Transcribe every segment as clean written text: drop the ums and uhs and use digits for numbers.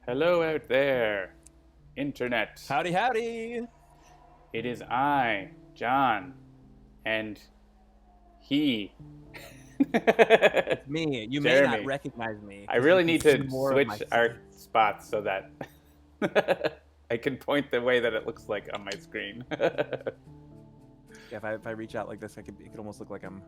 Hello out there, Internet. Howdy, howdy. It is I, John, and he, It's me. You may not Jeremy. recognize me I because you really can need see to more of my switch our face. spots so that I can point the way that it looks like on my screen. Yeah, if I reach out like this, it could almost look like I'm.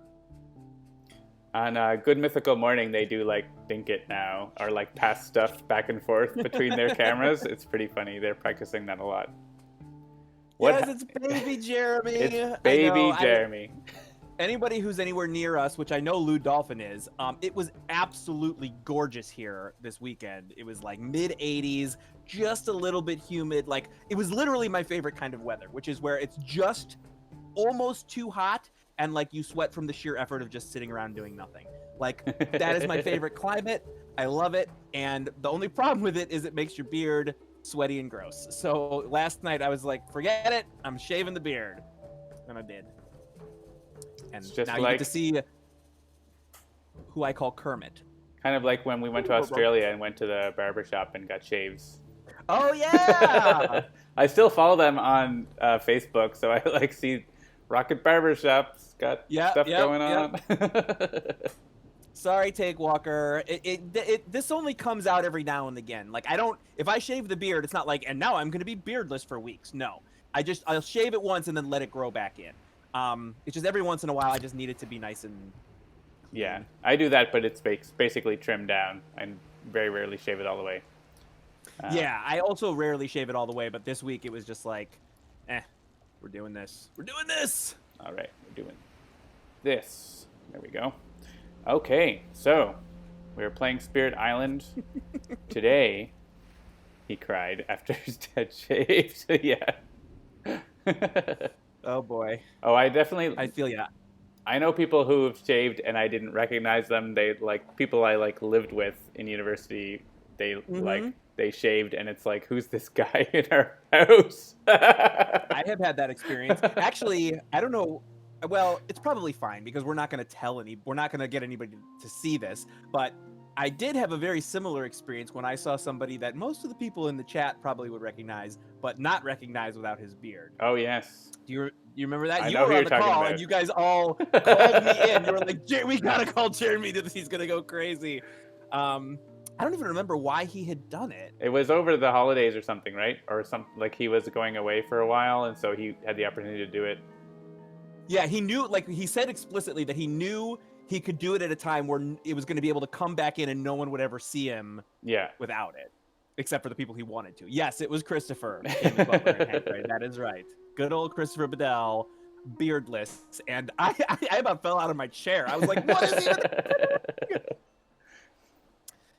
On Good Mythical Morning, they do like think it now, or like pass stuff back and forth between their cameras. It's pretty funny. They're practicing that a lot. Yes, it's baby Jeremy. It's I know. baby Jeremy. Anybody who's anywhere near us, which I know Lou Dolphin is, it was absolutely gorgeous here this weekend. It was like mid 80s, just a little bit humid. Like it was literally my favorite kind of weather, which is where it's just almost too hot and like you sweat from the sheer effort of just sitting around doing nothing. Like that is my favorite climate. I love it. And the only problem with it is it makes your beard sweaty and gross. So last night I was like, forget it. I'm shaving the beard. And I did. And It's just now you like- get to see who I call Kermit. Kind of like when we went to Australia and went to the barber shop and got shaves. Oh yeah. I still follow them on Facebook, so I like see Rocket Barbershop's got stuff going on. Sorry, Take Walker. This only comes out every now and again. Like if I shave the beard, it's not like, and now I'm going to be beardless for weeks. No, I'll shave it once and then let it grow back in. It's just every once in a while I just need it to be nice and clean. Yeah, I do that, but it's basically trimmed down. I very rarely shave it all the way. Yeah, I also rarely shave it all the way, but this week it was just like, we're doing this. We're doing this. All right, we're doing this. There we go. Okay, so we're playing Spirit Island today. He cried after his dad shaved. Yeah. Oh boy. Oh, I feel ya. I know people who have shaved and I didn't recognize them. They like people I like lived with in university. They like they shaved and it's like, who's this guy in our house? I have had that experience. Actually, I don't know. Well, it's probably fine because we're not going to get anybody to see this, but I did have a very similar experience when I saw somebody that most of the people in the chat probably would recognize, but not recognize without his beard. Oh, yes. Do you remember that? I You know were who on you're the talking call about. and you guys all called me in. You were like, we got to call Jeremy. He's going to go crazy. I don't even remember why he had done it. It was over the holidays or something, right? Or like he was going away for a while, and so he had the opportunity to do it. Yeah, he knew, like he said explicitly that he knew he could do it at a time where it was going to be able to come back in and no one would ever see him without it, except for the people he wanted to. Yes, it was Christopher. That is right. Good old Christopher Bedell, beardless. And I about fell out of my chair. I was like, what is he doing?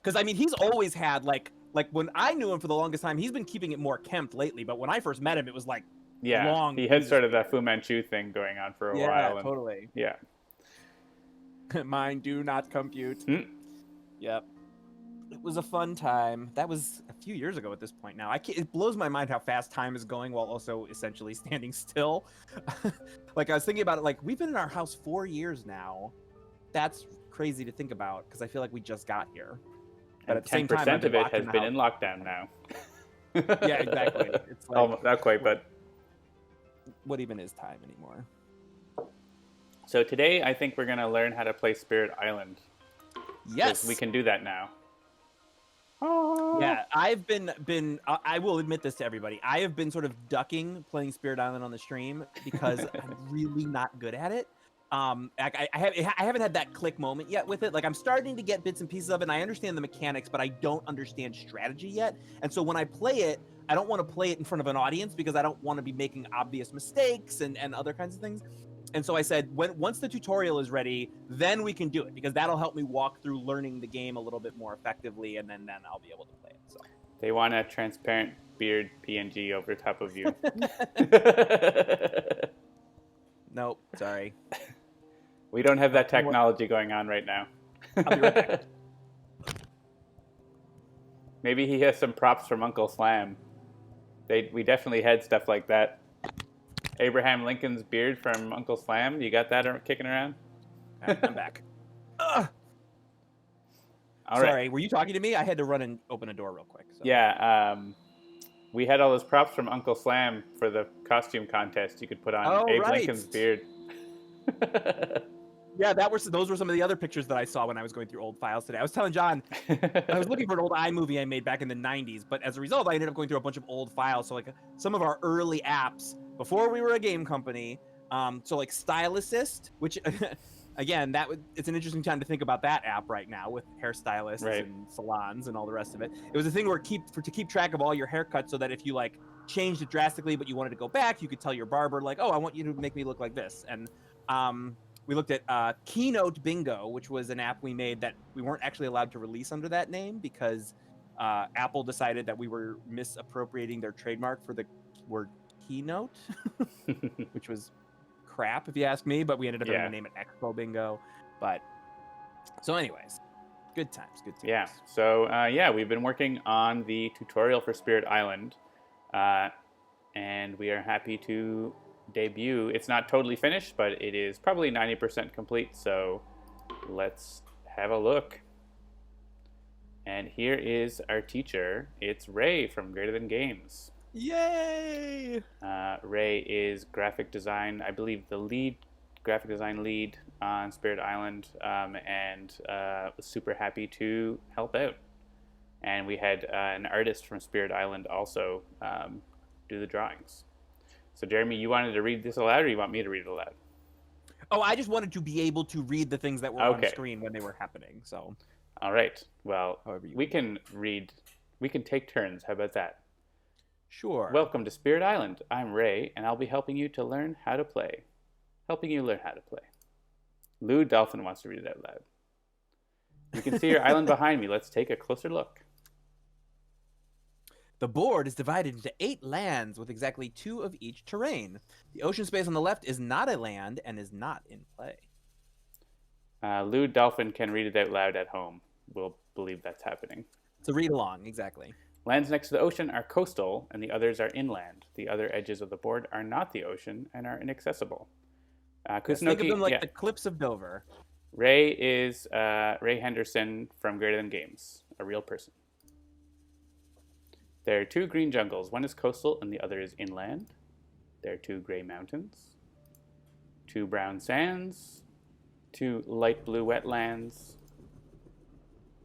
Because, I mean, he's always had, like when I knew him for the longest time, he's been keeping it more kempt lately. But when I first met him, it was like long. He had sort of that Fu Manchu thing going on for a while. Yeah, totally. Yeah. Mine do not compute. Yep. It was a fun time. That was a few years ago at this point now. It blows my mind how fast time is going while also essentially standing still. Like, I was thinking about it, like, we've been in our house 4 years now. That's crazy to think about because I feel like we just got here. But at the same time, 10% of it has been in lockdown now. Yeah, exactly. It's like, not quite, but what even is time anymore? So today, I think we're going to learn how to play Spirit Island. Yes, we can do that now. Yeah, I've been. I will admit this to everybody. I have been sort of ducking playing Spirit Island on the stream because I'm really not good at it. I haven't had that click moment yet with it. Like, I'm starting to get bits and pieces of it, and I understand the mechanics, but I don't understand strategy yet. And so when I play it, I don't want to play it in front of an audience because I don't want to be making obvious mistakes and other kinds of things. And so I said, once the tutorial is ready, then we can do it because that'll help me walk through learning the game a little bit more effectively, and then I'll be able to play it. So they want a transparent beard PNG over top of you. Nope, sorry. We don't have that technology going on right now. I'll be right back. Maybe he has some props from Uncle Slam. We definitely had stuff like that. Abraham Lincoln's beard from Uncle Slam. You got that kicking around? I'm back. All right. Sorry, were you talking to me? I had to run and open a door real quick. So. Yeah. We had all those props from Uncle Slam for the costume contest. You could put on Oh, Abe right. Lincoln's beard. Yeah, those were some of the other pictures that I saw when I was going through old files today. I was telling John, I was looking for an old iMovie I made back in the 90s, but as a result, I ended up going through a bunch of old files. So like some of our early apps before we were a game company. So like Style Assist, which again, it's an interesting time to think about that app right now with hairstylists Right. and salons and all the rest of it. It was a thing where to keep track of all your haircuts so that if you like changed it drastically, but you wanted to go back, you could tell your barber like, oh, I want you to make me look like this. And we looked at Keynote Bingo, which was an app we made that we weren't actually allowed to release under that name because Apple decided that we were misappropriating their trademark for the word keynote, which was crap if you ask me, but we ended up having to name it Expo Bingo. But so anyways, good times. Yeah. So we've been working on the tutorial for Spirit Island, and we are happy to debut. It's not totally finished, but it is probably 90% complete. So let's have a look. And here is our teacher. It's Ray from Greater Than Games. Yay! Ray is graphic design, I believe the graphic design lead on Spirit Island, and was super happy to help out. And we had an artist from Spirit Island also do the drawings. So Jeremy, you wanted to read this aloud, or you want me to read it aloud? Oh, I just wanted to be able to read the things that were on screen when they were happening. So. All right. Well, we can take turns. How about that? Sure. Welcome to Spirit Island. I'm Ray, and I'll be helping you learn how to play. Lou Dolphin wants to read it out loud. You can see your island behind me. Let's take a closer look. The board is divided into 8 lands with exactly 2 of each terrain. The ocean space on the left is not a land and is not in play. Lou Dolphin can read it out loud at home. We'll believe that's happening. It's a read along, exactly. Lands next to the ocean are coastal, and the others are inland. The other edges of the board are not the ocean and are inaccessible. Think of them like the cliffs of Dover. Ray is Ray Henderson from Greater Than Games, a real person. There are 2 green jungles. One is coastal and the other is inland. There are 2 gray mountains, 2 brown sands, 2 light blue wetlands.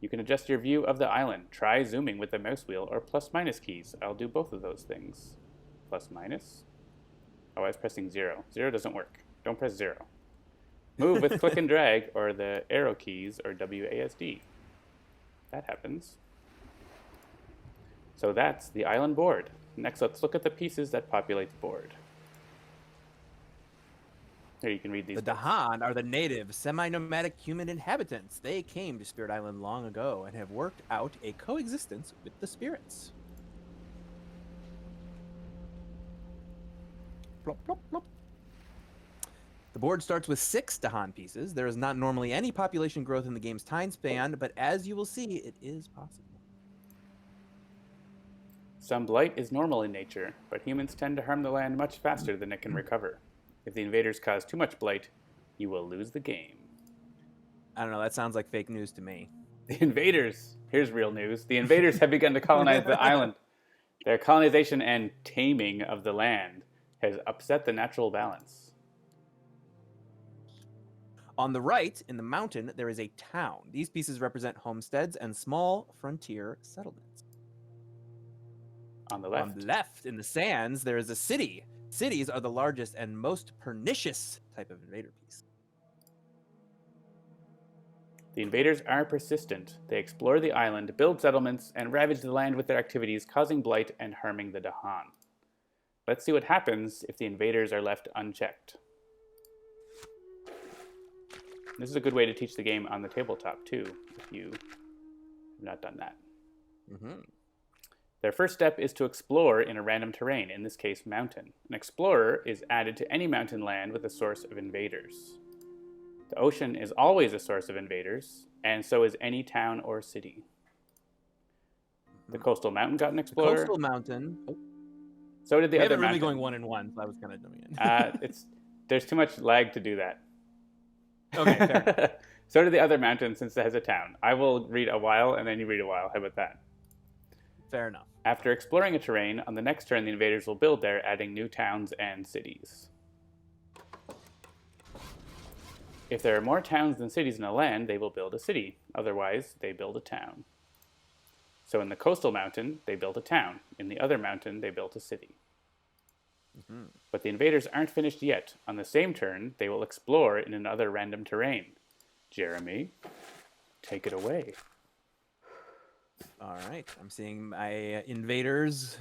You can adjust your view of the island. Try zooming with the mouse wheel or plus/minus keys. I'll do both of those things. Plus/minus. Oh, I was pressing 0. 0 doesn't work. Don't press 0. Move with click and drag or the arrow keys or WASD. That happens. So that's the island board. Next, let's look at the pieces that populate the board. Here, you can read these. The Dahan are the native, semi-nomadic human inhabitants. They came to Spirit Island long ago and have worked out a coexistence with the spirits. Plop, plop, plop. The board starts with 6 Dahan pieces. There is not normally any population growth in the game's time span, but as you will see, it is possible. Some blight is normal in nature, but humans tend to harm the land much faster than it can recover. If the invaders cause too much blight, you will lose the game. I don't know, that sounds like fake news to me. The invaders, here's real news. The invaders have begun to colonize the island. Their colonization and taming of the land has upset the natural balance. On the right, in the mountain, there is a town. These pieces represent homesteads and small frontier settlements. On the left. On the left, in the sands, there is a city. Cities are the largest and most pernicious type of invader piece. The invaders are persistent. They explore the island, build settlements, and ravage the land with their activities, causing blight and harming the Dahan. Let's see what happens if the invaders are left unchecked. This is a good way to teach the game on the tabletop, too, if you have not done that. Mm-hmm. Their first step is to explore in a random terrain, in this case, mountain. An explorer is added to any mountain land with a source of invaders. The ocean is always a source of invaders, and so is any town or city. The coastal mountain got an explorer. The coastal mountain. Oh. So did the other mountain. We haven't really going 1 and 1, so I was kind of doing it. There's too much lag to do that. Okay, fair. So do the other mountains since it has a town. I will read a while and then you read a while. How about that? Fair enough. After exploring a terrain, on the next turn the invaders will build there, adding new towns and cities. If there are more towns than cities in a land, they will build a city. Otherwise, they build a town. So in the coastal mountain, they built a town. In the other mountain, they built a city. Mm-hmm. But the invaders aren't finished yet. On the same turn, they will explore in another random terrain. Jeremy, take it away. All right. I'm seeing my invaders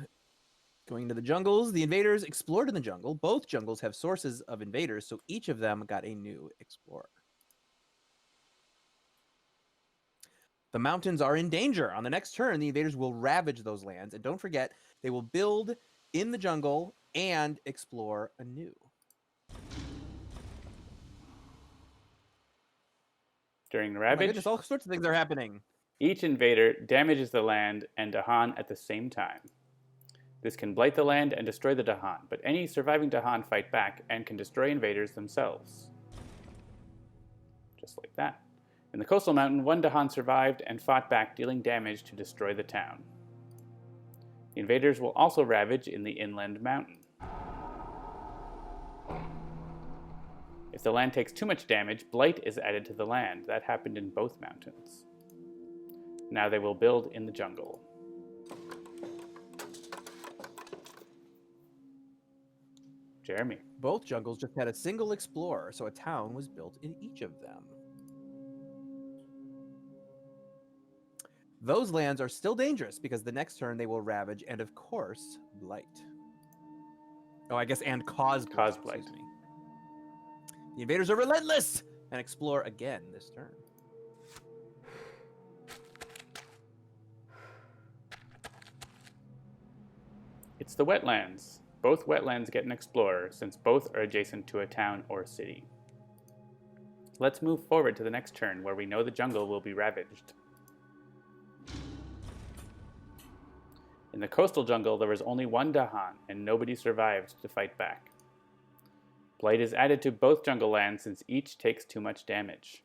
going to the jungles. The invaders explored in the jungle. Both jungles have sources of invaders, so each of them got a new explorer. The mountains are in danger. On the next turn, the invaders will ravage those lands. And don't forget, they will build in the jungle and explore anew. During the ravage, oh my goodness, all sorts of things are happening. Each invader damages the land and Dahan at the same time. This can blight the land and destroy the Dahan, but any surviving Dahan fight back and can destroy invaders themselves. Just like that. In the coastal mountain, one Dahan survived and fought back, dealing damage to destroy the town. The invaders will also ravage in the inland mountain. If the land takes too much damage, blight is added to the land. That happened in both mountains. Now they will build in the jungle. Jeremy. Both jungles just had a single explorer, so a town was built in each of them. Those lands are still dangerous because the next turn they will ravage and, of course, blight. Oh, I guess and cause blight. Cause blight. Excuse me. The invaders are relentless and explore again this turn. It's the wetlands. Both wetlands get an explorer, since both are adjacent to a town or city. Let's move forward to the next turn, where we know the jungle will be ravaged. In the coastal jungle, there was only one Dahan, and nobody survived to fight back. Blight is added to both jungle lands, since each takes too much damage.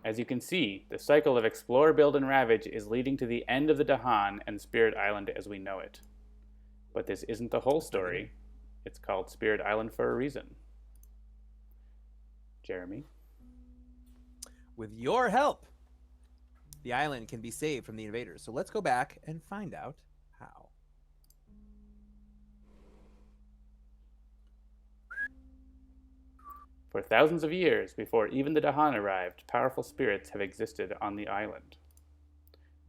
As you can see, the cycle of explore, build, and ravage is leading to the end of the Dahan and Spirit Island as we know it. But this isn't the whole story. It's called Spirit Island for a reason. Jeremy? With your help, the island can be saved from the invaders. So let's go back and find out how. For thousands of years, before even the Dahan arrived, powerful spirits have existed on the island.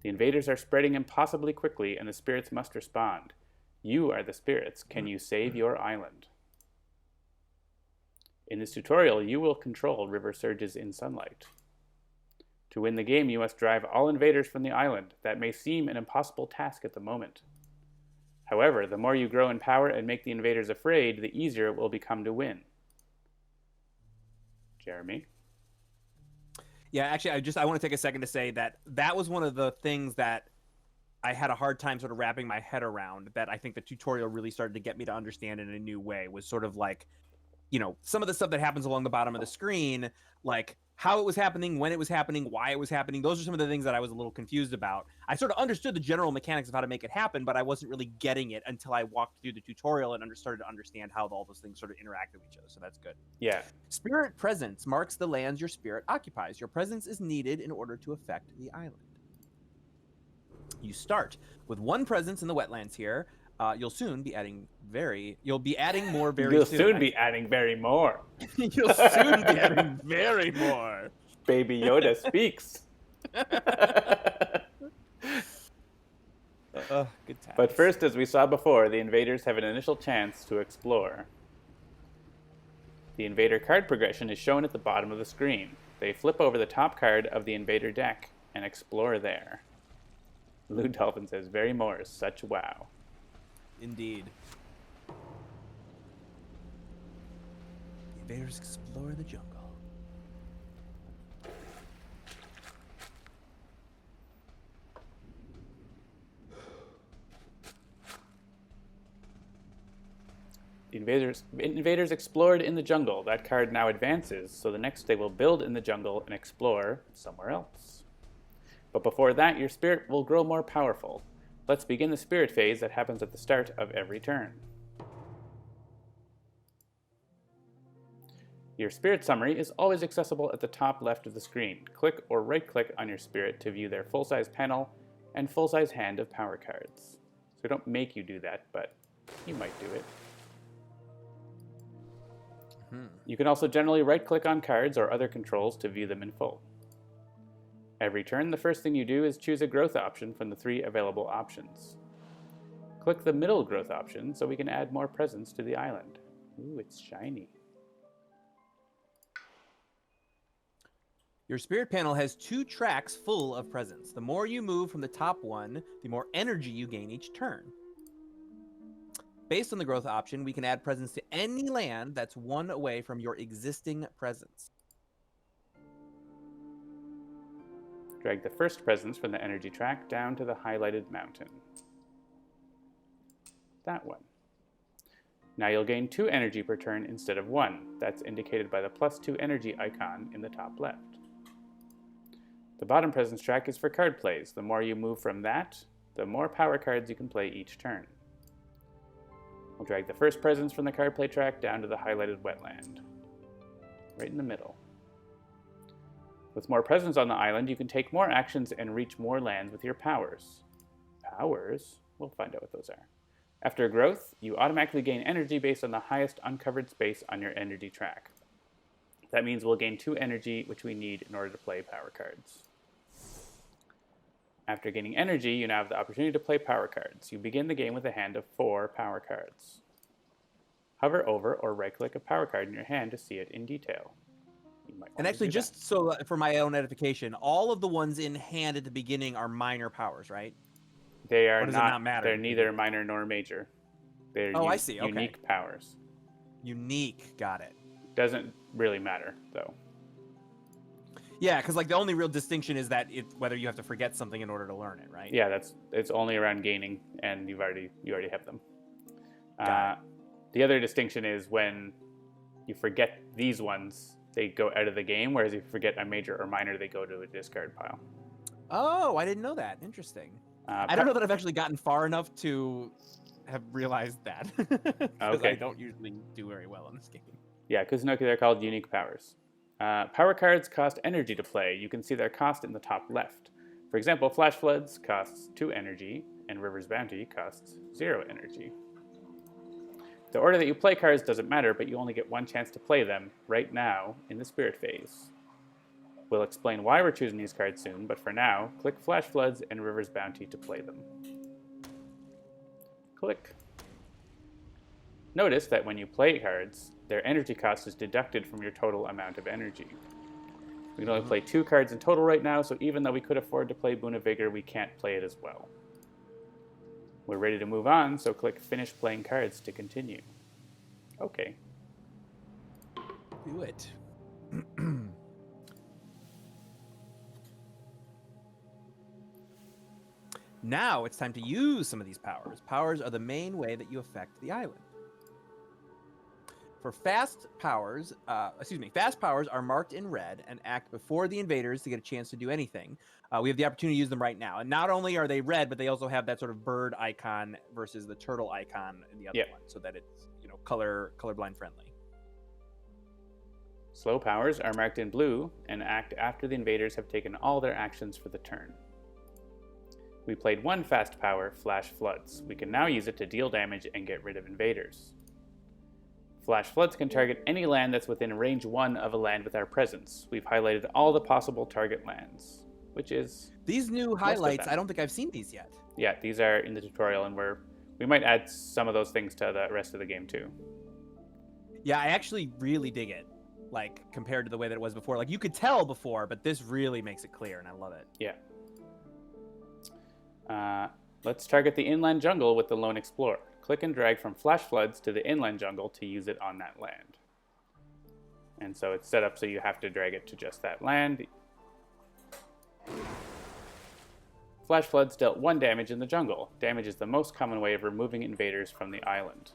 The invaders are spreading impossibly quickly, and the spirits must respond. You are the spirits. Can you save your island? In this tutorial, you will control river surges in sunlight. To win the game, you must drive all invaders from the island. That may seem an impossible task at the moment. However, the more you grow in power and make the invaders afraid, the easier it will become to win. Jeremy? Yeah, actually, I want to take a second to say that was one of the things that I had a hard time sort of wrapping my head around, that I think the tutorial really started to get me to understand in a new way, was sort of like, you know, some of the stuff that happens along the bottom of the screen, like how it was happening, when it was happening, why it was happening. Those are some of the things that I was a little confused about. I sort of understood the general mechanics of how to make it happen, but I wasn't really getting it until I walked through the tutorial and started to understand how all those things sort of interact with each other. So that's good. Yeah. Spirit presence marks the lands your spirit occupies. Your presence is needed in order to affect the island. You start with one presence in the wetlands here. You'll soon be adding You'll be adding more very You'll soon. soon be adding very more. You'll soon be adding very more. Baby Yoda speaks. Good times. But first, as we saw before, the invaders have an initial chance to explore. The invader card progression is shown at the bottom of the screen. They flip over the top card of the invader deck and explore there. Lou Dolphin says, very more, such wow. Indeed. The invaders explore the jungle. The Invaders explored in the jungle. That card now advances, so the next they will build in the jungle and explore somewhere else. But before that, your spirit will grow more powerful. Let's begin the spirit phase that happens at the start of every turn. Your spirit summary is always accessible at the top left of the screen. Click or right-click on your spirit to view their full-size panel and full-size hand of power cards. So we don't make you do that, but you might do it. You can also generally right-click on cards or other controls to view them in full. Every turn, the first thing you do is choose a growth option from the 3 available options. Click the middle growth option so we can add more presents to the island. Ooh, it's shiny. Your spirit panel has 2 tracks full of presents. The more you move from the top one, the more energy you gain each turn. Based on the growth option, we can add presents to any land that's 1 away from your existing presents. Drag the first presents from the energy track down to the highlighted mountain. That one. Now you'll gain 2 energy per turn instead of 1. That's indicated by the +2 energy icon in the top left. The bottom presence track is for card plays. The more you move from that, the more power cards you can play each turn. We'll drag the first presence from the card play track down to the highlighted wetland. Right in the middle. With more presents on the island, you can take more actions and reach more lands with your powers. Powers? We'll find out what those are. After growth, you automatically gain energy based on the highest uncovered space on your energy track. That means we'll gain 2 energy, which we need in order to play power cards. After gaining energy, you now have the opportunity to play power cards. You begin the game with a hand of 4 power cards. Hover over or right-click a power card in your hand to see it in detail. And actually, just so for my own edification, all of the ones in hand at the beginning are minor powers, right? They are or does it not matter? They're neither minor nor major. They're I see. Okay. Unique powers. Unique, got it. Doesn't really matter, though. Yeah, because like the only real distinction is that whether you have to forget something in order to learn it, right? Yeah, it's only around gaining, and you already have them. Got it. The other distinction is when you forget these ones, they go out of the game, whereas if you forget a major or minor, they go to a discard pile. Oh, I didn't know that. Interesting. I don't know that I've actually gotten far enough to have realized that. Because I don't usually do very well in this game. Yeah, Kuzunoki, they're called unique powers. Power cards cost energy to play. You can see their cost in the top left. For example, Flash Floods costs 2 energy, and River's Bounty costs 0 energy. The order that you play cards doesn't matter, but you only get 1 chance to play them right now in the Spirit phase. We'll explain why we're choosing these cards soon, but for now, click Flash Floods and River's Bounty to play them. Click. Notice that when you play cards, their energy cost is deducted from your total amount of energy. We can only play 2 cards in total right now, so even though we could afford to play Boon of Vigor, we can't play it as well. We're ready to move on, so click Finish Playing Cards to continue. Okay. Do it. Now it's time to use some of these powers. Powers are the main way that you affect the island. For fast powers are marked in red and act before the invaders to get a chance to do anything. We have the opportunity to use them right now. And not only are they red, but they also have that sort of bird icon versus the turtle icon in the other one, so that it's, colorblind friendly. Slow powers are marked in blue and act after the invaders have taken all their actions for the turn. We played 1 fast power, Flash Floods. We can now use it to deal damage and get rid of invaders. Flash Floods can target any land that's within range 1 of a land with our presence. We've highlighted all the possible target lands, which is... These new highlights, I don't think I've seen these yet. Yeah, these are in the tutorial, and we might add some of those things to the rest of the game, too. Yeah, I actually really dig it, compared to the way that it was before. You could tell before, but this really makes it clear, and I love it. Yeah. Let's target the inland jungle with the Lone Explorer. Click and drag from Flash Floods to the inland jungle to use it on that land. And so it's set up so you have to drag it to just that land. Flash Floods dealt 1 damage in the jungle. Damage is the most common way of removing invaders from the island.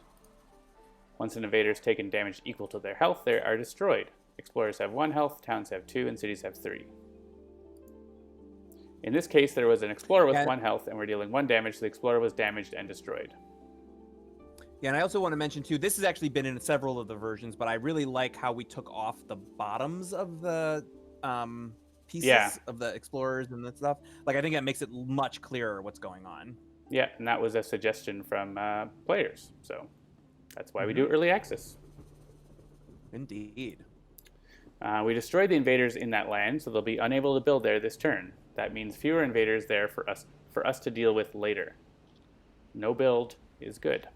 Once an invader has taken damage equal to their health, they are destroyed. Explorers have 1 health, towns have 2, and cities have 3. In this case, there was an explorer with 1 health, and we're dealing 1 damage, so the explorer was damaged and destroyed. Yeah, and I also want to mention, too, this has actually been in several of the versions, but I really like how we took off the bottoms of the pieces of the explorers and that stuff. Like, I think that makes it much clearer what's going on. Yeah, and that was a suggestion from players, so that's why we do early access. Indeed. We destroyed the invaders in that land, so they'll be unable to build there this turn. That means fewer invaders there for us to deal with later. No build is good.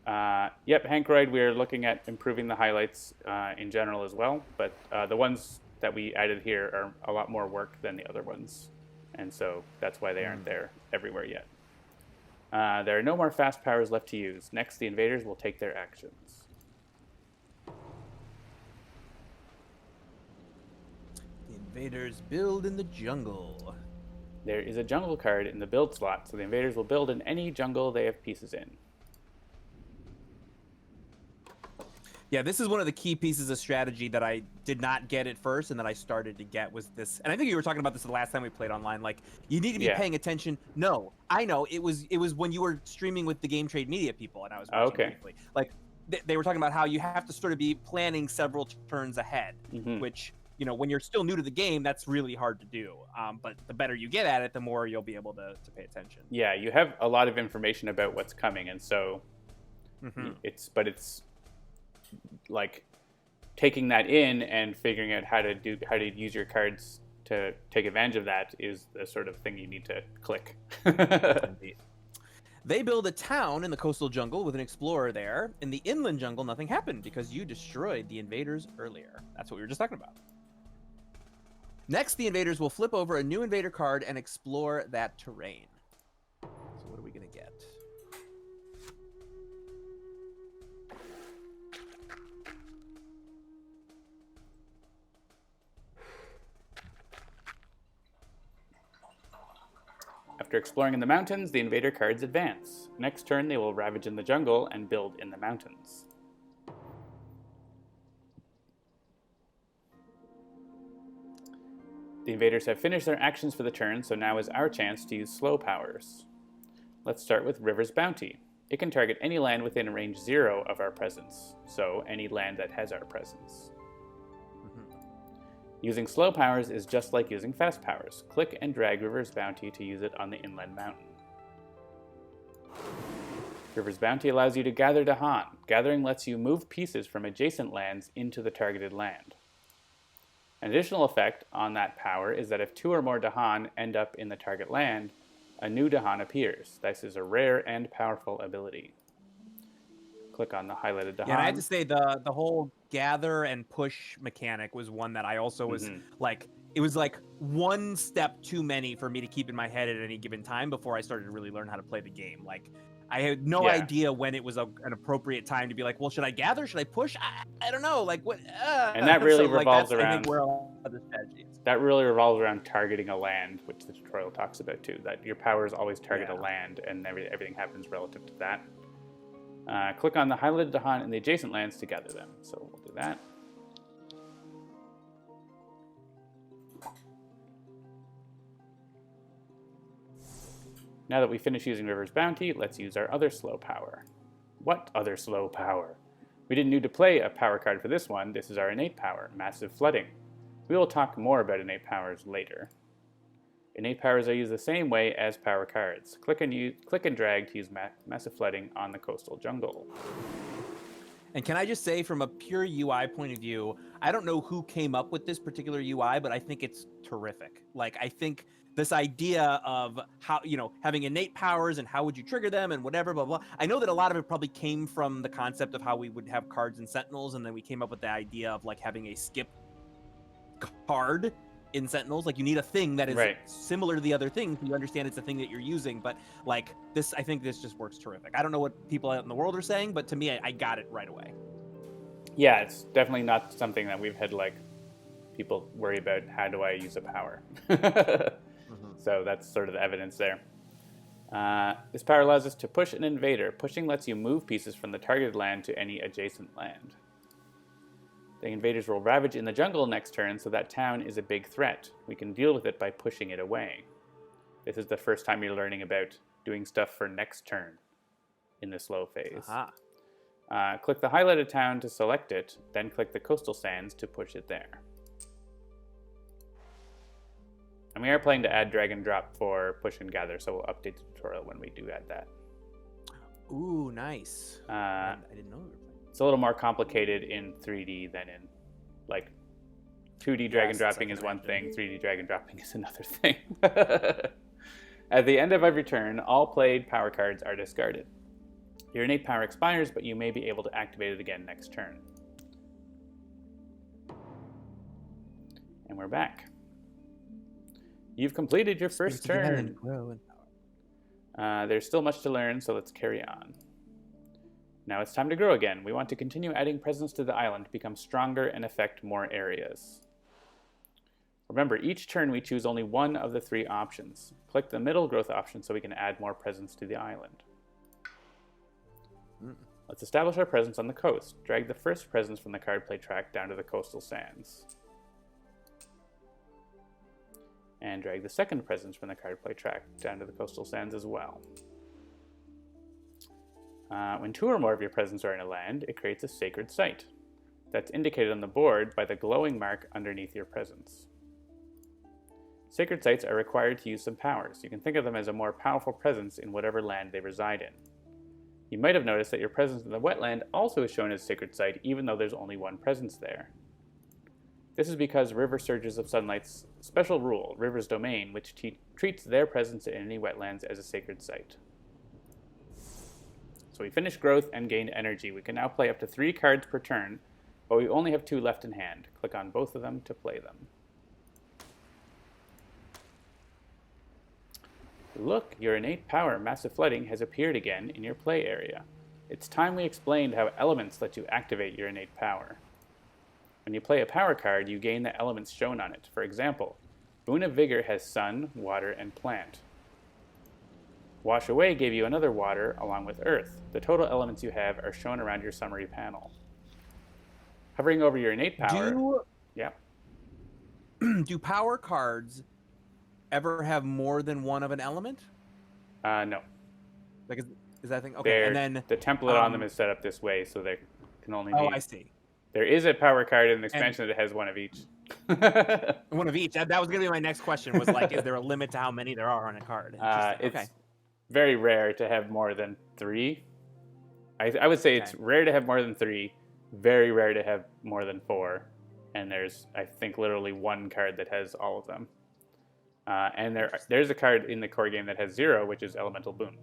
Yep, Hankroyd, we're looking at improving the highlights in general as well, but the ones that we added here are a lot more work than the other ones, and so that's why they aren't there everywhere yet. There are no more fast powers left to use. Next, the invaders will take their actions. The invaders build in the jungle. There is a jungle card in the build slot, so the invaders will build in any jungle they have pieces in. Yeah, this is one of the key pieces of strategy that I did not get at first and that I started to get was this. And I think you were talking about this the last time we played online. Like, you need to be paying attention. No, I know. It was when you were streaming with the Game Trade Media people and I was watching briefly. Like, they were talking about how you have to sort of be planning several turns ahead, which, you know, when you're still new to the game, that's really hard to do. But the better you get at it, the more you'll be able to pay attention. Yeah, you have a lot of information about what's coming, and so it's like taking that in and figuring out how to use your cards to take advantage of that is the sort of thing you need to click. They build a town in the coastal jungle with an explorer there. In the inland jungle, nothing happened because you destroyed the invaders earlier. That's what we were just talking about. Next, the invaders will flip over a new invader card and explore that terrain. So what are we going to get? After exploring in the mountains, the invader cards advance. Next turn, they will ravage in the jungle and build in the mountains. The invaders have finished their actions for the turn, so now is our chance to use slow powers. Let's start with River's Bounty. It can target any land within range 0 of our presence, so any land that has our presence. Using slow powers is just like using fast powers. Click and drag River's Bounty to use it on the inland mountain. River's Bounty allows you to gather Dahan. Gathering lets you move pieces from adjacent lands into the targeted land. An additional effect on that power is that if 2 or more Dahan end up in the target land, a new Dahan appears. This is a rare and powerful ability. Click on the highlighted Dahan. Yeah, and I have to say the whole gather and push mechanic was one that I also was like, it was like one step too many for me to keep in my head at any given time before I started to really learn how to play the game. Like, I had no idea when it was an appropriate time to be like, well, should I gather? Should I push? I don't know. Like, what? And that really revolves around. I think where a lot of the strategy is. That really revolves around targeting a land, which the tutorial talks about too. That your powers always target a land, and everything happens relative to that. Click on the highlighted Dahan in the adjacent lands to gather them. So we'll do that. Now that we finish using River's Bounty, let's use our other slow power. What other slow power? We didn't need to play a power card for this one. This is our innate power, Massive Flooding. We will talk more about innate powers later. Innate powers are used the same way as power cards. Click and drag to use Massive Flooding on the coastal jungle. And can I just say, from a pure UI point of view, I don't know who came up with this particular UI, but I think it's terrific. Like, I think this idea of how, you know, having innate powers and how would you trigger them and whatever, blah, blah. I know that a lot of it probably came from the concept of how we would have cards in Sentinels, and then we came up with the idea of, like, having a skip card in Sentinels. Like, you need a thing that is similar to the other thing so you understand it's the thing that you're using. But, like, this, I think this just works terrific. I don't know what people out in the world are saying, but to me, I got it right away. Yeah, it's definitely not something that we've had, like, people worry about, how do I use a power? So that's sort of the evidence there. This power allows us to push an invader. Pushing lets you move pieces from the targeted land to any adjacent land. The invaders will ravage in the jungle next turn, so that town is a big threat. We can deal with it by pushing it away. This is the first time you're learning about doing stuff for next turn in the slow phase. Click the highlighted town to select it, then click the coastal sands to push it there. And we are planning to add drag and drop for push and gather, so we'll update the tutorial when we do add that. Ooh, nice. I didn't know we were playing. It's a little more complicated in 3D than in, like, 2D drag and dropping is one thing, 3D drag and dropping is another thing. At the end of every turn, all played power cards are discarded. Your innate power expires, but you may be able to activate it again next turn. And we're back. You've completed your first turn. There's still much to learn, so let's carry on. Now it's time to grow again. We want to continue adding presence to the island, become stronger, and affect more areas. Remember, each turn we choose only one of the 3 options. Click the middle growth option so we can add more presence to the island. Let's establish our presence on the coast. Drag the first presence from the card play track down to the coastal sands. And drag the second presence from the card play track down to the coastal sands as well. When 2 or more of your presents are in a land, it creates a sacred site. That's indicated on the board by the glowing mark underneath your presence. Sacred sites are required to use some powers. You can think of them as a more powerful presence in whatever land they reside in. You might have noticed that your presence in the wetland also is shown as sacred site, even though there's only one presence there. This is because River Surges of Sunlight's special rule, River's Domain, which treats their presence in any wetlands as a sacred site. So we finished growth and gained energy. We can now play up to 3 cards per turn, but we only have 2 left in hand. Click on both of them to play them. Look, your innate power, Massive Flooding, has appeared again in your play area. It's time we explained how elements let you activate your innate power. When you play a power card, you gain the elements shown on it. For example, Boon of Vigor has Sun, Water, and Plant. Wash Away gave you another water along with Earth. The total elements you have are shown around your summary panel. Hovering over your innate power... Do power cards ever have more than one of an element? No. Like, is that thing? Okay, and then... The template on them is set up this way, so there can only be... Oh, I see. There is a power card in the expansion that has one of each. One of each. That was going to be my next question, was like, is there a limit to how many there are on a card? It's very rare to have more than 3. I would say it's rare to have more than 3, very rare to have more than 4, and there's, I think, literally 1 card that has all of them. And there's a card in the core game that has 0, which is Elemental Boon.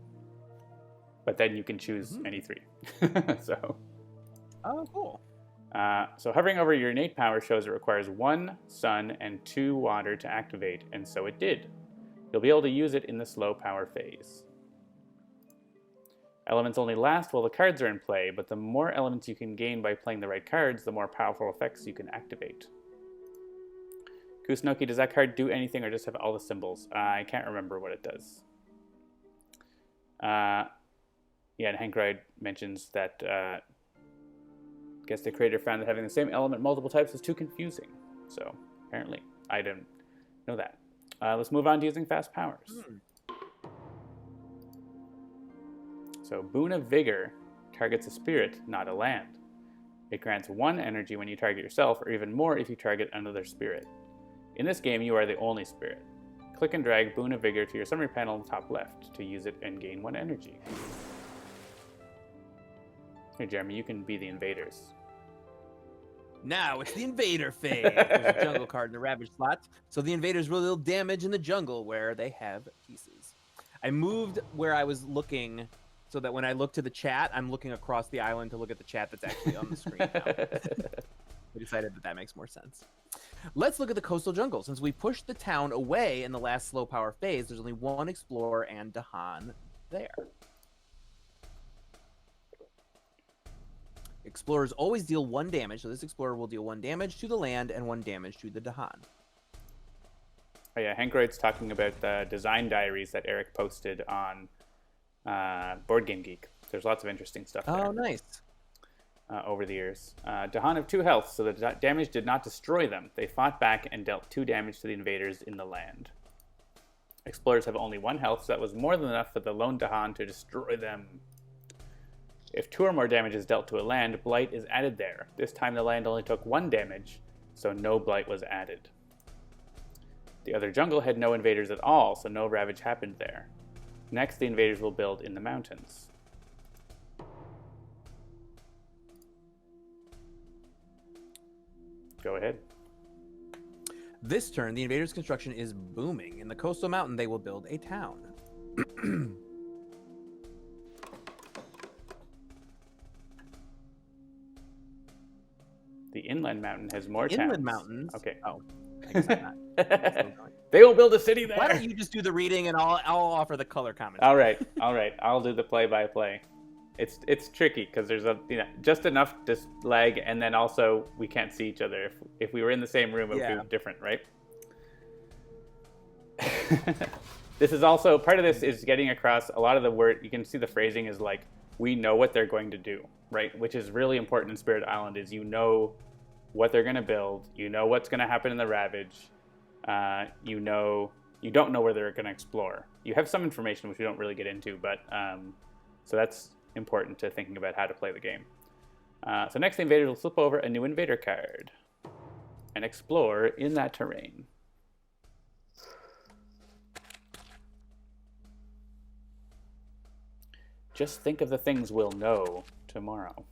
But then you can choose any 3. So. Oh, cool. So hovering over your innate power shows it requires 1 sun and 2 water to activate, and so it did. You'll be able to use it in the slow power phase. Elements only last while the cards are in play, but the more elements you can gain by playing the right cards, the more powerful effects you can activate. Kusunoki, does that card do anything or just have all the symbols? I can't remember what it does. Yeah, and Hankride mentions that I guess the creator found that having the same element multiple types is too confusing. So, apparently, I didn't know that. Let's move on to using fast powers. So, Boon of Vigor targets a spirit, not a land. It grants 1 energy when you target yourself, or even more if you target another spirit. In this game, you are the only spirit. Click and drag Boon of Vigor to your summary panel on the top left to use it and gain 1 energy. Here, Jeremy, you can be the invaders. Now it's the invader phase. There's a jungle card in the ravage slot, so the invaders will deal damage in the jungle where they have pieces. I moved where I was looking so that when I look to the chat, I'm looking across the island to look at the chat that's actually on the screen now. I decided that makes more sense. Let's look at the coastal jungle. Since we pushed the town away in the last slow power phase, there's only 1 explorer and Dahan there. Explorers always deal 1 damage, so this explorer will deal 1 damage to the land and 1 damage to the Dahan. Oh yeah, Hankroyd's talking about the design diaries that Eric posted on Board Game Geek. There's lots of interesting stuff there. Oh, nice. Over the years. Dahan have 2 health, so the damage did not destroy them. They fought back and dealt 2 damage to the invaders in the land. Explorers have only 1 health, so that was more than enough for the lone Dahan to destroy them. If 2 or more damage is dealt to a land, Blight is added there. This time the land only took 1 damage, so no Blight was added. The other jungle had no invaders at all, so no ravage happened there. Next, the invaders will build in the mountains. Go ahead. This turn, the invaders' construction is booming. In the coastal mountain, they will build a town. The inland mountain has more towns. Inland mountains? Okay. Oh, I guess I'm not. They will build a city there. Why don't you just do the reading and I'll offer the color commentary. All right. I'll do the play-by-play. It's tricky because there's just enough to lag, and then also we can't see each other. If we were in the same room, it would be different, right? This is also part of this is getting across a lot of the word. You can see the phrasing is like, we know what they're going to do, right? Which is really important in Spirit Island. Is you know what they're going to build, you know what's going to happen in the Ravage, you don't know where they're going to explore. You have some information which we don't really get into, but so that's important to thinking about how to play the game. So next, the invaders will flip over a new invader card and explore in that terrain. Just think of the things we'll know tomorrow.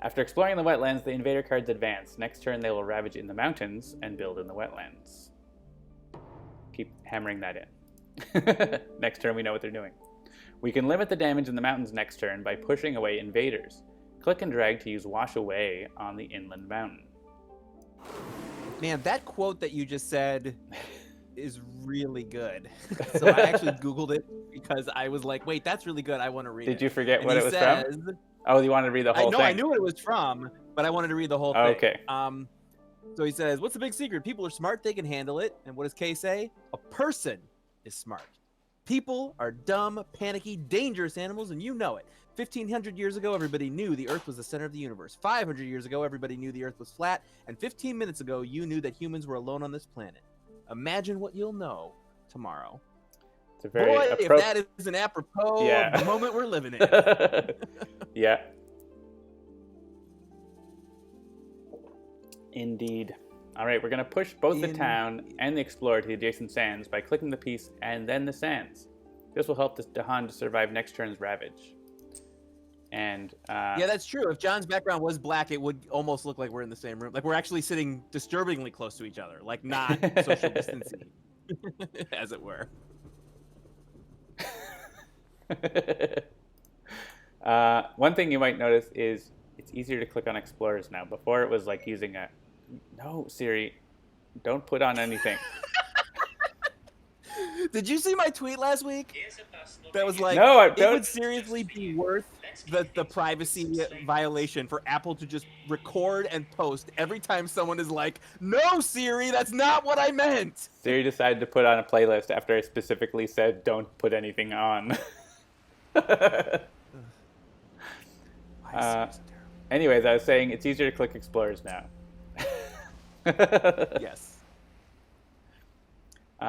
After exploring the wetlands, the invader cards advance. Next turn, they will ravage in the mountains and build in the wetlands. Keep hammering that in. Next turn, we know what they're doing. We can limit the damage in the mountains next turn by pushing away invaders. Click and drag to use Wash Away on the inland mountain. Man, that quote that you just said is really good. So I actually Googled it because I was like, wait, that's really good. I want to read it. Did you forget what it was from? Oh, you wanted to read the whole thing? I knew what it was from, but I wanted to read the whole thing. Okay. So he says, what's the big secret? People are smart, they can handle it. And what does Kay say? A person is smart. People are dumb, panicky, dangerous animals, and you know it. 1,500 years ago, everybody knew the Earth was the center of the universe. 500 years ago, everybody knew the Earth was flat. And 15 minutes ago, you knew that humans were alone on this planet. Imagine what you'll know tomorrow. It's a very if that isn't apropos of the moment we're living in. Yeah. Indeed. All right, we're going to push both the town and the explorer to the adjacent sands by clicking the piece and then the sands. This will help the Dahan to survive next turn's ravage. And yeah, that's true. If John's background was black, it would almost look like we're in the same room. Like we're actually sitting disturbingly close to each other, like not social distancing, as it were. One thing you might notice is it's easier to click on explorers now. Before it was like using a no, Siri, don't put on anything. Did you see my tweet last week? That was like, no, it would seriously be worth the privacy violation for Apple to just record and post every time someone is like, no, Siri, that's not what I meant. Siri decided to put on a playlist after I specifically said don't put anything on. Anyways, I was saying it's easier to click explorers now. Yes.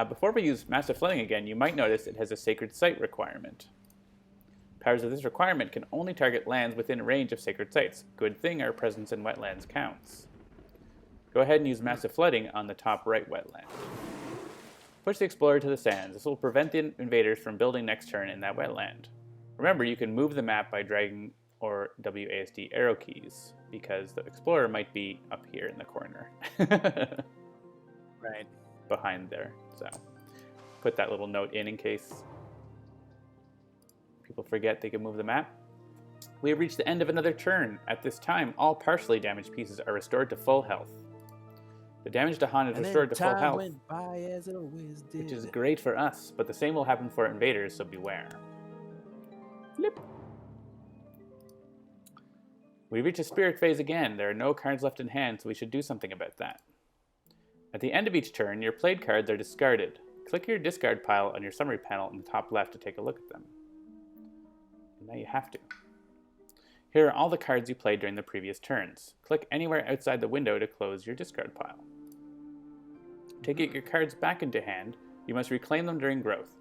Before we use Massive Flooding again, you might notice it has a Sacred Site requirement. Powers of this requirement can only target lands within range of Sacred Sites. Good thing our presence in wetlands counts. Go ahead and use Massive Flooding on the top right wetland. Push the Explorer to the sands. This will prevent the invaders from building next turn in that wetland. Remember, you can move the map by dragging or WASD arrow keys, because the Explorer might be up here in the corner. Right. Behind there. So put that little note in case people forget they can move the map. We have reached the end of another turn. At this time, all partially damaged pieces are restored to full health. The damage to Han is restored to full health, which is great for us, but the same will happen for invaders, so beware. Flip. We reach a spirit phase again. There are no cards left in hand, so we should do something about that. At the end of each turn, your played cards are discarded. Click your discard pile on your summary panel in the top left to take a look at them. And now you have to. Here are all the cards you played during the previous turns. Click anywhere outside the window to close your discard pile. To get your cards back into hand, you must reclaim them during growth.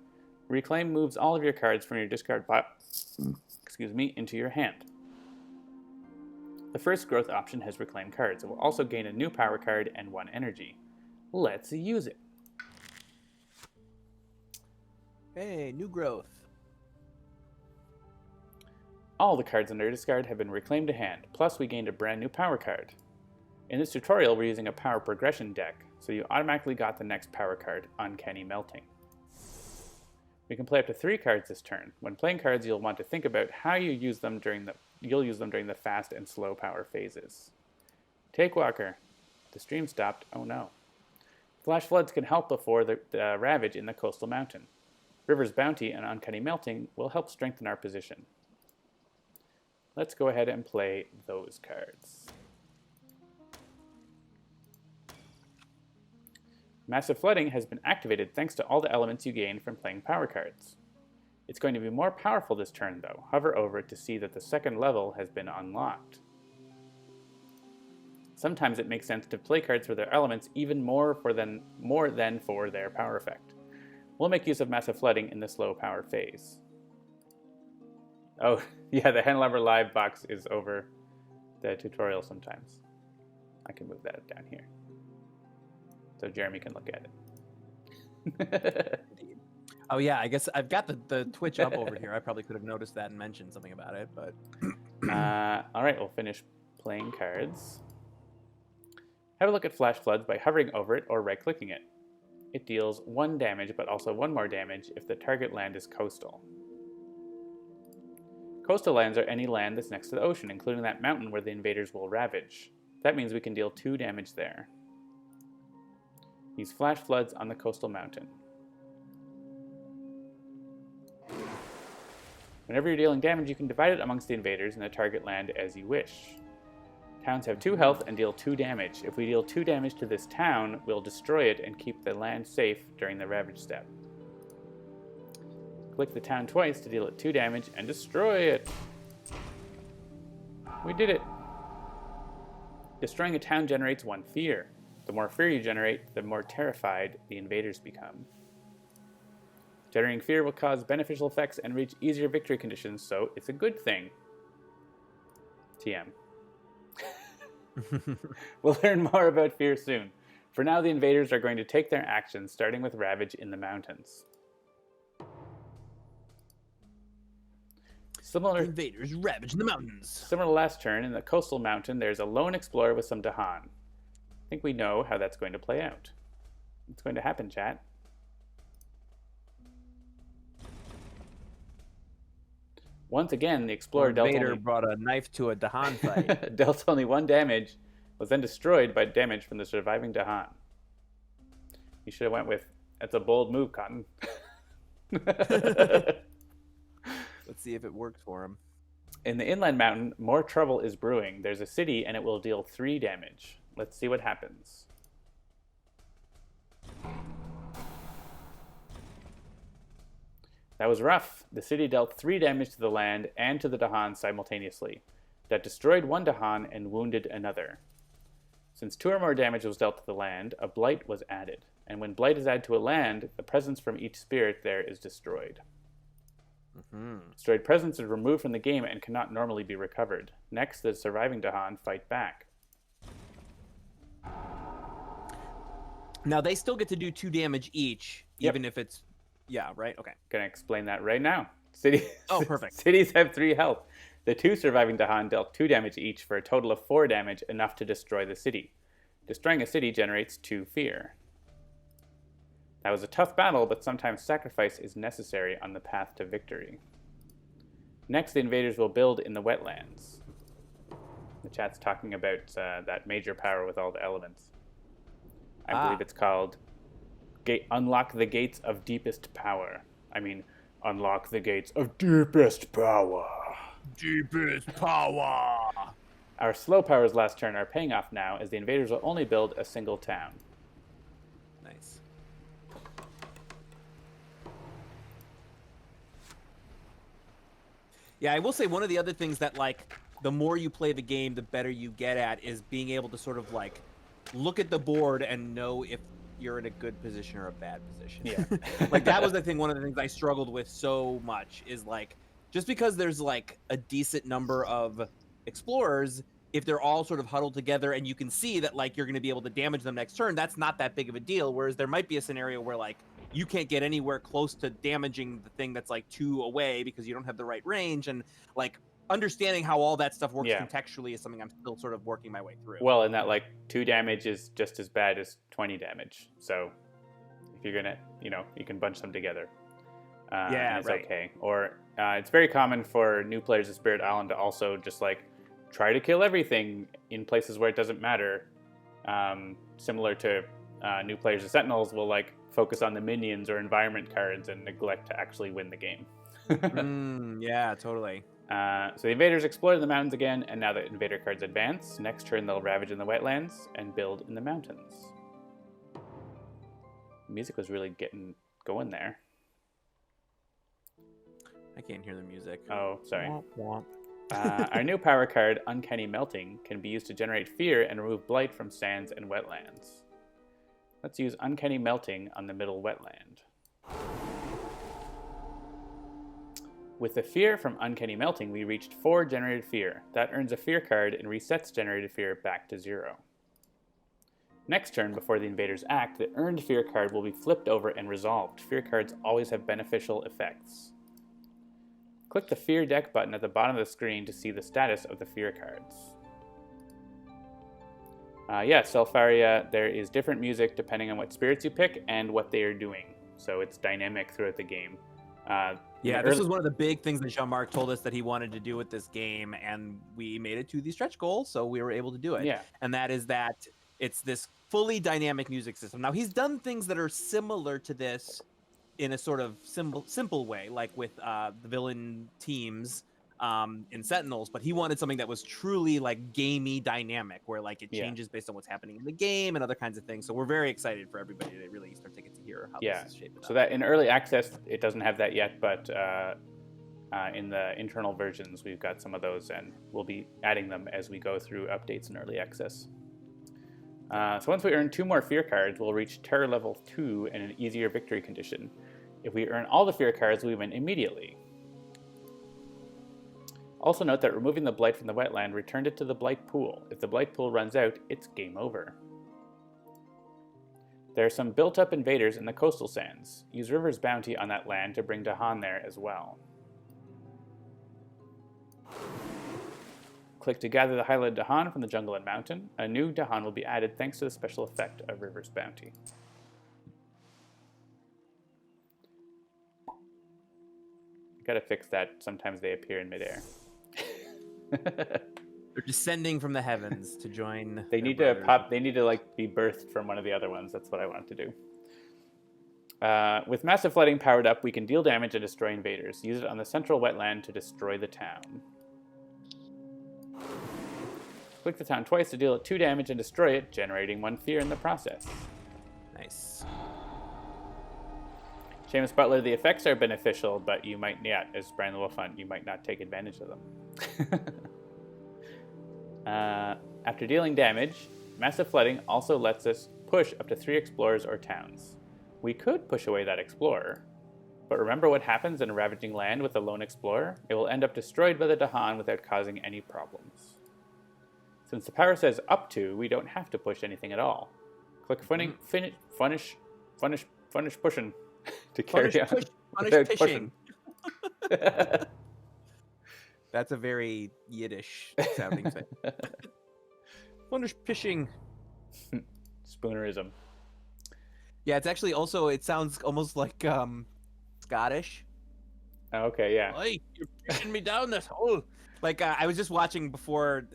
Reclaim moves all of your cards from your discard pile into your hand. The first growth option has reclaim cards. It will also gain a new power card and 1 energy. Let's use it. Hey, new growth. All the cards under discard have been reclaimed to hand, plus we gained a brand new power card. In this tutorial, we're using a power progression deck, so you automatically got the next power card, Uncanny Melting. We can play up to 3 cards this turn. When playing cards, you'll want to think about how you'll use them during the fast and slow power phases. Take Walker. The stream stopped. Oh no. Flash Floods can help before the Ravage in the Coastal Mountain. River's Bounty and Uncanny Melting will help strengthen our position. Let's go ahead and play those cards. Massive Flooding has been activated thanks to all the elements you gained from playing power cards. It's going to be more powerful this turn though. Hover over it to see that the second level has been unlocked. Sometimes it makes sense to play cards for their elements even more than for their power effect. We'll make use of Massive Flooding in the slow power phase. Oh, yeah, the Handelabra live box is over the tutorial sometimes. I can move that down here so Jeremy can look at it. Oh yeah, I guess I've got the Twitch up over here. I probably could have noticed that and mentioned something about it, but... All right, we'll finish playing cards. Have a look at Flash Floods by hovering over it or right-clicking it. It deals 1 damage, but also 1 more damage if the target land is coastal. Coastal lands are any land that's next to the ocean, including that mountain where the invaders will ravage. That means we can deal 2 damage there. Use Flash Floods on the coastal mountain. Whenever you're dealing damage, you can divide it amongst the invaders in the target land as you wish. Towns have 2 health and deal 2 damage. If we deal 2 damage to this town, we'll destroy it and keep the land safe during the ravage step. Click the town twice to deal it 2 damage and destroy it. We did it. Destroying a town generates 1 fear. The more fear you generate, the more terrified the invaders become. Generating fear will cause beneficial effects and reach easier victory conditions, so it's a good thing. TM. We'll learn more about fear soon. For now, the invaders are going to take their actions, starting with Ravage in the mountains. The invaders ravage the mountains. Similar to last turn, in the coastal mountain, there's a lone explorer with some Dahan. I think we know how that's going to play out. It's going to happen, chat. Once again, the explorer brought a knife to a Dahan fight. dealt only 1 damage, was then destroyed by damage from the surviving Dahan. You should have went with, that's a bold move, Cotton. Let's see if it works for him. In the inland mountain, more trouble is brewing. There's a city and it will deal 3 damage. Let's see what happens. That was rough. The city dealt 3 damage to the land and to the Dahan simultaneously. That destroyed 1 Dahan and wounded another. Since 2 or more damage was dealt to the land, a blight was added. And when blight is added to a land, the presence from each spirit there is destroyed. Destroyed presence is removed from the game and cannot normally be recovered. Next, the surviving Dahan fight back. Now, they still get to do 2 damage each, even if it's... Yeah, right? Okay. Gonna explain that right now. Oh, perfect. Cities have 3 health. The 2 surviving Dahan dealt 2 damage each for a total of 4 damage, enough to destroy the city. Destroying a city generates 2 fear. That was a tough battle, but sometimes sacrifice is necessary on the path to victory. Next, the invaders will build in the wetlands. The chat's talking about that major power with all the elements. I believe it's called Unlock the Gates of Deepest Power. I mean, unlock the gates of deepest power. Deepest power! Our slow powers last turn are paying off now, as the invaders will only build a single town. Nice. Yeah, I will say one of the other things that, like, the more you play the game, the better you get at is being able to sort of, like, look at the board and know if you're in a good position or a bad position. Yeah. Like, that was, I think, one of the things I struggled with so much is, like, just because there's, like, a decent number of explorers, if they're all sort of huddled together and you can see that, like, you're going to be able to damage them next turn, that's not that big of a deal. Whereas there might be a scenario where, like, you can't get anywhere close to damaging the thing that's like 2 away because you don't have the right range. And like understanding how all that stuff works Yeah. contextually is something I'm still sort of working my way through. Well, and that like 2 damage is just as bad as 20 damage. So if you're gonna, you can bunch them together. Yeah, it's right. okay. Or it's very common for new players of Spirit Island to also just like try to kill everything in places where it doesn't matter. Similar to new players of Sentinels will like focus on the minions or environment cards and neglect to actually win the game. Yeah, totally. So the invaders explore the mountains again, and now that invader cards advance, next turn they'll ravage in the wetlands and build in the mountains. The music was really getting going there. I can't hear the music. Oh, sorry. Womp, womp. Our new power card, Uncanny Melting, can be used to generate fear and remove blight from sands and wetlands. Let's use Uncanny Melting on the middle wetland. With the fear from Uncanny Melting, we reached 4 generated fear. That earns a fear card and resets generated fear back to 0. Next turn, before the invaders act, the earned fear card will be flipped over and resolved. Fear cards always have beneficial effects. Click the Fear Deck button at the bottom of the screen to see the status of the fear cards. Selfaria, there is different music depending on what spirits you pick and what they are doing. So it's dynamic throughout the game. This was one of the big things that Jean-Marc told us that he wanted to do with this game, and we made it to the stretch goal, so we were able to do it. Yeah. And that is that it's this fully dynamic music system. Now, he's done things that are similar to this in a sort of simple way, like with the villain teams in Sentinels, but he wanted something that was truly like gamey dynamic, where like it changes based on what's happening in the game and other kinds of things. So we're very excited for everybody to really start to get to hear how this is shaping up. So that in early access, it doesn't have that yet, but in the internal versions, we've got some of those, and we'll be adding them as we go through updates in early access. So once we earn 2 more fear cards, we'll reach terror level 2 in an easier victory condition. If we earn all the fear cards, we win immediately. Also note that removing the blight from the wetland returned it to the blight pool. If the blight pool runs out, it's game over. There are some built-up invaders in the coastal sands. Use River's bounty on that land to bring Dahan there as well. Click to gather the highlighted Dahan from the jungle and mountain. A new Dahan will be added thanks to the special effect of River's bounty. Gotta fix that. Sometimes they appear in midair. They're descending from the heavens to join. They need to pop. They need to like be birthed from one of the other ones. That's what I want to do. With massive flooding powered up, we can deal damage and destroy invaders. Use it on the central wetland to destroy the town. Click the town twice to deal 2 damage and destroy it, generating 1 fear in the process. Nice. Seamus Butler, the effects are beneficial, but you might, as Brian the Wolf Hunt, you might not take advantage of them. After dealing damage, massive flooding also lets us push up to 3 explorers or towns. We could push away that explorer, but remember what happens in a ravaging land with a lone explorer? It will end up destroyed by the Dahan without causing any problems. Since the power says up to, we don't have to push anything at all. Click funish pushing to carry on. Punish pushing. That's a very Yiddish sounding thing. Punish pushing. Spoonerism. Yeah, it's actually also, it sounds almost like Scottish. Okay, yeah. Hey, you're pushing me down this hole. Like, I was just watching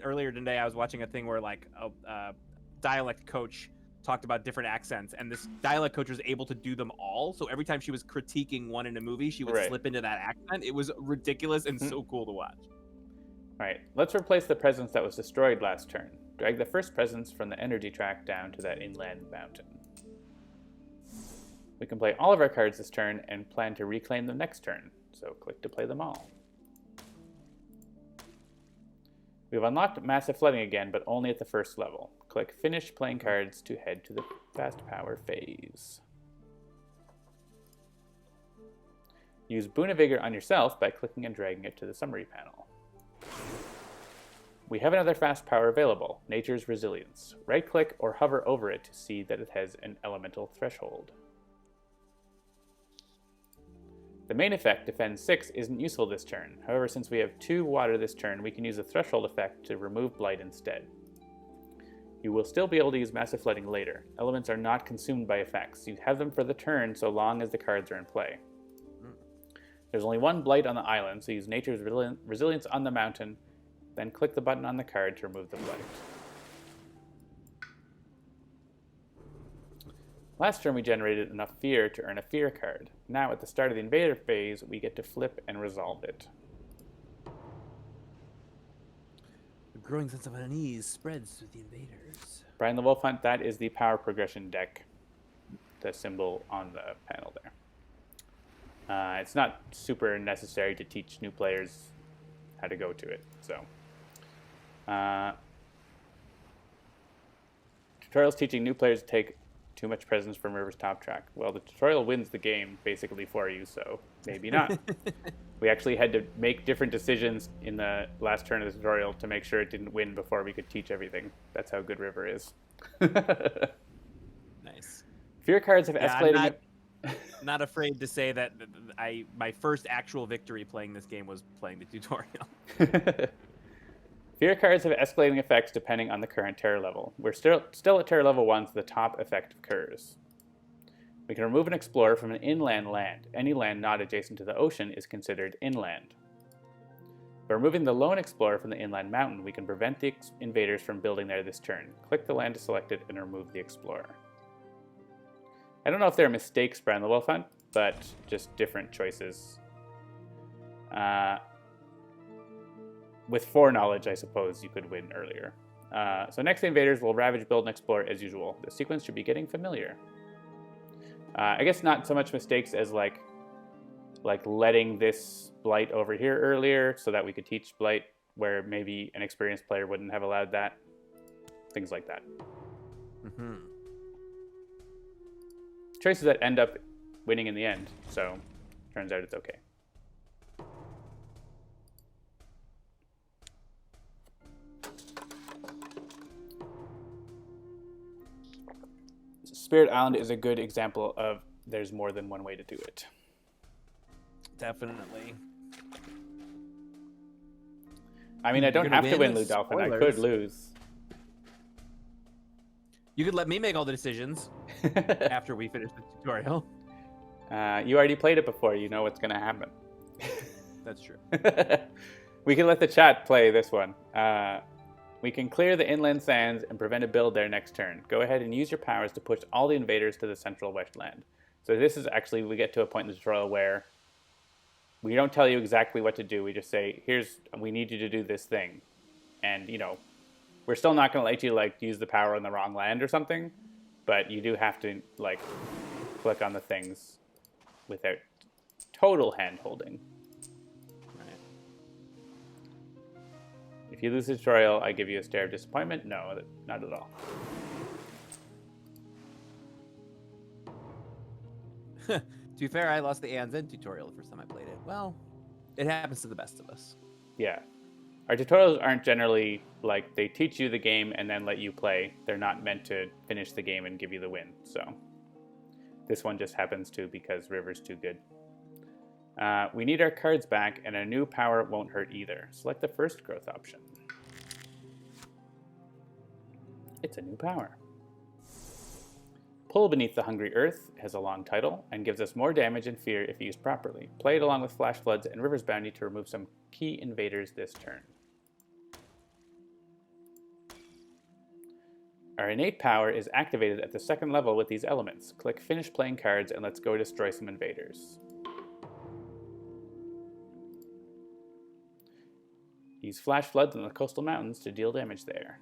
earlier today, I was watching a thing where, like, a dialect coach talked about different accents, and this dialect coach was able to do them all. So every time she was critiquing one in a movie, she would slip into that accent. It was ridiculous and so cool to watch. All right, let's replace the presence that was destroyed last turn. Drag the first presence from the energy track down to that inland mountain. We can play all of our cards this turn and plan to reclaim them next turn, so click to play them all. We've unlocked Massive Flooding again, but only at the first level. Click Finish Playing Cards to head to the Fast Power phase. Use Boon of Vigor on yourself by clicking and dragging it to the summary panel. We have another Fast Power available, Nature's Resilience. Right-click or hover over it to see that it has an elemental threshold. The main effect, Defend 6, isn't useful this turn. However, since we have 2 water this turn, we can use the Threshold effect to remove Blight instead. You will still be able to use Massive Flooding later. Elements are not consumed by effects. You have them for the turn so long as the cards are in play. There's only 1 Blight on the island, so use Nature's Resilience on the mountain, then click the button on the card to remove the Blight. Last turn we generated enough fear to earn a fear card. Now at the start of the invader phase, we get to flip and resolve it. A growing sense of unease spreads through the invaders. Brian the Wolf Hunt, that is the power progression deck. The symbol on the panel there. It's not super necessary to teach new players how to go to it, so. Tutorials teaching new players to take too much presence from River's top track. Well, the tutorial wins the game, basically, for you, so maybe not. We actually had to make different decisions in the last turn of the tutorial to make sure it didn't win before we could teach everything. That's how good River is. Nice. Fear cards have escalated... Not afraid to say that my first actual victory playing this game was playing the tutorial. Fear cards have escalating effects depending on the current terror level. We're still at terror level 1, so the top effect occurs. We can remove an explorer from an inland land. Any land not adjacent to the ocean is considered inland. By removing the lone explorer from the inland mountain, we can prevent the invaders from building there this turn. Click the land to select it and remove the explorer. I don't know if there are mistakes, Brian the Wolf Hunt, but just different choices. With foreknowledge, I suppose you could win earlier. So next, the invaders will ravage, build, and explore as usual. The sequence should be getting familiar. I guess not so much mistakes as like letting this Blight over here earlier so that we could teach Blight where maybe an experienced player wouldn't have allowed that. Things like that. Mm-hmm. Choices that end up winning in the end, so turns out it's okay. Spirit Island is a good example of there's more than one way to do it. Definitely. I mean, I don't have to win, Lou Dolphin. I could lose. You could let me make all the decisions after we finish the tutorial. You already played it before. You know what's going to happen. That's true. We can let the chat play this one. We can clear the inland sands and prevent a build there next turn. Go ahead and use your powers to push all the invaders to the central westland. So this is actually, we get to a point in the tutorial where we don't tell you exactly what to do. We just say, we need you to do this thing. And, you know, we're still not going to let you, use the power on the wrong land or something. But you do have to, click on the things without total hand-holding. If you lose the tutorial, I give you a stare of disappointment. No, not at all. To be fair, I lost the ANZ tutorial the first time I played it. Well, it happens to the best of us. Yeah. Our tutorials aren't generally, they teach you the game and then let you play. They're not meant to finish the game and give you the win, so. This one just happens to because River's too good. We need our cards back, and a new power won't hurt either. Select the first growth option. It's a new power. Pull Beneath the Hungry Earth has a long title and gives us more damage and fear if used properly. Play it along with Flash Floods and River's Bounty to remove some key invaders this turn. Our innate power is activated at the second level with these elements. Click Finish Playing Cards and let's go destroy some invaders. Use Flash Floods on the coastal mountains to deal damage there.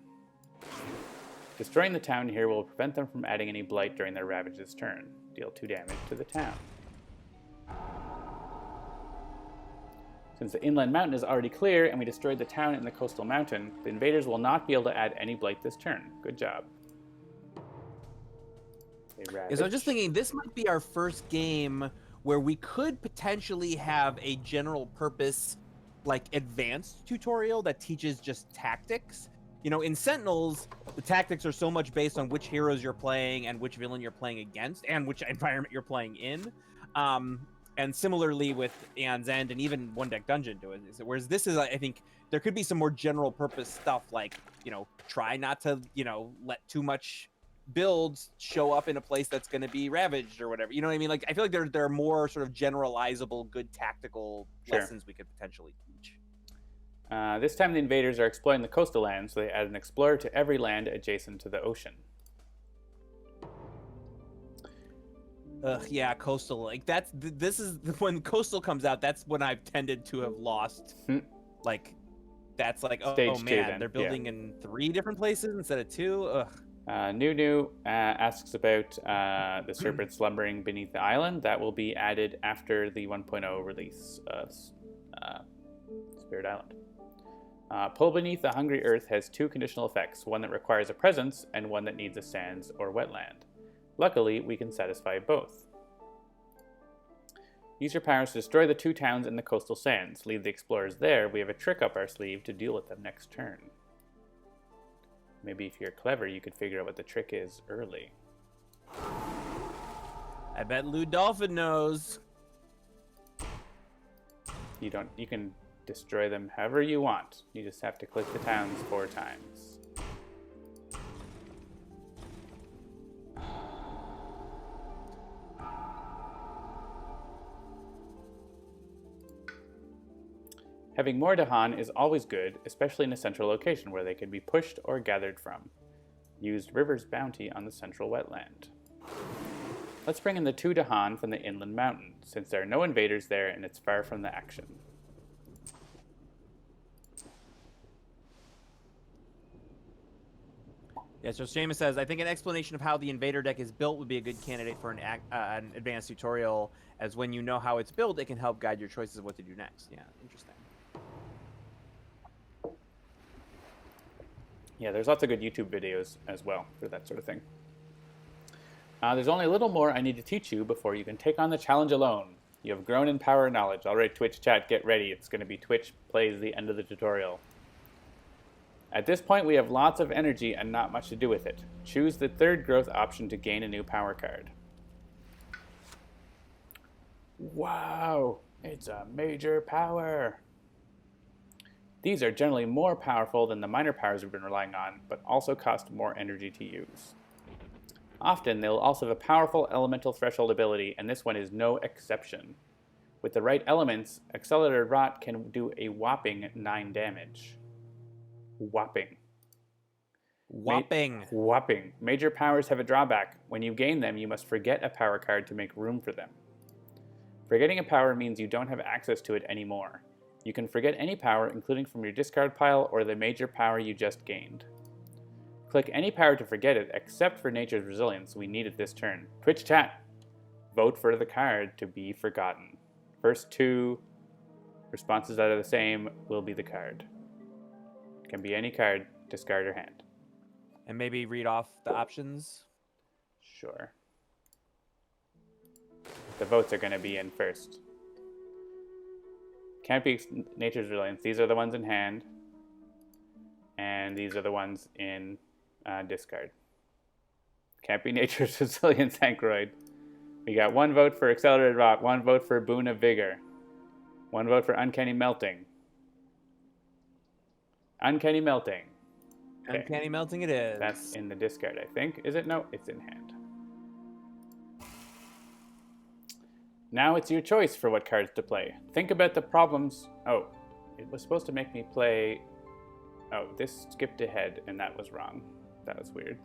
Destroying the town here will prevent them from adding any blight during their ravages turn. Deal 2 damage to the town. Since the inland mountain is already clear and we destroyed the town in the coastal mountain, the invaders will not be able to add any blight this turn. Good job. So I'm just thinking, this might be our first game where we could potentially have a general purpose, like, advanced tutorial that teaches just tactics. You know, in Sentinels, the tactics are so much based on which heroes you're playing and which villain you're playing against and which environment you're playing in. And similarly with Aeon's End and even One Deck Dungeon do it. Whereas this is, I think, there could be some more general purpose stuff like, you know, try not to, you know, let too much builds show up in a place that's going to be ravaged or whatever. You know what I mean? Like, I feel like there are more sort of generalizable, good tactical lessons we could potentially teach. This time the invaders are exploring the coastal land, so they add an explorer to every land adjacent to the ocean. Yeah, coastal. Like, this is when coastal comes out. That's when I've tended to have lost. Like, that's like, oh man, they're building in 3 different places instead of 2. Ugh. New asks about the serpent slumbering beneath the island. That will be added after the 1.0 release of Spirit Island. Pull Beneath the Hungry Earth has 2 conditional effects, one that requires a presence and one that needs a sands or wetland. Luckily, we can satisfy both. Use your powers to destroy the 2 towns in the coastal sands. Leave the explorers there. We have a trick up our sleeve to deal with them next turn. Maybe if you're clever, you could figure out what the trick is early. I bet Lou Dolphin knows. You can destroy them however you want. You just have to click the towns 4 times. Having more Dahan is always good, especially in a central location where they can be pushed or gathered from. Used River's Bounty on the central wetland. Let's bring in the 2 Dahan from the inland mountain, since there are no invaders there and it's far from the action. Yeah, so Seamus says, I think an explanation of how the invader deck is built would be a good candidate for an advanced tutorial, as when you know how it's built, it can help guide your choices of what to do next. Yeah, interesting. Yeah, there's lots of good YouTube videos as well for that sort of thing. There's only a little more I need to teach you before you can take on the challenge alone. You have grown in power and knowledge. All right, Twitch chat, get ready. It's going to be Twitch plays the end of the tutorial. At this point, we have lots of energy and not much to do with it. Choose the 3rd growth option to gain a new power card. Wow, it's a major power. These are generally more powerful than the minor powers we've been relying on, but also cost more energy to use. Often, they'll also have a powerful elemental threshold ability, and this one is no exception. With the right elements, Accelerated Rot can do a whopping 9 damage. Whopping. Whopping. Major powers have a drawback. When you gain them, you must forget a power card to make room for them. Forgetting a power means you don't have access to it anymore. You can forget any power, including from your discard pile or the major power you just gained. Click any power to forget it, except for Nature's Resilience. We need it this turn. Twitch chat. Vote for the card to be forgotten. First 2 responses that are the same will be the card. Can be any card, discard or hand. And maybe read off the options? Sure. The votes are going to be in first. Can't be Nature's Resilience. These are the ones in hand. And these are the ones in discard. Can't be Nature's Resilience, Ankroyd. We got 1 vote for Accelerated Rot, 1 vote for Boon of Vigor, 1 vote for Uncanny Melting. Uncanny Melting. Okay. Uncanny Melting it is. That's in the discard, I think. Is it? No, it's in hand. Now it's your choice for what cards to play. Think about the problems. Oh, it was supposed to make me play... Oh, this skipped ahead, and that was wrong. That was weird.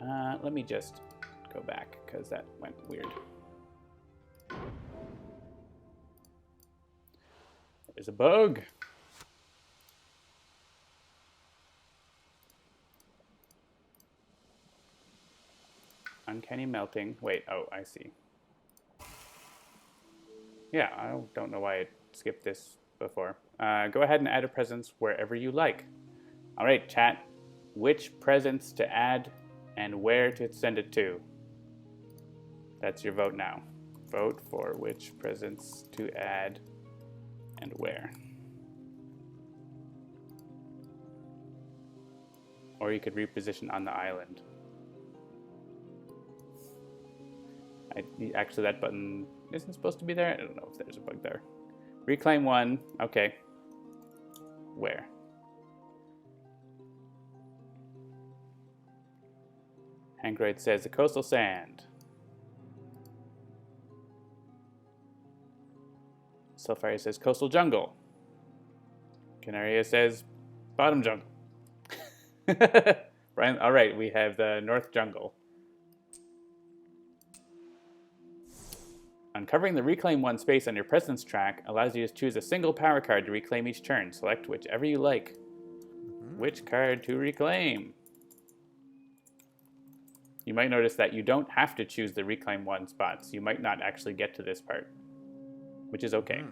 Let me just go back, because that went weird. There's a bug. Uncanny melting. Wait, oh, I see. Yeah, I don't know why I skipped this before. Go ahead and add a presence wherever you like. All right, chat. Which presents to add and where to send it to? That's your vote now. Vote for which presents to add and where. Or you could reposition on the island. Actually, that button isn't supposed to be there. I don't know if there's a bug there. Reclaim 1. Okay. Where? Hangroid says the coastal sand. Sulfaria says coastal jungle. Canaria says bottom jungle. Brian, all right, we have the north jungle. Uncovering the Reclaim 1 space on your presence track allows you to choose a single power card to reclaim each turn. Select whichever you like. Which card to reclaim? You might notice that you don't have to choose the Reclaim 1 spots. You might not actually get to this part, which is okay.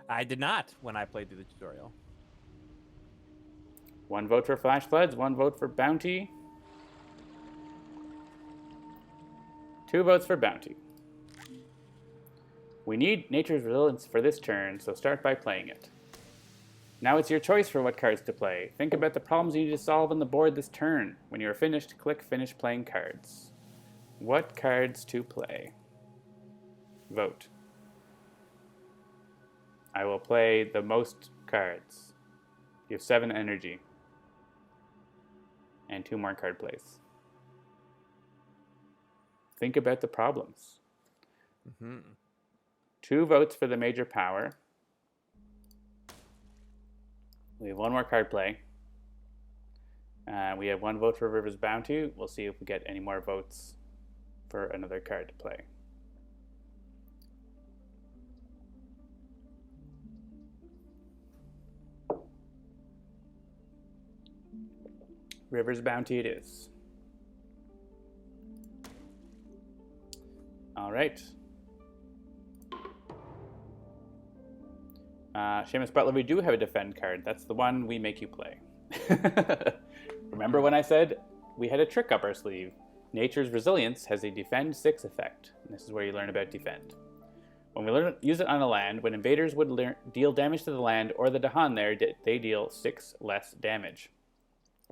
I did not when I played through the tutorial. 1 vote for Flash Floods, 1 vote for Bounty. 2 votes for Bounty. We need Nature's Resilience for this turn, so start by playing it. Now it's your choice for what cards to play. Think about the problems you need to solve on the board this turn. When you are finished, click Finish Playing Cards. What cards to play? Vote. I will play the most cards. You have 7 energy. And 2 more card plays. Think about the problems. 2 votes for the major power. We have 1 more card play. We have 1 vote for River's Bounty. We'll see if we get any more votes for another card to play. River's Bounty it is. All right. Seamus Butler, we do have a defend card. That's the one we make you play. Remember when I said we had a trick up our sleeve? Nature's Resilience has a defend 6 effect. And this is where you learn about defend. When we use it on a land, when invaders would deal damage to the land or the Dahan there, they deal 6 less damage.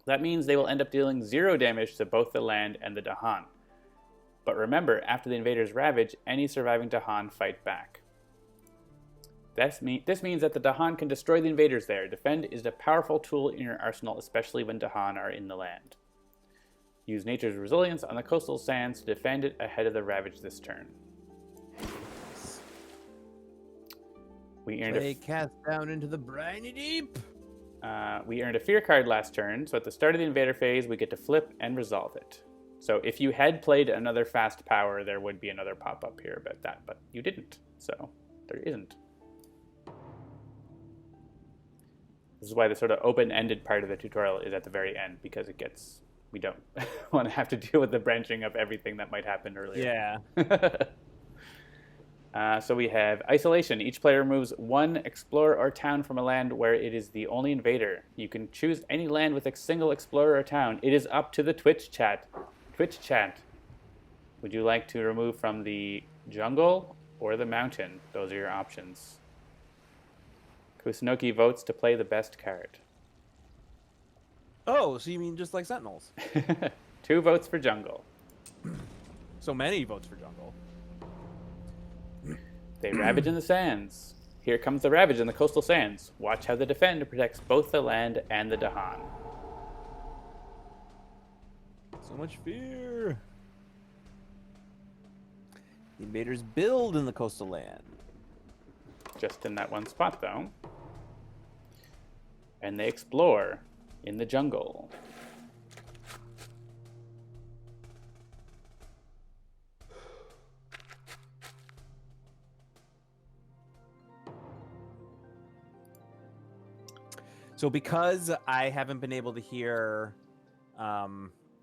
That means they will end up dealing 0 damage to both the land and the Dahan. But remember, after the invaders ravage, any surviving Dahan fight back. This means that the Dahan can destroy the invaders there. Defend is a powerful tool in your arsenal, especially when Dahan are in the land. Use Nature's Resilience on the coastal sands to defend it ahead of the ravage this turn. We earned cast down into the briny deep. We earned a fear card last turn, so at the start of the invader phase, we get to flip and resolve it. So if you had played another fast power, there would be another pop-up here about that, but you didn't, so there isn't. This is why the sort of open-ended part of the tutorial is at the very end, because we don't want to have to deal with the branching of everything that might happen earlier. Yeah. So we have Isolation. Each player removes 1 explorer or town from a land where it is the only invader. You can choose any land with a single explorer or town. It is up to the Twitch chat. Twitch chat. Would you like to remove from the jungle or the mountain? Those are your options. Kusunoki votes to play the best card. Oh, so you mean just like Sentinels? 2 votes for jungle. So many votes for jungle. They ravage in the sands. Here comes the ravage in the coastal sands. Watch how the defend protects both the land and the Dahan. So much fear. The invaders build in the coastal land. Just in that one spot, though. And they explore in the jungle. So because I haven't been able to hear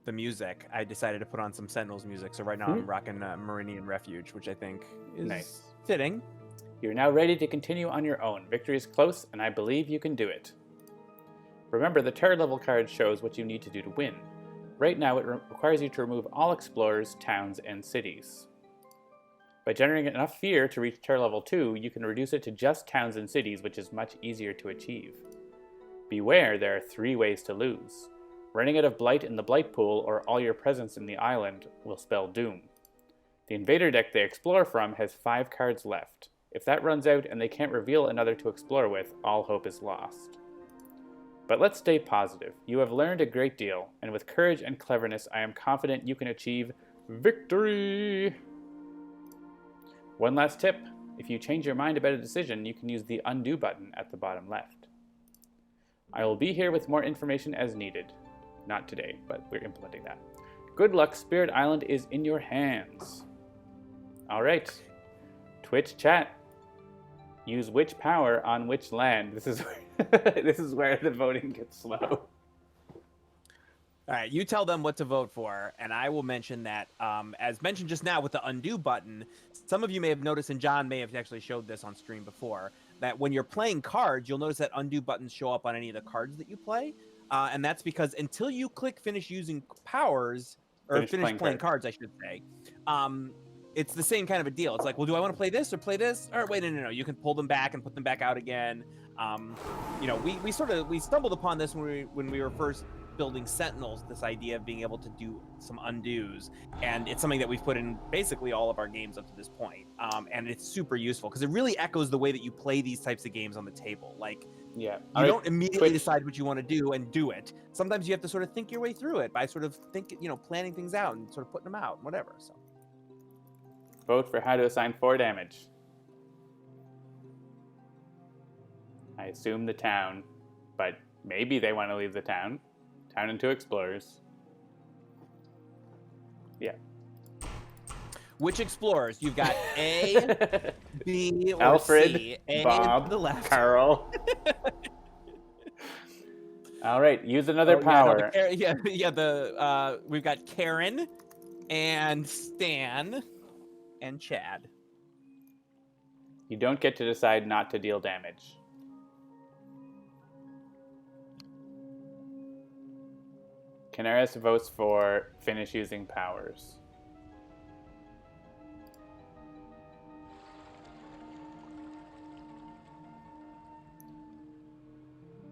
the music, I decided to put on some Sentinels music. So right now I'm rocking Meridian Refuge, which I think is Nice. fitting. You're now ready to continue on your own. Victory is close, and I believe you can do it. Remember, the terror level card shows what you need to do to win. Right now, it requires you to remove all explorers, towns, and cities. By generating enough fear to reach terror level 2, you can reduce it to just towns and cities, which is much easier to achieve. Beware, there are 3 ways to lose. Running out of blight in the blight pool or all your presence in the island will spell doom. The invader deck they explore from has 5 cards left. If that runs out and they can't reveal another to explore with, all hope is lost. But let's stay positive. You have learned a great deal, and with courage and cleverness, I am confident you can achieve victory! One last tip. If you change your mind about a decision, you can use the undo button at the bottom left. I will be here with more information as needed. Not today, but we're implementing that. Good luck, Spirit Island is in your hands. Alright. Twitch chat. Use which power on which land? This is where the voting gets slow. All right, you tell them what to vote for, and I will mention that, as mentioned just now with the undo button, some of you may have noticed, and John may have actually showed this on stream before, that when you're playing cards, you'll notice that undo buttons show up on any of the cards that you play, and that's because until you click finish using powers, or finish playing cards, I should say, it's the same kind of a deal. It's like, well, do I want to play this or play this? Or wait, no. You can pull them back and put them back out again. You know, we stumbled upon this when we were first building Sentinels, this idea of being able to do some undos, and it's something that we've put in basically all of our games up to this point, and it's super useful because it really echoes the way that you play these types of games on the table. Like, you don't immediately decide what you want to do and do it. Sometimes you have to sort of think your way through it by sort of planning things out and sort of putting them out, whatever. So vote for how to assign 4 damage. I assume the town, but maybe they want to leave the town. Town and 2 explorers. Yeah. Which explorers? You've got A, B, or Alfred, C. A, Bob, the left. Carl. All right, use another power. We've got Karen and Stan and Chad. You don't get to decide not to deal damage. Canaris votes for finish using powers.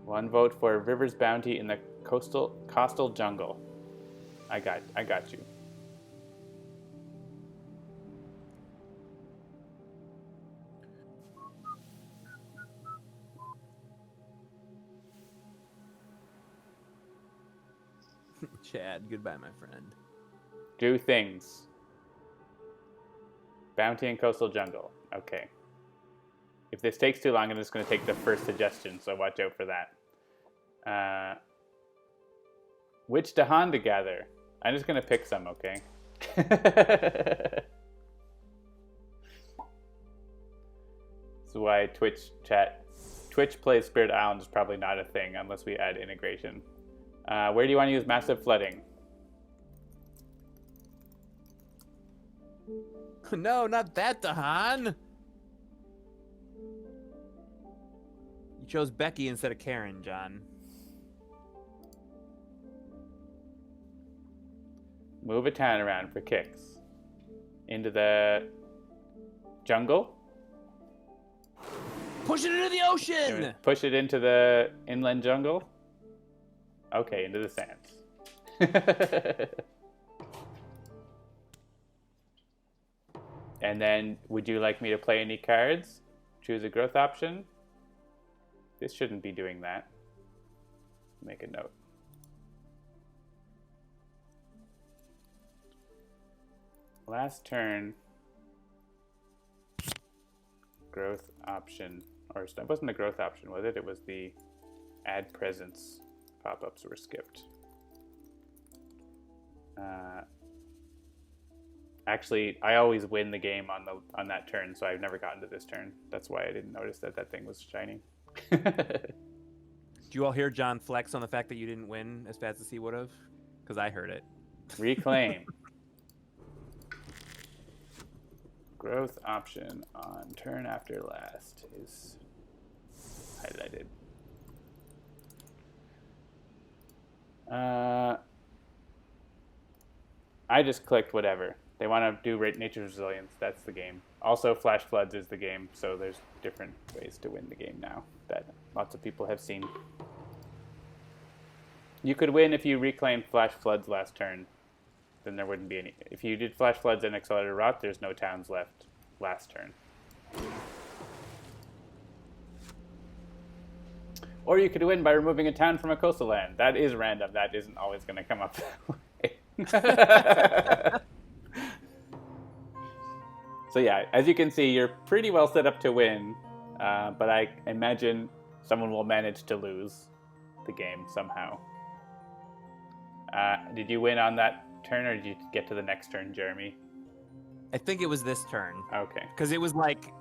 One vote for River's Bounty in the coastal jungle. I got you. Chad, goodbye, my friend. Do things. Bounty and coastal jungle. Okay. If this takes too long, I'm just going to take the first suggestion, so watch out for that. Which Dahan to gather? I'm just going to pick some, okay? That's why Twitch plays Spirit Island is probably not a thing unless we add integration. Where do you want to use massive flooding? No, not that, Dahan. You chose Becky instead of Karen, John. Move a town around for kicks. Into the jungle. Push it into the ocean! Push it into the inland jungle. Okay, into the sands. And then, would you like me to play any cards? Choose a growth option. This shouldn't be doing that. Make a note. Last turn. Growth option. Or it wasn't a growth option, was it? It was the add presence. Pop-ups were skipped. Actually, I always win the game on that turn, so I've never gotten to this turn. That's why I didn't notice that thing was shiny. Do you all hear John flex on the fact that you didn't win as fast as he would have? Because I heard it. Reclaim. Growth option on turn after last is highlighted. I just clicked whatever. They want to do nature's resilience. That's the game. Also, flash floods is the game, so there's different ways to win the game now that lots of people have seen. You could win if you reclaimed flash floods last turn. Then there wouldn't be any. If you did flash floods and accelerated rot, there's no towns left last turn. Or you could win by removing a town from a coastal land. That is random. That isn't always going to come up that way. So yeah, as you can see, you're pretty well set up to win, but I imagine someone will manage to lose the game somehow. Did you win on that turn, or did you get to the next turn, Jeremy? I think it was this turn. Okay. Because it was like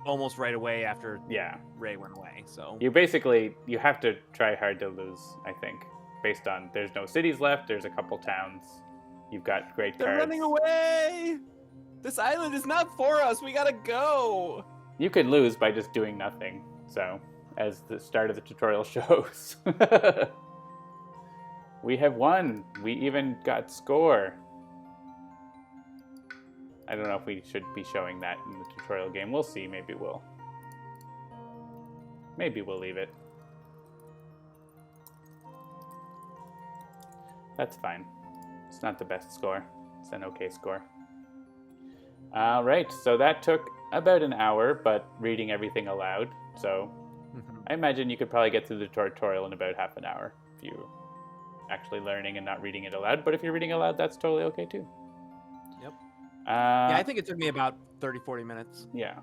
almost right away after Yeah. Ray went away. So You have to try hard to lose, I think, based on there's no cities left, there's a couple towns, you've got great they're cards. running away. This island is not for us. We gotta go. You could lose by just doing nothing. So, as the start of the tutorial shows. We have won. We even got score. I don't know if we should be showing that in the tutorial game. We'll see. Maybe we'll leave it. That's fine. It's not the best score. It's an okay score. All right, so that took about an hour, but reading everything aloud. So I imagine you could probably get through the tutorial in about half an hour if you're actually learning and not reading it aloud. But if you're reading aloud, that's totally okay too. Yep. Yeah, I think it took me about 30, 40 minutes. Yeah.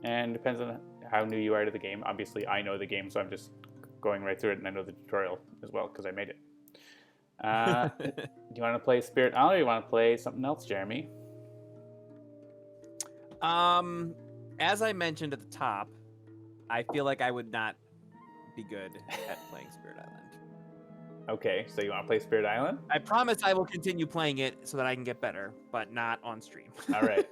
And depends on how new you are to the game. Obviously, I know the game, so I'm just going right through it, and I know the tutorial as well because I made it. Do you want to play Spirit Island, or do you want to play something else, Jeremy? As I mentioned at the top, I feel like I would not be good at playing Spirit Island. Okay, so you want to play Spirit Island? I promise I will continue playing it so that I can get better, but not on stream. All right.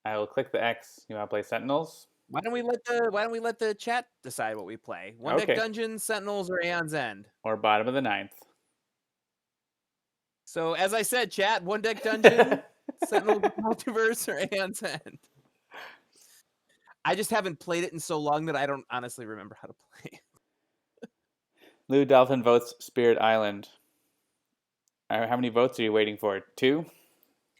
I will click the X. You want to play Sentinels? Why don't we let the chat decide what we play? One Okay. Deck Dungeons, Sentinels, or Aeon's End? Or bottom of the ninth? So as I said, chat, One Deck Dungeon, Sentinel Multiverse, or Aeon's End? I just haven't played it in so long that I don't honestly remember how to play it. Lou Dolphin votes Spirit Island. How many votes are you waiting for? 2?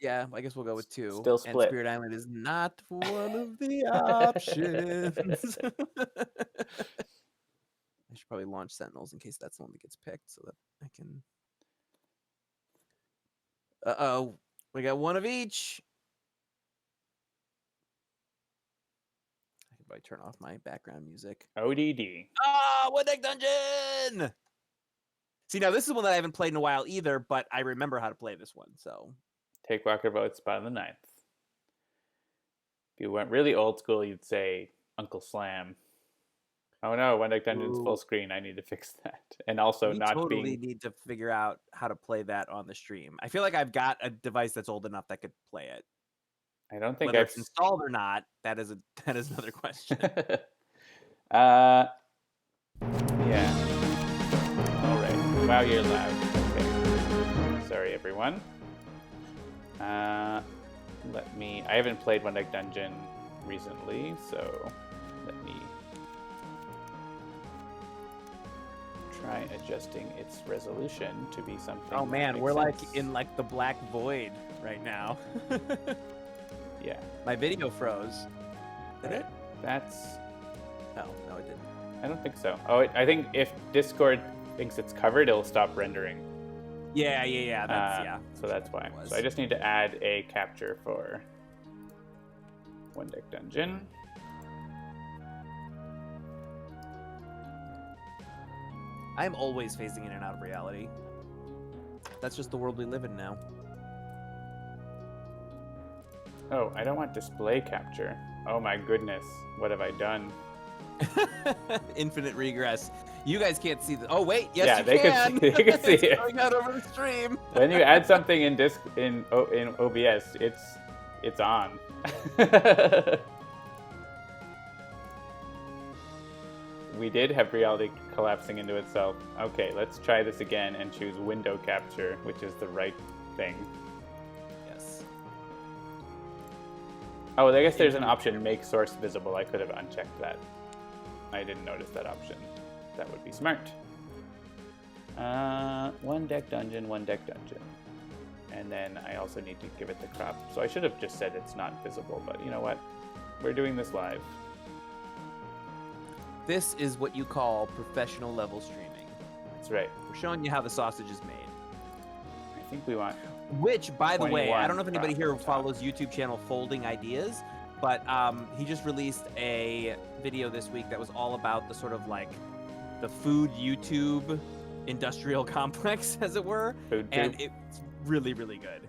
Yeah, I guess we'll go with 2. Still split. And Spirit Island is not one of the options. I should probably launch Sentinels in case that's the one that gets picked so that I can... Uh-oh. We got one of each. I could probably turn off my background music. ODD. Ah, One Deck Dungeon! See, now this is one that I haven't played in a while either, but I remember how to play this one, so... Take Walker votes bottom of the ninth. If you went really old school, you'd say Uncle Slam. Oh no, One Deck Dungeon's full screen. I need to fix that. And also we not totally being... need to figure out how to play that on the stream. I feel like I've got a device that's old enough that could play it. I don't think Whether I've it's installed or not, that is another question. Yeah. All right. Wow, you're loud. Okay. Sorry, everyone. I haven't played One Deck Dungeon recently, so let me try adjusting its resolution to be something. Oh man, that we're makes like sense. in like the black void right now. Yeah. My video froze. Did it? That's... No, it didn't. I don't think so. Oh, I think if Discord thinks it's covered, it'll stop rendering. Yeah. That's So that's why. So I just need to add a capture for One Deck Dungeon. I'm always phasing in and out of reality. That's just the world we live in now. Oh, I don't want display capture. Oh my goodness. What have I done? Infinite regress. You guys can't see the. Oh wait, yes Yeah, you they can. could see, they could see It's it. going out over the stream. When you add something in OBS, it's on. We did have reality collapsing into itself. Okay, let's try this again and choose window capture, which is the right thing. Yes. Oh, I guess there's an option, make source visible. I could have unchecked that. I didn't notice that option. That would be smart. One deck dungeon, one deck dungeon. And then I also need to give it the crop. So I should have just said it's not visible, but you know what? We're doing this live. This is what you call professional level streaming. That's right. We're showing you how the sausage is made. I think we want... Which, by the way, I don't know if anybody here crop on top. follows YouTube channel Folding Ideas, but he just released a video this week that was all about the sort of like the food YouTube industrial complex, as it were. Food And tube. it's really, really good.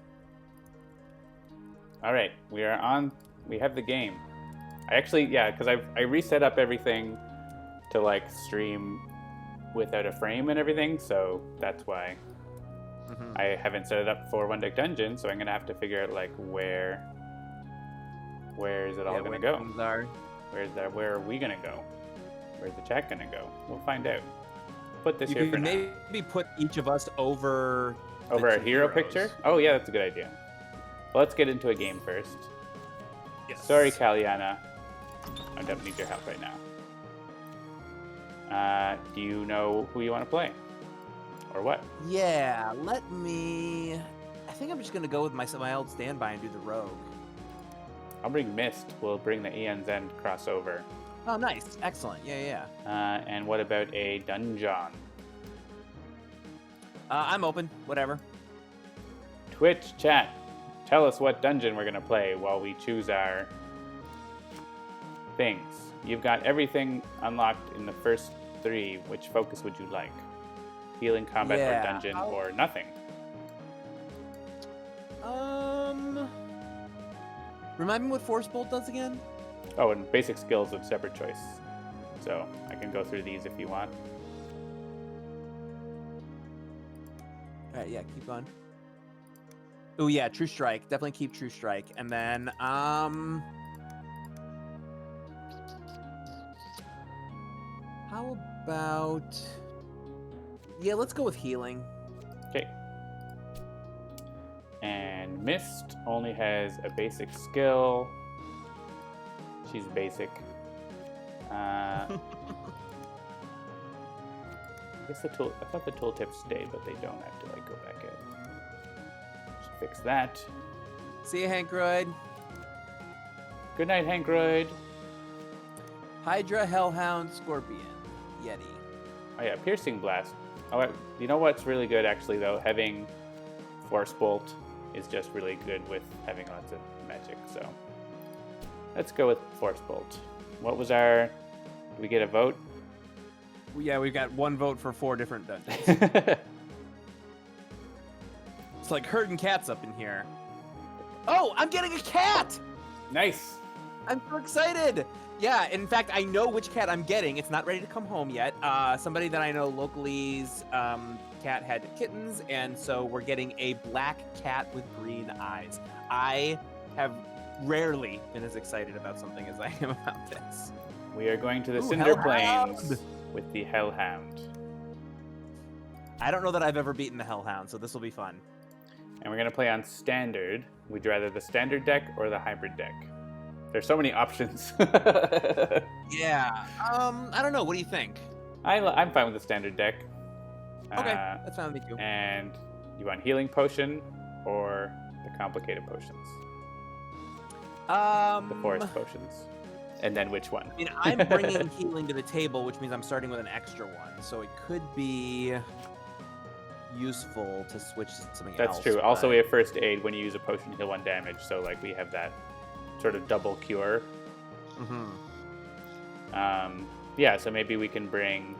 All right, we are on. We have the game. I actually, yeah, because I reset up everything to like stream without a frame and everything, so that's why I haven't set it up for One Deck Dungeon. So I'm gonna have to figure out like where is it all gonna go? Where are we gonna go? Where's the chat gonna go? We'll find out. Put this You here for can now. maybe put each of us over Over the a two hero heroes. picture? Oh yeah, that's a good idea. Well, let's get into a game first. Yes. Sorry, Kaliana. I don't need your help right now. Do you know who you want to play? Or what? Yeah, let me. I think I'm just gonna go with my old standby and do the rogue. I'll bring Mist. We'll bring the Aeon's End crossover. Oh, nice, excellent. Yeah. And what about a dungeon? I'm open. Whatever. Twitch chat. Tell us what dungeon we're gonna play while we choose our things. You've got everything unlocked in the first 3. Which focus would you like? Healing, combat, or dungeon, or nothing? Remind me what Force Bolt does again? Oh, and basic skills of separate choice. So I can go through these if you want. All right, yeah, keep going. Oh yeah, True Strike. Definitely keep True Strike. And then how about let's go with healing. Okay. And Mist only has a basic skill. She's basic. I guess I thought the tooltips stay, but they don't have to like go back in. Should fix that. See you, Hankroid. Good night, Hankroid. Hydra, Hellhound, Scorpion, Yeti. Oh yeah, Piercing Blast. Oh, you know what's really good actually though? Having Force Bolt is just really good with having lots of magic. So let's go with Force Bolt. What was our? Did we get a vote? Yeah, we've got one vote for 4 different dungeons. It's like herding cats up in here. Oh, I'm getting a cat! Nice. I'm so excited! Yeah, in fact, I know which cat I'm getting. It's not ready to come home yet. Somebody that I know locally's cat had kittens, and so we're getting a black cat with green eyes. I have rarely been as excited about something as I am about this. We are going to the Ooh, Cinder Hellhound. Plains with the Hellhound. I don't know that I've ever beaten the Hellhound, so this will be fun. And we're going to play on Standard. Would you rather the Standard deck or the Hybrid deck? There's so many options. Yeah. I don't know. What do you think? I'm fine with the Standard deck. Okay, that's fine with me too. And you want Healing Potion or the Complicated Potions? The Forest Potions. And then which one? I mean, I'm bringing healing to the table, which means I'm starting with an extra one, so it could be useful to switch to something else. That's true. Also, we have First Aid when you use a potion to heal 1 damage, so like we have that sort of double cure. Yeah, so maybe we can bring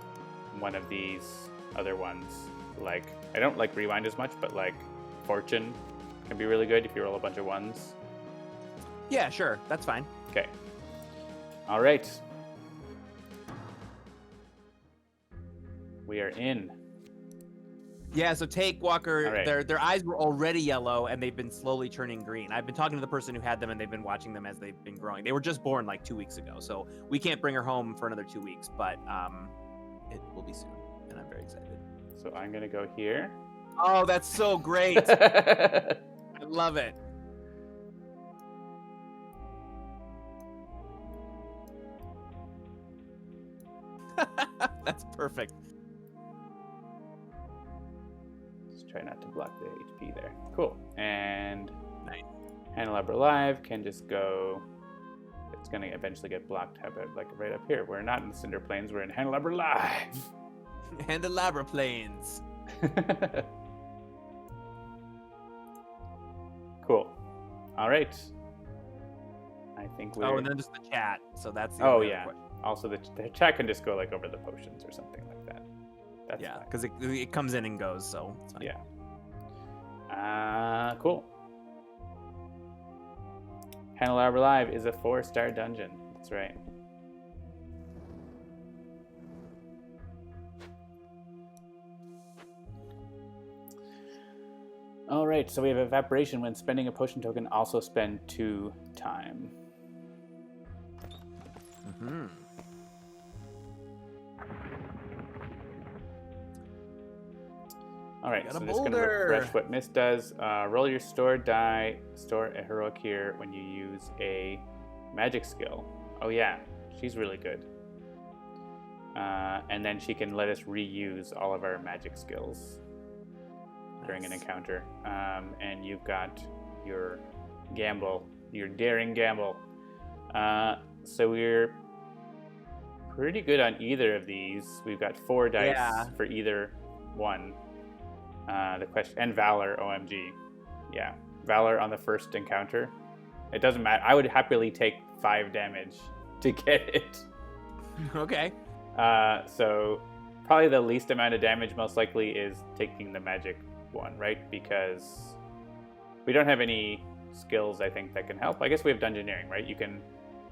one of these other ones. Like, I don't like Rewind as much, but like Fortune can be really good if you roll a bunch of 1s. Yeah, sure. That's fine. Okay. All right. We are in. Yeah, so take Walker. All right. Their eyes were already yellow, and they've been slowly turning green. I've been talking to the person who had them, and they've been watching them as they've been growing. They were just born like 2 weeks ago, so we can't bring her home for another 2 weeks, but it will be soon, and I'm very excited. So I'm gonna go here. Oh, that's so great! I love it. That's perfect. Just try not to block the HP there. Cool. And Nice. Handelabra Live can just go. It's gonna eventually get blocked. How about like right up here? We're not in the Cinder Plains. We're in Handelabra Live. Handelabra Plains. Cool. All right. I think we're. Oh, and then just the chat. So that's the Oh only other yeah. question. Also, the chat can just go like over the potions or something like that. That's Yeah, fine. because it comes in and goes, so it's fine. Yeah. Cool. Handelabra Live is a 4-star dungeon. That's right. All right, so we have evaporation. When spending a potion token, also spend 2 time. Mm-hmm. All right, Got so a just going to boulder. refresh what Mist does. Roll your stored die, store a heroic here when you use a magic skill. Oh yeah, she's really good. And then she can let us reuse all of our magic skills during an encounter. And you've got your gamble, your daring gamble. So we're pretty good on either of these. We've got 4 dice for either one. The question and Valor, OMG, yeah, Valor on the first encounter. It doesn't matter. I would happily take 5 damage to get it. Okay. So probably the least amount of damage most likely is taking the magic one, right? Because we don't have any skills, I think, that can help. I guess we have Dungeoneering, right? You can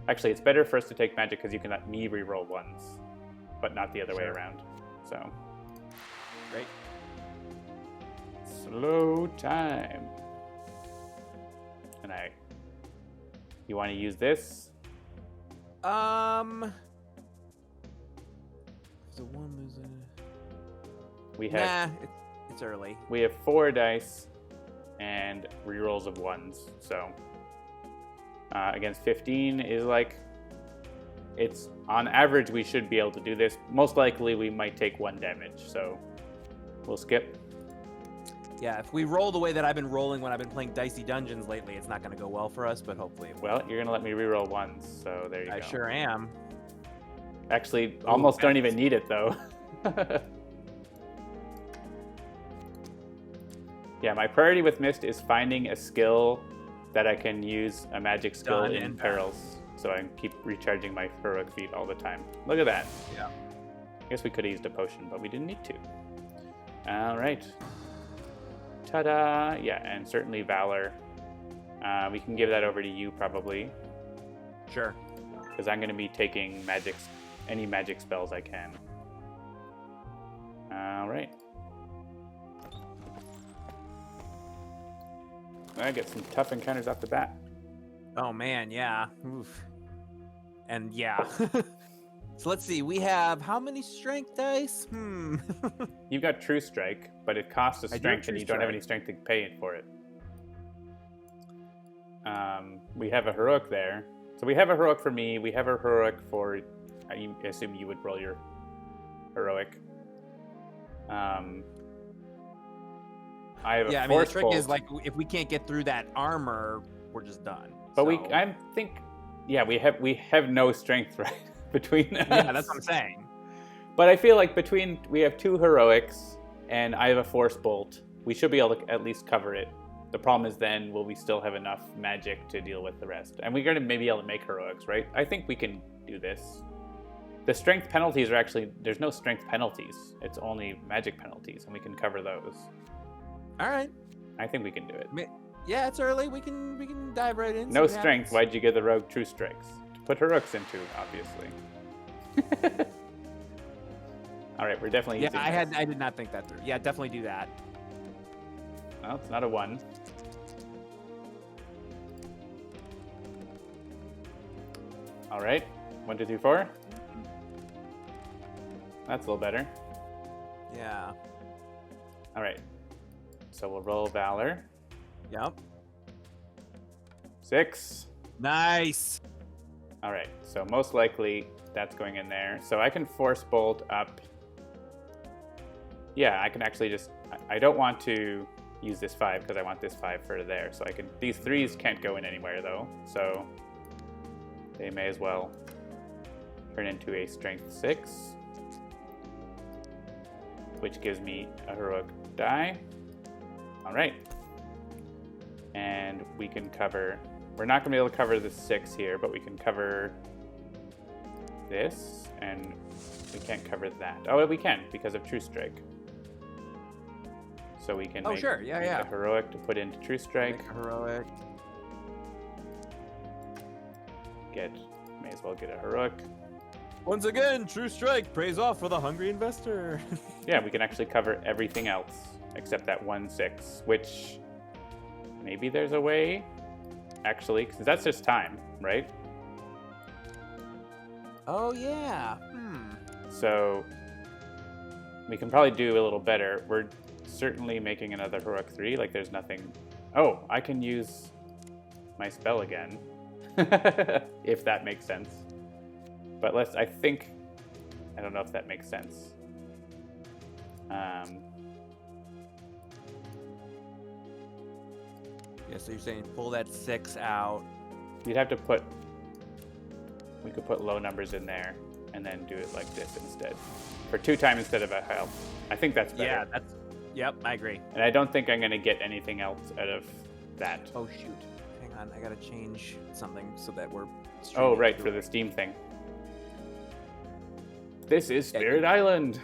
actually, it's better for us to take magic because you can let me reroll ones, but not the other way around. So Great. slow time. And you want to use this? So one losing. We have It's early. we have 4 dice and rerolls of 1s. So against 15 is like, it's on average we should be able to do this. Most likely we might take 1 damage, so we'll skip. Yeah, if we roll the way that I've been rolling when I've been playing Dicey Dungeons lately, it's not going to go well for us, but hopefully it will. Well, you're gonna let me reroll 1s, so there you go. I sure am. Actually, almost don't even need it though. Yeah, my priority with Mist is finding a skill that I can use a magic skill Done in and perils, so I can keep recharging my heroic feat all the time. Look at that. Yeah. I guess we could have used a potion, but we didn't need to. All right. Ta-da! Yeah, and certainly Valor. We can give that over to you probably, Sure. because I'm going to be taking any magic spells I can. All right. I get some tough encounters off the bat. Oh man, yeah. Oof. And yeah. So let's see. We have how many strength dice? You've got True Strike, but it costs a I do have strength, and True you don't have any strength to pay it for it. We have a heroic there. So we have a heroic for me. We have a heroic for. I assume you would roll your heroic. I have a Yeah, I mean the force trick bolt, is like if we can't get through that armor, we're just done. but So- I think, yeah, we have no strength right between us. Yeah, that's what I'm saying. But I feel like we have 2 heroics and I have a force bolt. We should be able to at least cover it. The problem is then, will we still have enough magic to deal with the rest? And we're going to maybe be able to make heroics, right? I think we can do this. The strength penalties are actually, there's no strength penalties. It's only magic penalties, and we can cover those. All right. I think we can do it. Yeah, it's early. We can dive right in. see No what strength. happens. Why'd you give the rogue True Strikes? To put heroics into, obviously. All right, we're definitely Yeah, using I did not think that through. Yeah, definitely do that. Well, it's not a 1. All right, 1, 2, 3, 4. That's a little better. Yeah. All right, so we'll roll Valor. Yep. 6. Nice. All right, so most likely that's going in there. So I can Force Bolt up. Yeah, I can actually just... I don't want to use this 5 because I want this 5 for there. So I can... These 3s can't go in anywhere, though. So they may as well turn into a Strength 6, which gives me a Heroic die. All right. And we can cover... We're not going to be able to cover the 6 here, but we can cover this, and we can't cover that. Oh, we can, because of True Strike. So we can make sure. Yeah, yeah. a Heroic to put into True Strike. Make a heroic. May as well get a Heroic. Once again, True Strike pays off for the hungry investor. Yeah, we can actually cover everything else except that 1/6, which maybe there's a way, actually, because that's just time, right? Oh, yeah. So we can probably do a little better. We're certainly making another Heroic 3. Like, there's nothing... Oh, I can use my spell again. If that makes sense. But I don't know if that makes sense. Yeah, so you're saying pull that 6 out. You'd have to we could put low numbers in there and then do it like this instead. For 2 times instead of a health. I think that's better. Yeah, yep, I agree. And I don't think I'm going to get anything else out of that. Oh, shoot. Hang on, I gotta change something so that we're... Oh, right, for the Steam thing. This is Spirit Island.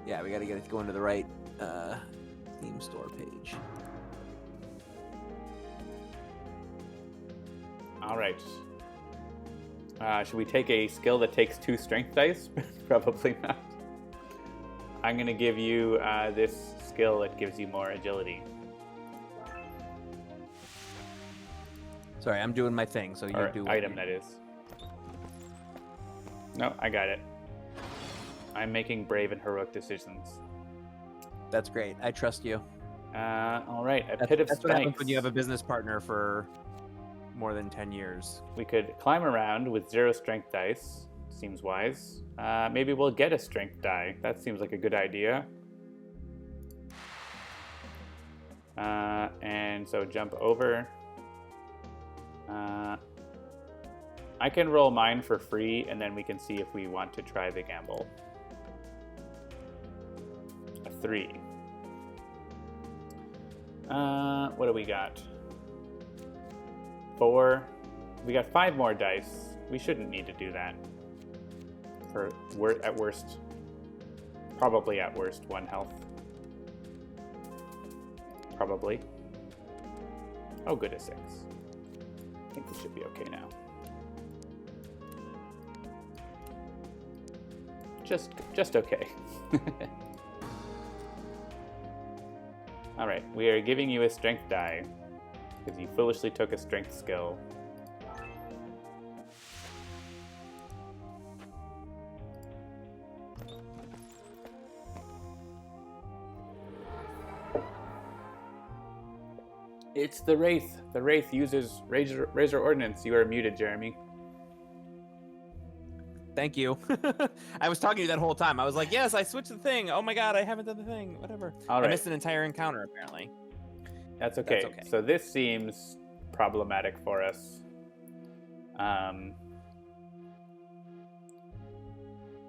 Yeah, we gotta get it to go into the right Steam store page. All right. Should we take a skill that takes 2 strength dice? Probably not. I'm going to give you this skill that gives you more agility. Sorry, I'm doing my thing, so you Or do item, that is. No, I got it. I'm making brave and heroic decisions. That's great. I trust you. All right, a Pit of That's what happens Spikes. when you have a business partner for more than 10 years. We could climb around with 0 strength dice. Seems wise. Maybe we'll get a strength die. That seems like a good idea. And so jump over. I can roll mine for free, and then we can see if we want to try the gamble. A 3. What do we got? 4. We got 5 more dice. We shouldn't need to do that. At worst, probably at worst, 1 health. Probably. Oh, good, a 6. I think this should be okay now. Just okay. All right, we are giving you a strength die because you foolishly took a strength skill. It's the Wraith. The Wraith uses Razor Ordnance. You are muted, Jeremy. Thank you. I was talking to you that whole time. I was like, yes, I switched the thing. Oh my god, I haven't done the thing. Whatever. All right. I missed an entire encounter, apparently. That's okay. That's okay. So this seems problematic for us.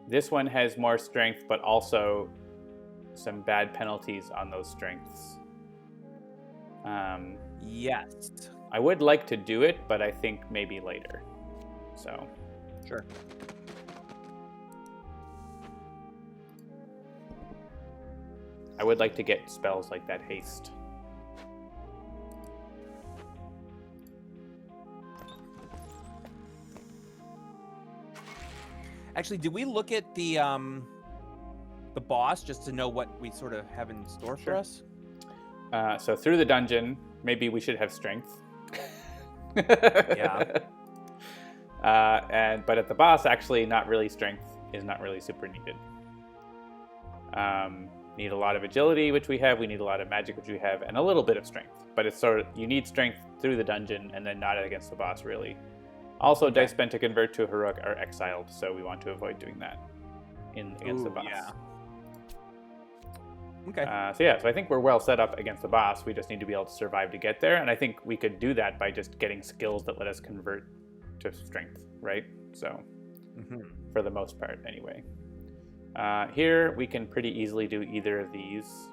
This one has more strength, but also some bad penalties on those strengths. Yes. I would like to do it, but I think maybe later. So. Sure. I would like to get spells like that haste. Actually, did we look at the boss just to know what we sort of have in store for us? So through the dungeon, maybe we should have strength. Yeah. But at the boss, actually, not really strength is not really super needed. Need a lot of agility, which we have. We need a lot of magic, which we have, and a little bit of strength. But it's sort of, you need strength through the dungeon, and then not against the boss, really. Also, dice spent to convert to heroic are exiled, so we want to avoid doing that against the boss. Yeah. Okay. So I think we're well set up against the boss. We just need to be able to survive to get there, and I think we could do that by just getting skills that let us convert to strength, right? So, for the most part, anyway. Here, we can pretty easily do either of these.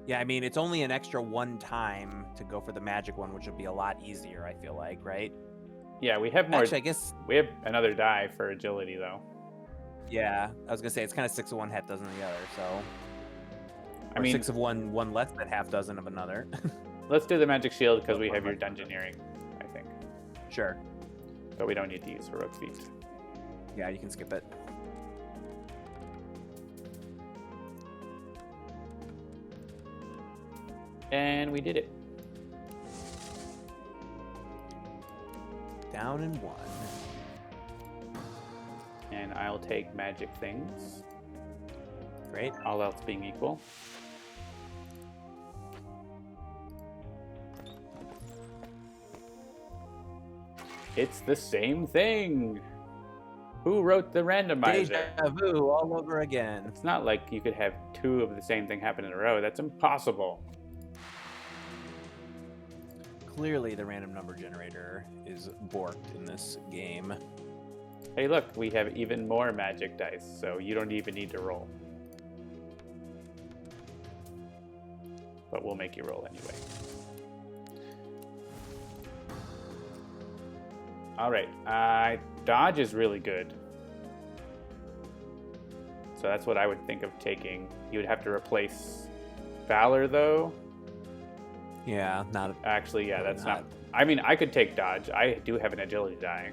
Yeah, I mean, it's only an extra one time to go for the magic one, which would be a lot easier, I feel like, right? Yeah, we have more. Actually, I guess we have another die for agility, though. Yeah, I was gonna say it's kind of 6 of one, half dozen of the other. So, I mean, 6 of one less than half dozen of another. Let's do the magic shield because we have your dungeoneering, I think. Sure. But we don't need to use heroic feat. Yeah, you can skip it. And we did it. Down in 1. And I'll take magic things. Great. All else being equal. It's the same thing. Who wrote the randomizer? Deja vu all over again. It's not like you could have 2 of the same thing happen in a row. That's impossible. Clearly, the random number generator is borked in this game. Hey, look, we have even more magic dice, so you don't even need to roll. But we'll make you roll anyway. Alright, dodge is really good. So that's what I would think of taking. You would have to replace Valor, though. Yeah, not... Actually, yeah, that's not... I mean, I could take dodge. I do have an agility die.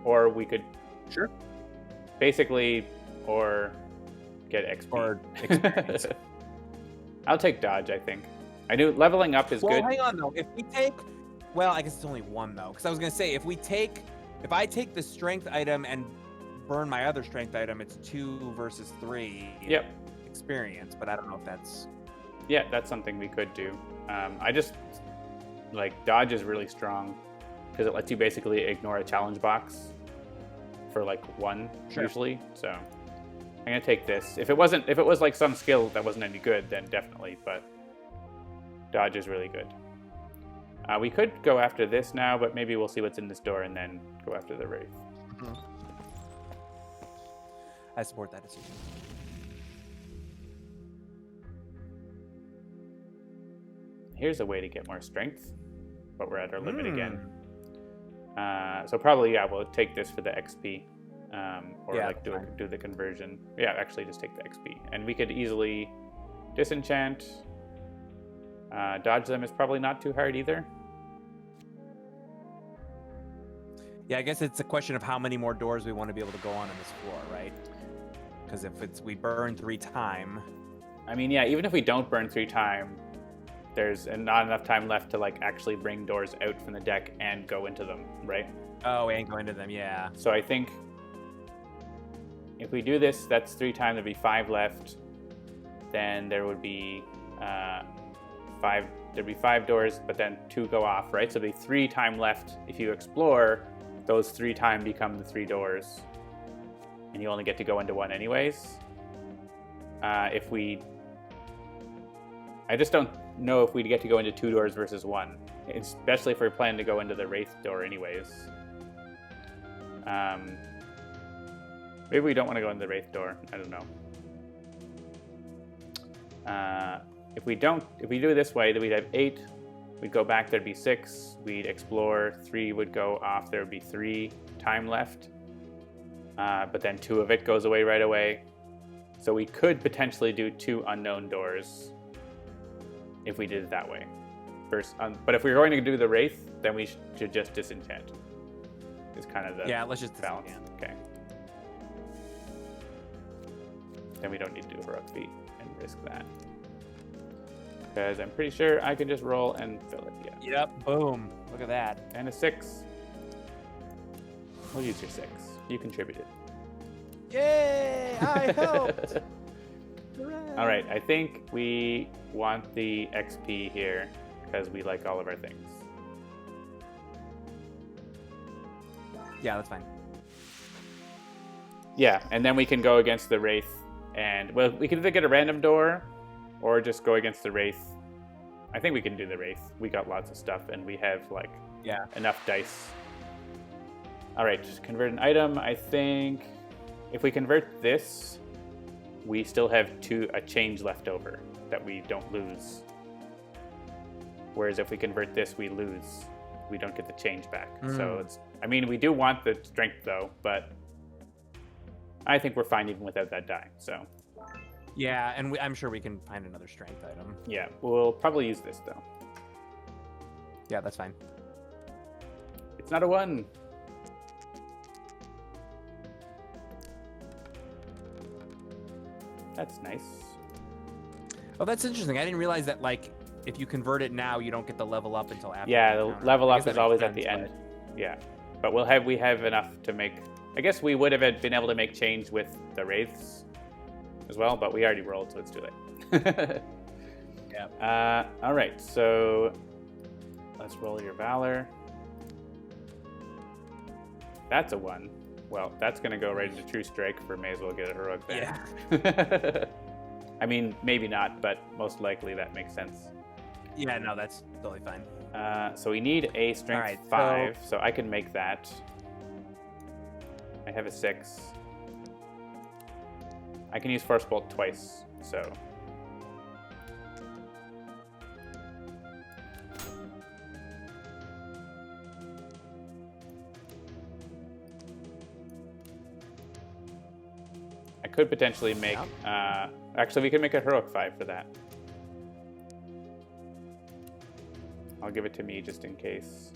Or we could... Sure. Basically, or get XP. Or experience. I'll take dodge, I think. I knew leveling up is good. Well, hang on, though. If we take... Well, I guess it's only 1, though. Because I was going to say, if I take the strength item and burn my other strength item, it's 2 versus 3 Yep. experience. But I don't know if that's... Yeah, that's something we could do. I just... dodge is really strong. Because it lets you basically ignore a challenge box for 1 usually. So I'm gonna take this. If it was like some skill that wasn't any good, then definitely. But dodge is really good. We could go after this now, but maybe we'll see what's in this door and then go after the wraith. Mm-hmm. I support that decision. Here's a way to get more strength, but we're at our limit again. So probably, yeah, we'll take this for the XP, or do the conversion. Yeah, actually just take the XP. And we could easily disenchant. Dodge them is probably not too hard either. Yeah, I guess it's a question of how many more doors we want to be able to go on this floor, right? Because if we burn 3 times... I mean, yeah, even if we don't burn 3 times, there's not enough time left to actually bring doors out from the deck and go into them, right? Oh, and go into them, yeah. So I think if we do this, that's 3 times, there'd be 5 left. Then there would be 5. There'd be 5 doors, but then 2 go off, right? So there'd be 3 times left. If you explore, those 3 times become the 3 doors, and you only get to go into 1 anyways. I just don't know if we'd get to go into 2 doors versus 1, especially if we're planning to go into the wraith door anyways. Maybe we don't want to go into the wraith door. I don't know. If we do it this way, then we'd have 8. We'd go back, there'd be 6. We'd explore, 3 would go off, there would be 3 time left. But then 2 of it goes away right away. So we could potentially do 2 unknown doors if we did it that way. But if we were going to do the wraith, then we should just disenchant. is kind of the let's just balance. again. Okay. Then we don't need to do a heroic feat and risk that. Because I'm pretty sure I can just roll and fill it. Yeah. Yep. Boom. Look at that. And a 6. We'll use your 6. You contributed. Yay! I helped. All right. I think we want the XP here because we like all of our things. Yeah, that's fine. Yeah, and then we can go against the Wraith. And, well, we can either get a random door or just go against the Wraith. I think we can do the Wraith. We got lots of stuff, and we have, like, enough dice. All right, just convert an item. I think if we convert this, we still have a change left over that we don't lose. Whereas if we convert this, we lose. We don't get the change back. So it's, I mean, we do want the strength, though, but I think we're fine even without that die, so. Yeah, and I'm sure we can find another strength item. Yeah, we'll probably use this, though. Yeah, that's fine. It's not a 1. That's nice. Oh, that's interesting. I didn't realize that, like, if you convert it now, you don't get the level up until after. Yeah, the encounter. level I up guess is that always makes at the sense, end. Yeah, but we have enough to make. I guess we would have been able to make change with the wraiths as well, but we already rolled, so it's too late. Yeah. All right, so let's roll your valor. That's a 1. Well, that's gonna go right into True Strike. For may as well get a heroic there. Yeah. I mean, maybe not, but most likely that makes sense. Yeah, no, that's totally fine. So we need a strength 5, so I can make that. I have a 6. I can use Force Bolt twice, so. I could potentially make, actually we could make a heroic 5 for that. I'll give it to me just in case.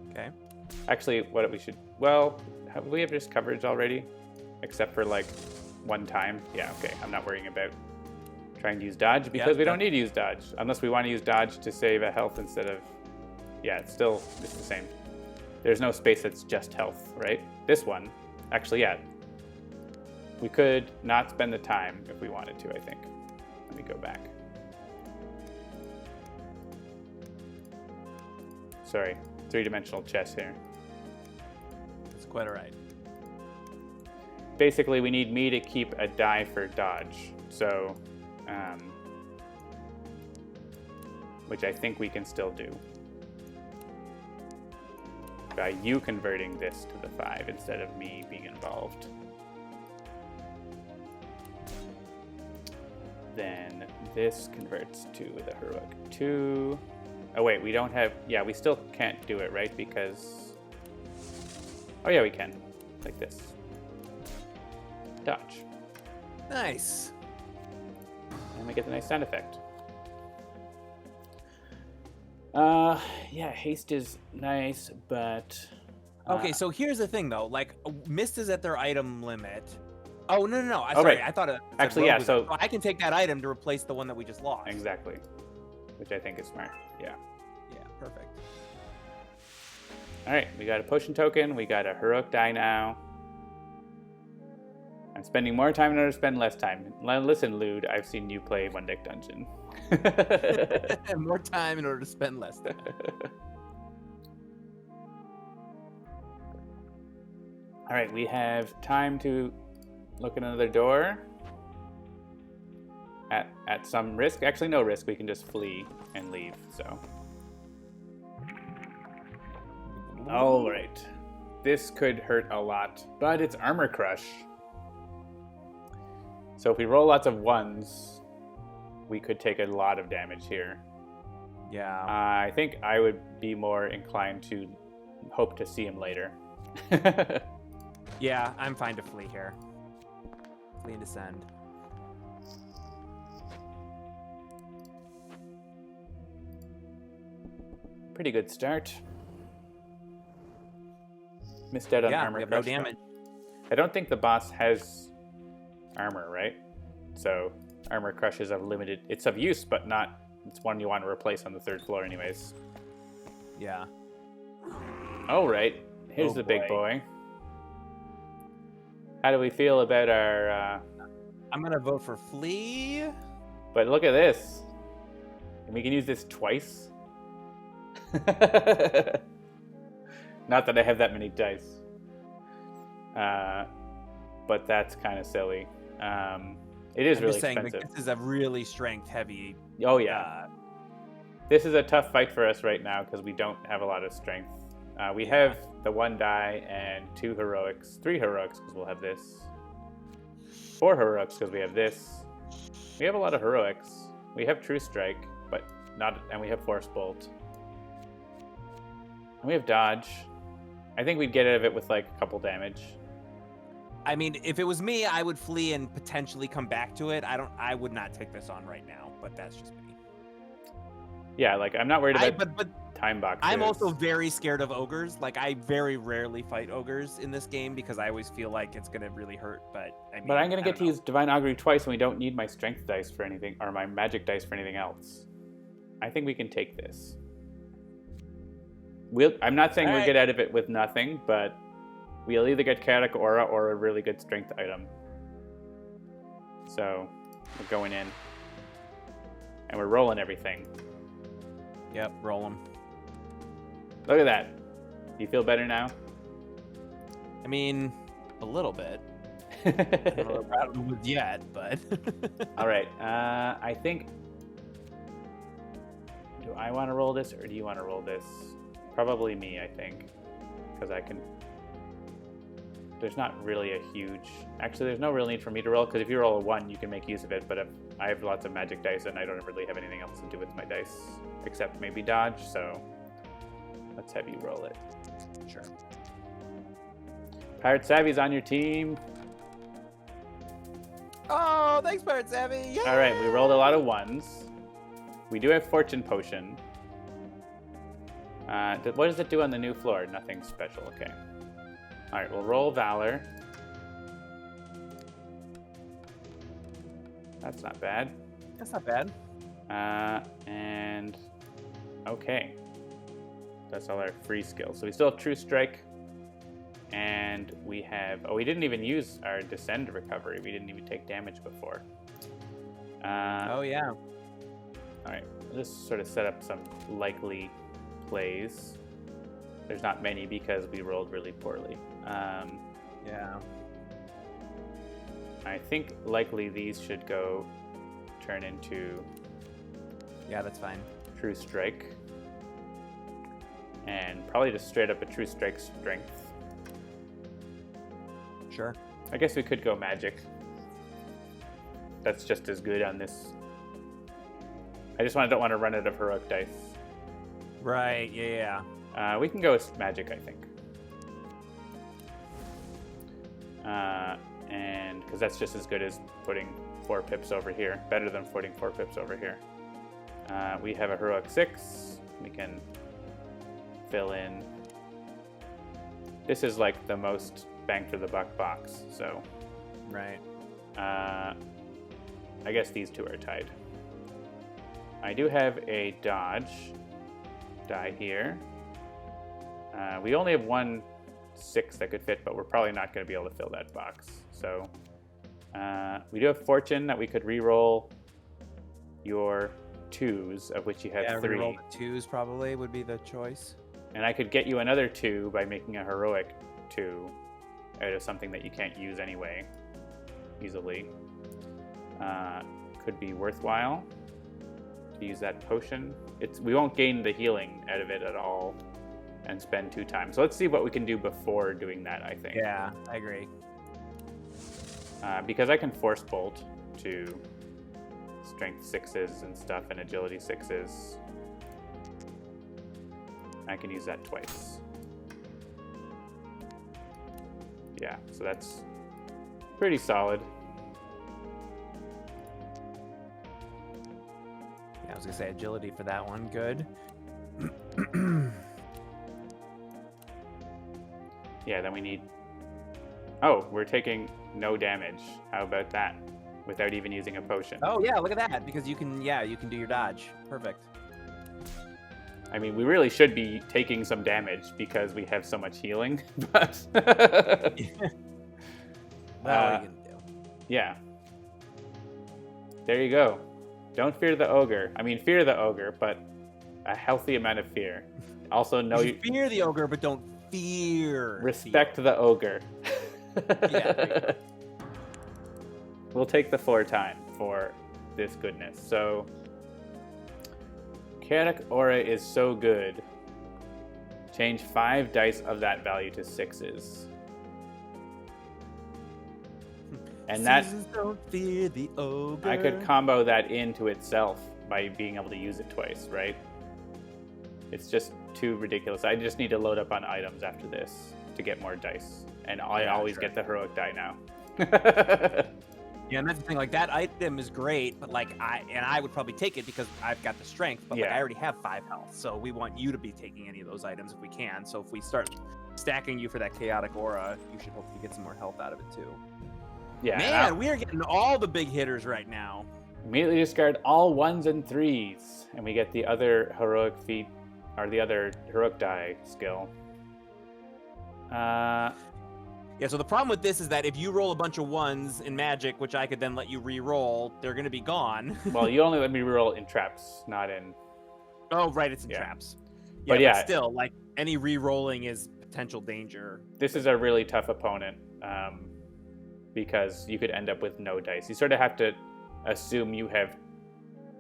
Okay. Actually, what we should, well, have we have just coverage already? Except for like one time. Yeah, okay. I'm not worrying about trying to use dodge because we don't need to use dodge. Unless we want to use dodge to save a health instead of, yeah, it's still just the same. There's no space that's just health, right? This one, actually, yeah. We could not spend the time if we wanted to, I think. Let me go back. Sorry, 3-dimensional chess here. That's quite all right. Basically, we need me to keep a die for dodge. So, which I think we can still do. By you converting this to the 5 instead of me being involved. Then this converts to the heroic 2. Oh wait, we don't have, yeah, we still can't do it, right? Because, oh yeah, we can, like this. Dodge. Nice. And we get the nice sound effect. Yeah, haste is nice, but... Okay, so here's the thing, though. Like, Mist is at their item limit. Oh, no. Sorry, right. I thought it said Actually, Rogue yeah, was so... at- I can take that item to replace the one that we just lost. Exactly. Which I think is smart, yeah. Yeah, perfect. All right, we got a potion token. We got a heroic die now. I'm spending more time in order to spend less time. Listen, Lude, I've seen you play One Deck Dungeon. More time in order to spend less time. All right, we have time to look at another door. At some risk. Actually, no risk. We can just flee and leave, so. All right. This could hurt a lot, but it's Armor Crush. So if we roll lots of 1s, we could take a lot of damage here. Yeah. I think I would be more inclined to hope to see him later. Yeah, I'm fine to flee here. Flee and descend. Pretty good start. Missed out on Yeah, armor we have no crush. damage. I don't think the boss has armor, right? So armor crush is it's of use, but not, it's one you want to replace on the 3rd floor anyways. Yeah. All right, here's Oh, the big boy. boy. How do we feel about our, I'm gonna vote for Flea. but look at this. And we can use this twice. Not that I have that many dice. But that's kind of silly. It is I'm really just saying, expensive. like, this is a really strength-heavy. Oh, yeah. This is a tough fight for us right now because we don't have a lot of strength. We have the 1 die and 2 heroics. 3 heroics because we'll have this. 4 heroics because we have this. We have a lot of heroics. We have True Strike, but not, and we have Force Bolt. And we have Dodge. I think we'd get out of it with like a couple damage. I mean, if it was me, I would flee and potentially come back to it. I would not take this on right now, but that's just me. Yeah, like I'm not worried about but time boxes. I'm also very scared of ogres. Like, I very rarely fight ogres in this game because I always feel like it's gonna really hurt. But I mean, but I'm gonna get to use Divine Augury twice, and we don't need my strength dice for anything, or my magic dice for anything else. I think we can take this. I'm not saying we'll get out of it with nothing, but we'll either get Chaotic Aura or a really good strength item. So we're going in, and we're rolling everything. Yep, roll them. Look at that. Do you feel better now? I mean, a little bit. I don't know about it yet, but. All right. I think. Do I want to roll this, or do you want to roll this? Probably me, I think, because I can. There's not really a huge. Actually, there's no real need for me to roll because if you roll a 1, you can make use of it. But if I have lots of magic dice and I don't really have anything else to do with my dice except maybe dodge, so let's have you roll it. Sure. Pirate Savvy's on your team. Oh, thanks, Pirate Savvy. Yay! All right, we rolled a lot of 1s. We do have Fortune Potion. What does it do on the new floor? Nothing special. Okay. All right, we'll roll Valor. That's not bad. That's not bad. And okay, that's all our free skills. So we still have True Strike, and we have. Oh, we didn't even use our Descend recovery. We didn't even take damage before. Oh yeah. All right, we'll just sort of set up some likely plays. There's not many because we rolled really poorly. Yeah. I think likely these should go turn into. Yeah, that's fine. True Strike. And probably just straight up a True Strike strength. Sure. I guess we could go magic. That's just as good on this. I just don't want to run out of heroic dice. Right, yeah. We can go with magic, I think. And because that's just as good as putting 4 pips over here. Better than putting 4 pips over here. We have a heroic 6. We can fill in. This is like the most bang for the buck box, so. Right. I guess these 2 are tied. I do have a dodge die here. We only have 1 6 that could fit, but we're probably not going to be able to fill that box. So we do have Fortune that we could re-roll your 2s, of which you have 3. Re-roll the 2s probably would be the choice. And I could get you another 2 by making a heroic 2 out of something that you can't use anyway easily. Could be worthwhile to use that potion. We won't gain the healing out of it at all and spend 2 times. So let's see what we can do before doing that, I think. Yeah, I agree. Because I can Force Bolt to Strength 6s and stuff and Agility 6s. I can use that twice. Yeah, so that's pretty solid. Yeah, I was gonna say agility for that one. Good. Yeah, then we need... Oh, we're taking no damage. How about that? Without even using a potion. Oh yeah, look at that. Because you can do your dodge. Perfect. I mean, we really should be taking some damage because we have so much healing, but... Well, you can do. Yeah. There you go. Don't fear the ogre. I mean, fear the ogre, but a healthy amount of fear. Also, know you fear the ogre, but don't fear. Respect the ogre. Yeah. We'll take the 4 time for this goodness. So, Chaotic Aura is so good. Change 5 dice of that value to 6s. And that don't fear the ogre. I could combo that into itself by being able to use it twice, right? It's just too ridiculous. I just need to load up on items after this to get more dice. And I always get the heroic die now. Yeah, and that's the thing. Like, that item is great, but like I would probably take it because I've got the strength. But like, I already have 5 health, so we want you to be taking any of those items if we can. So if we start stacking you for that chaotic aura, you should hopefully get some more health out of it too. Yeah. Man, we are getting all the big hitters right now. Immediately discard all 1s and 3s, and we get the other heroic feat, or the other heroic die skill. Yeah, so the problem with this is that if you roll a bunch of 1s in Magic, which I could then let you re-roll, they're going to be gone. Well, you only let me reroll in traps, not in... Oh, right, it's in traps. But But still, like, any re-rolling is potential danger. This is a really tough opponent, because you could end up with no dice. You sort of have to assume you have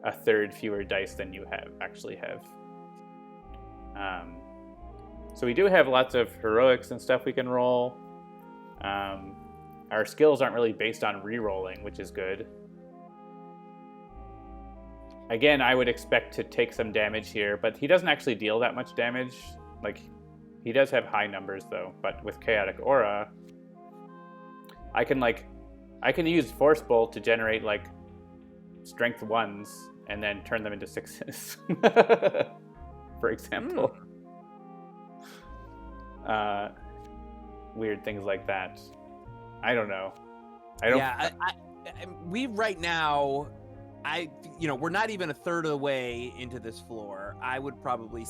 a third fewer dice than you actually have. So we do have lots of heroics and stuff we can roll. Our skills aren't really based on re-rolling, which is good. Again, I would expect to take some damage here, but he doesn't actually deal that much damage. Like, he does have high numbers though, but with Chaotic Aura, I can use Force Bolt to generate like Strength 1s and then turn them into 6s, for example. Weird things like that. I don't know. We right now, we're not even a third of the way into this floor. I would probably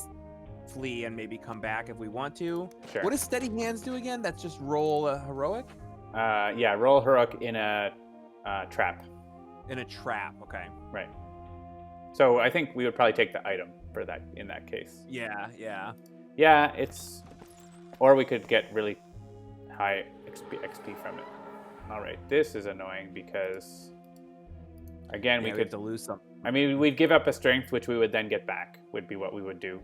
flee and maybe come back if we want to. Sure. What does Steady Hands do again? That's just roll a heroic? Roll heroic in a trap. In a trap, okay. Right. So I think we would probably take the item for that in that case. Yeah. Yeah, it's... Or we could get really high XP from it. All right, this is annoying because, again, we could have to lose something. I mean, we'd give up a strength, which we would then get back, would be what we would do.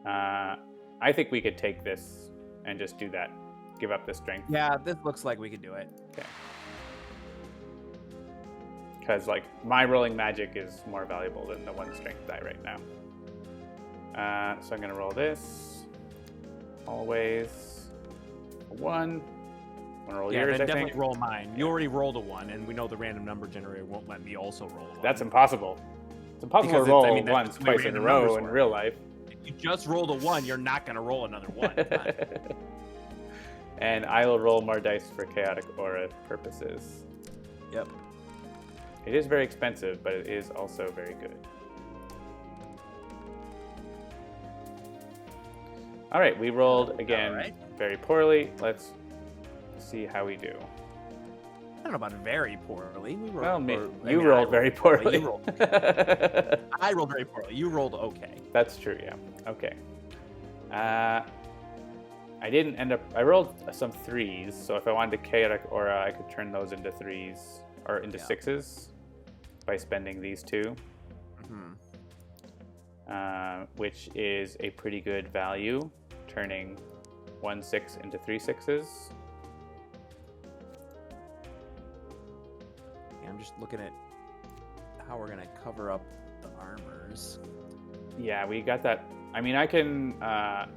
I think we could take this and just do that. Give up the strength. Yeah, this looks like we could do it. Okay. Because, like, my rolling magic is more valuable than the 1 strength die right now. So I'm going to roll this. Always 1. I'm going to roll yours, then I definitely think. roll mine. You already rolled a 1, and we know the random number generator won't let me also roll a 1. That's impossible. It's impossible to roll once, twice in a row in real life. If you just rolled a 1, you're not going to roll another 1. And I will roll more dice for Chaotic Aura purposes. Yep. It is very expensive, but it is also very good. All right, we rolled again very poorly. Let's see how we do. I don't know about very poorly. You rolled very poorly. You rolled. I rolled very poorly. You rolled okay. That's true, yeah. Okay. I didn't end up... I rolled some 3s, so if I wanted to Chaotic Aura, I could turn those into 3s, or into 6s, by spending these 2. Which is a pretty good value, turning 1 6 into 3 6s. Yeah, I'm just looking at how we're going to cover up the armors. Yeah, we got that. I mean, I can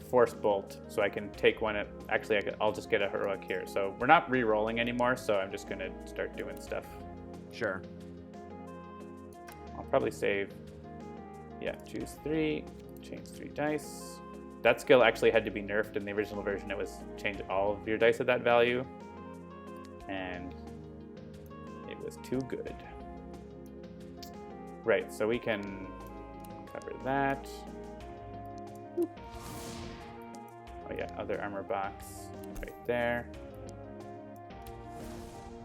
Force Bolt, so I can take one at... Actually, I'll just get a heroic here. So we're not re-rolling anymore, so I'm just going to start doing stuff. Sure. I'll probably save... Yeah, choose 3, change 3 dice. that skill actually had to be nerfed in the original version. It was change all of your dice at that value, and it was too good. Right, so we can cover that. Oh yeah, other armor box right there.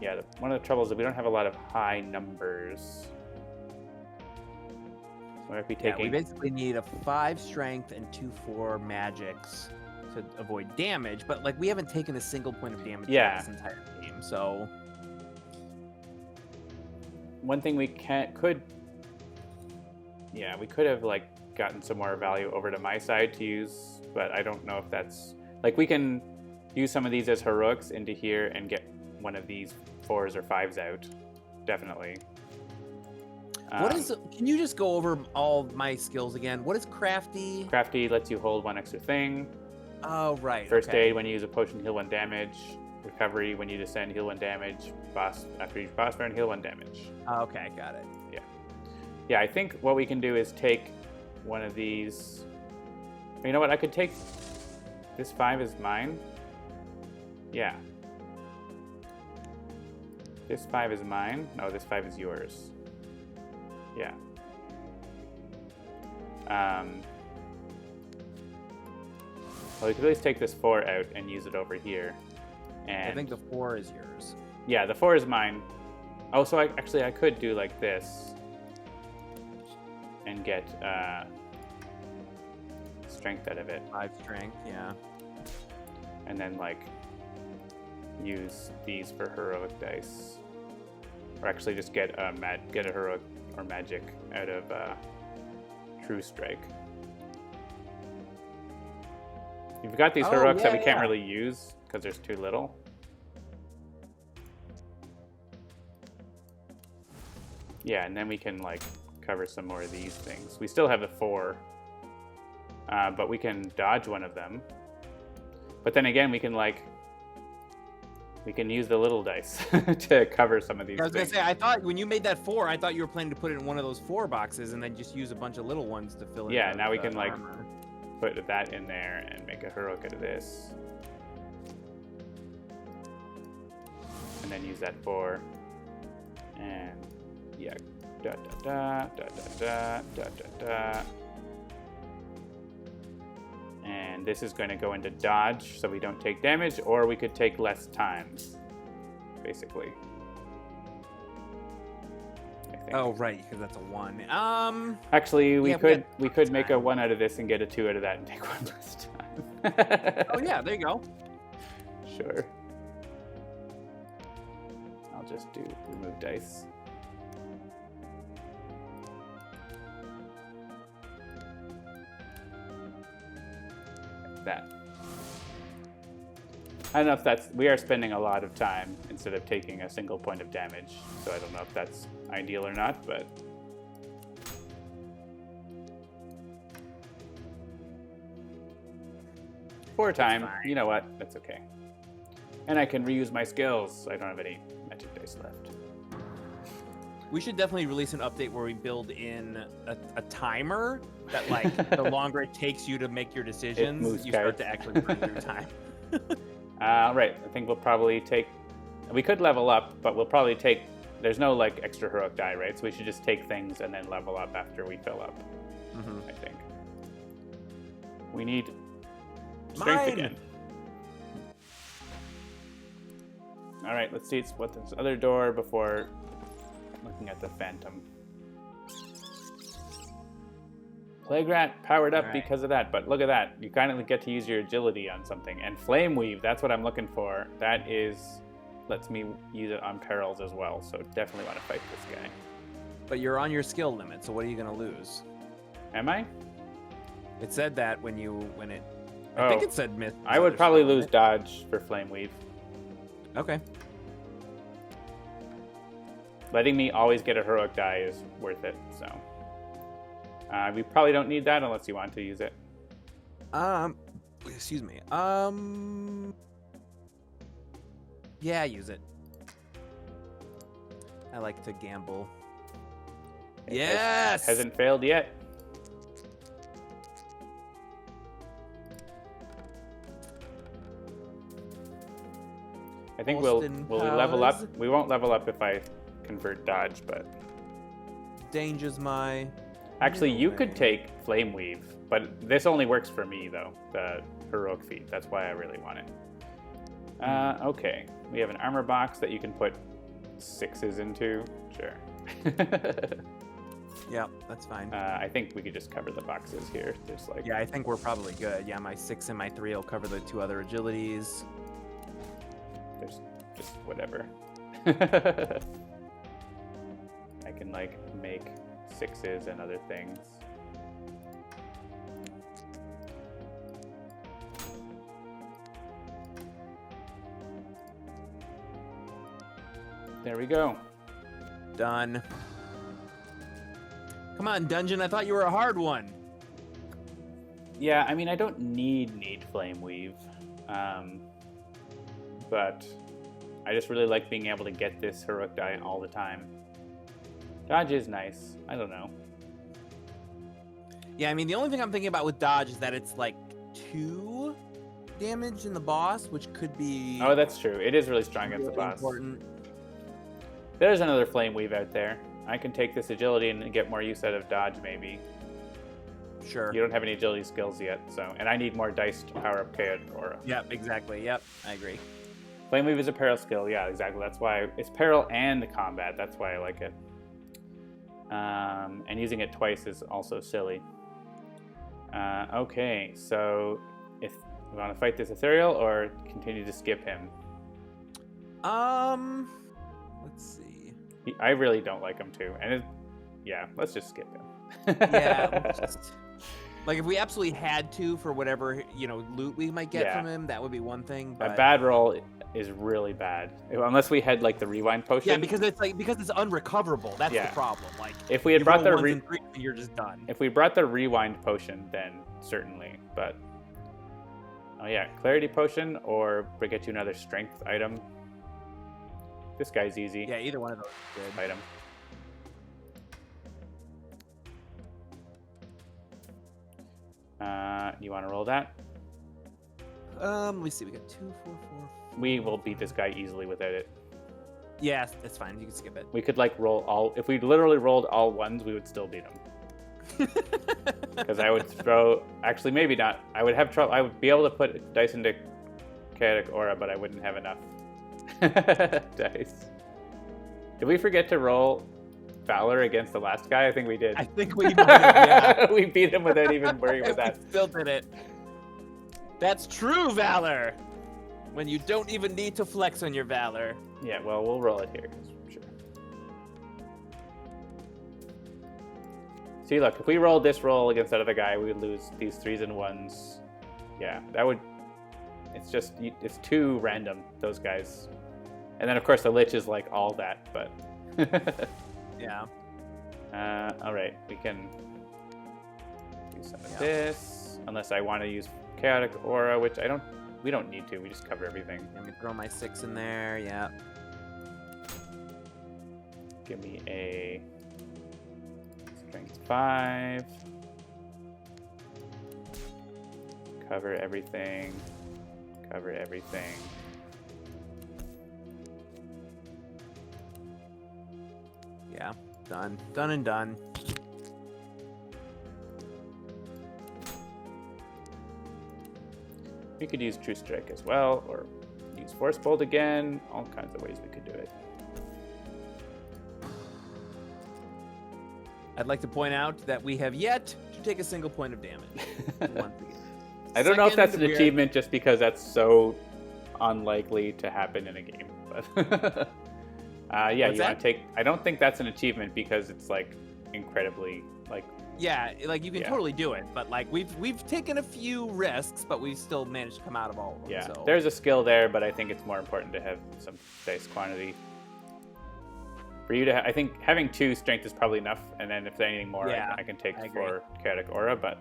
Yeah, one of the troubles is we don't have a lot of high numbers. We might be taking... Yeah, we basically need a 5 strength and 2/4 magics to avoid damage, but like we haven't taken a single point of damage Yeah. this entire game, so One thing we could have like gotten some more value over to my side to use, but I don't know if that's like we can use some of these as heroics into here and get one of these 4s or 5s out. Definitely. what is? Can you just go over all my skills again? What is crafty? Crafty lets you hold 1 extra thing. Oh, right. First okay. aid when you use a potion, heal 1 damage. Recovery when you descend, heal 1 damage. Boss after each boss turn, heal 1 damage. Okay, got it. Yeah, I think what we can do is take one of these. You know what? I could take this 5 is mine. Yeah. This 5 is mine. No, this 5 is yours. Yeah. Well, we could at least take this 4 out and use it over here. And I think the 4 is yours. yeah, the 4 is mine. Oh, so I could do like this and get strength out of it, 5 strength, yeah. and then like use these for heroic dice, or actually just get a heroic or magic out of True Strike. You've got these heroics that we can't really use because there's too little. Yeah, and then we can like cover some more of these things. We still have the 4, but we can dodge one of them. But then again, we can use the little dice to cover some of these I was things. gonna say, I thought when you made that 4, I thought you were planning to put it in one of those 4 boxes and then just use a bunch of little ones to fill in. Yeah, the, now we the can like armor. put that in there and make a heroic out of this, and then use that 4, and yeah, da da da da da da da da. And this is going to go into dodge, so we don't take damage, or we could take less times, basically. I think. Oh, right, because that's a 1. Actually, we yeah, could make a 1 out of this and get a 2 out of that and take 1 less time. Oh yeah, there you go. Sure. I'll just do remove dice. Like that. I don't know if that's... We are spending a lot of time instead of taking a single point of damage, so I don't know if that's ideal or not, but... For time, you know what? That's okay. And I can reuse my skills. I don't have any magic dice left. We should definitely release an update where we build in a timer that, like, the longer it takes you to make your decisions, you start to actually burn through time. Right. I think we'll probably take... We could level up, but we'll probably take... There's no, like, extra heroic die, right? So we should just take things and then level up after we fill up, I think. We need strength again. All right, let's see what's this other door before looking at the Phantom. Plague Rat powered up because of that, but look at that. You kind of get to use your agility on something. And Flame Weave, that's what I'm looking for. That lets me use it on perils as well, so definitely want to fight this guy. But you're on your skill limit, so what are you going to lose? Am I? It said that when it... I think it said myth. I would probably lose dodge for Flame Weave. Okay. Letting me always get a heroic die is worth it, so. We probably don't need that unless you want to use it. Excuse me. Yeah, use it. I like to gamble. Yes! Hasn't failed yet. think Austin will we level up? powers. We won't level up if I convert dodge, but Danger's my. actually you could way. take flame weave, but this only works for me though. The heroic feat. That's why I really want it. Okay, we have an armor box that you can put 6s into. Sure. Yeah, that's fine. I think we could just cover the boxes here. There's like Yeah, I think we're probably good. Yeah, my 6 and my 3 will cover the 2 other agilities. there's just whatever. I can like make 6s and other things. There we go. Done. Come on, dungeon. I thought you were a hard one. Yeah, I mean, I don't need flame weave, but I just really like being able to get this heroic die all the time. Dodge is nice. I don't know. Yeah, I mean, the only thing I'm thinking about with dodge is that it's like 2 damage in the boss, which could be. Oh, that's true. It is really strong against the really boss. important. There's another flame weave out there. I can take this agility and get more use out of dodge, maybe. Sure. You don't have any agility skills yet, so and I need more dice to power up Chaotic Aura. Yep, exactly. Yep, I agree. Flame weave is a peril skill. Yeah, exactly. That's why it's peril and the combat. That's why I like it. And using it twice is also silly. Okay, so if you want to fight this ethereal or continue to skip him, Let's see. I really don't like him too. And yeah, let's just skip him. Yeah, just, like if we absolutely had to for whatever loot we might get from him, that would be one thing. But A bad roll is really bad unless we had like the rewind potion. yeah, because it's unrecoverable. That's the problem. Like if we had you brought roll the ones and threes, you're just done. if we brought the rewind potion, then certainly. But oh yeah, clarity potion or get you another strength item. This guy's easy. Yeah, either one of those is good. Item. You want to roll that? Let me see. We got 2, 4, 4. We will beat this guy easily without it. Yeah, that's fine. You can skip it. We could like roll all. If we literally rolled all ones, we would still beat him. Because I would throw. Actually, maybe not. I would have trouble. I would be able to put dice into Chaotic Aura, but I wouldn't have enough dice. Did we forget to roll Valor against the last guy? I think we did. I think we might have, yeah. We beat him without even worrying about that. We still did it. That's true valor. When you don't even need to flex on your valor. Yeah, well, we'll roll it here. Sure. See, look, if we rolled this roll against that other guy, we would lose these 3s and 1s. Yeah, that would... It's too random, those guys. And then, of course, the Lich is like all that, but... Yeah. All right, we can do some of this, unless I want to use Chaotic Aura, which we don't need to. We just cover everything. Let me throw my 6 in there. Yeah. Give me a strength 5. Cover everything. Cover everything. Yeah. Done. Done and done. We could use True Strike as well, or use Force Bolt again. All kinds of ways we could do it. I'd like to point out that we have yet to take a single point of damage. Once again. I don't know if that's an Second, achievement just because that's so unlikely to happen in a game. But yeah, What's you want that? to take... I don't think that's an achievement because it's like incredibly like... Yeah, like you can Yeah. totally do it, but like we've taken a few risks, but we've still managed to come out of all of them. Yeah, So. there's a skill there, but I think it's more important to have some dice quantity. For you to, I think having 2 strength is probably enough, and then if there's anything more, Yeah, I can take I agree. for Chaotic Aura. But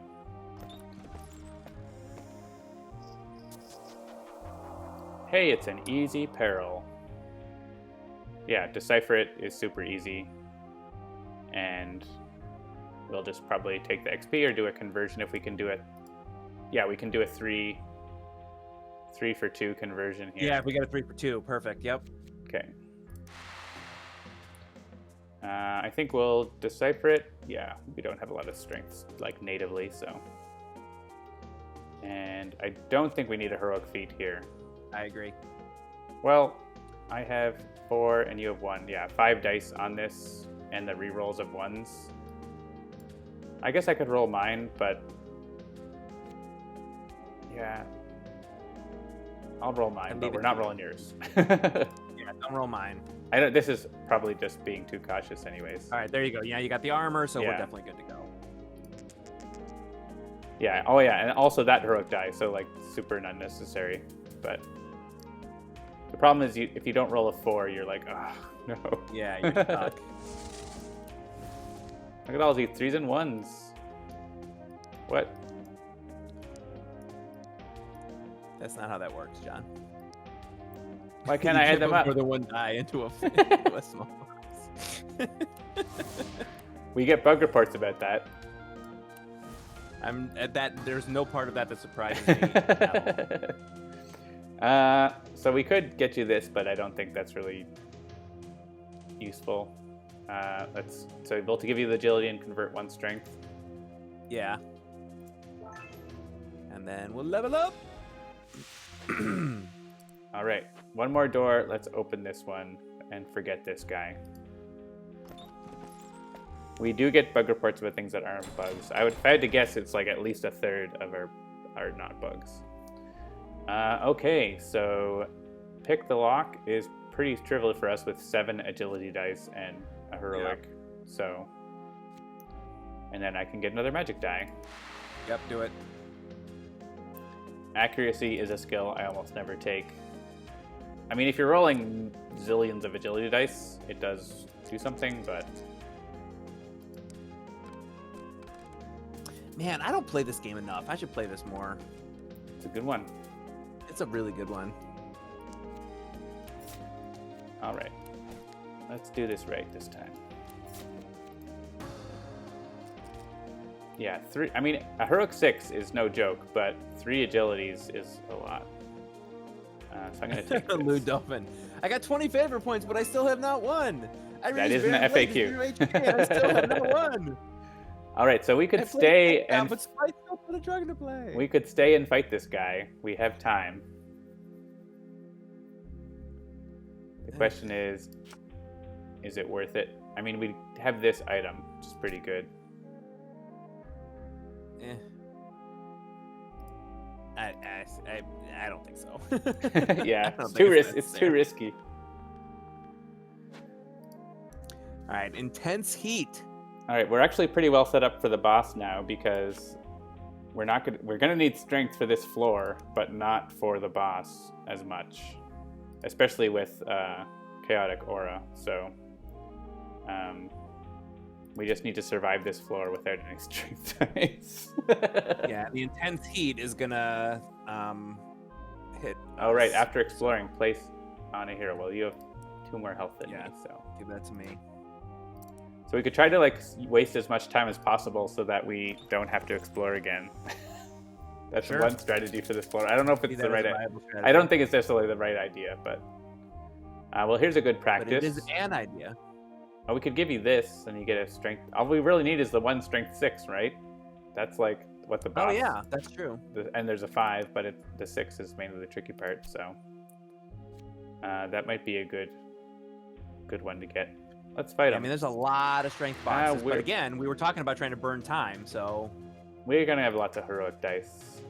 hey, it's an easy peril. Yeah, decipher it is super easy, and we'll just probably take the XP or do a conversion if we can do it. Yeah, we can do a 3 3 for 2 conversion here. Yeah, if we get a 3 for 2, perfect. Yep. Okay. I think we'll decipher it. Yeah, we don't have a lot of strengths like natively, so. And I don't think we need a heroic feat here. I agree. Well, I have 4 and you have 1. Yeah, 5 dice on this and the rerolls of 1s. I guess I could roll mine, but yeah, I'll roll mine, but we're not rolling yours. Yeah, don't roll mine. I don't. This is probably just being too cautious, anyways. All right, there you go. Yeah, you got the armor, so we're Yeah. definitely good to go. Yeah. Oh yeah, and also that heroic die, so like super unnecessary. But the problem is, if you don't roll a 4, you're like, oh no. Yeah, you're stuck. Look at all these 3s and 1s. What? That's not how that works, John. Why can't I add them up? More than one die into a small box. We get bug reports about that. I'm at that. There's no part of that that surprises me. At all. So we could get you this, but I don't think that's really useful. So we'll to give you the agility and convert 1 strength. Yeah. And then we'll level up. All right, 1 more door. Let's open this one and forget this guy. We do get bug reports about things that aren't bugs. If I had to guess, it's like at least a third of our not bugs. Okay, so pick the lock is pretty trivial for us with 7 agility dice and a heroic. Yep. So, and then I can get another magic die. Yep, do it. Accuracy is a skill I almost never take. I mean, if you're rolling zillions of agility dice, it does do something, but... Man, I don't play this game enough. I should play this more. It's a good one. It's a really good one. All right. Let's do this right this time. Yeah, 3. I mean, a heroic 6 is no joke, but 3 agilities is a lot. So I'm going to take this. Lou Dolphin. I got 20 favor points, but I still have not won. That isn't an FAQ. I still have not won. All right, so we could stay and but Spike still put a drug into play. we could stay and fight this guy. We have time. The question is it worth it? I mean, we have this item, which is pretty good. Eh. I don't think so. Yeah, I don't it's think it's too risky. All right, intense heat. All right, we're actually pretty well set up for the boss now because we're gonna need strength for this floor, but not for the boss as much, especially with chaotic aura. So we just need to survive this floor without any strength dice. Yeah, the intense heat is gonna hit. Oh right, us. after exploring, place on a hero. Well, you have 2 more health than me, so Give that to me. So we could try to like waste as much time as possible so that we don't have to explore again. That's Sure. one strategy for this floor. I don't know if it's the right. idea. I don't think it's necessarily the right idea, but well, here's a good practice. But it is an idea. Oh, we could give you this, and you get a strength. All we really need is the 1 strength 6, right? That's like what the boss. Oh yeah, that's true. And there's a 5, but the 6 is mainly the tricky part. So that might be a good one to get. Let's fight him. I mean, there's a lot of strength boxes, but again, we were talking about trying to burn time, so we're gonna have lots of heroic dice.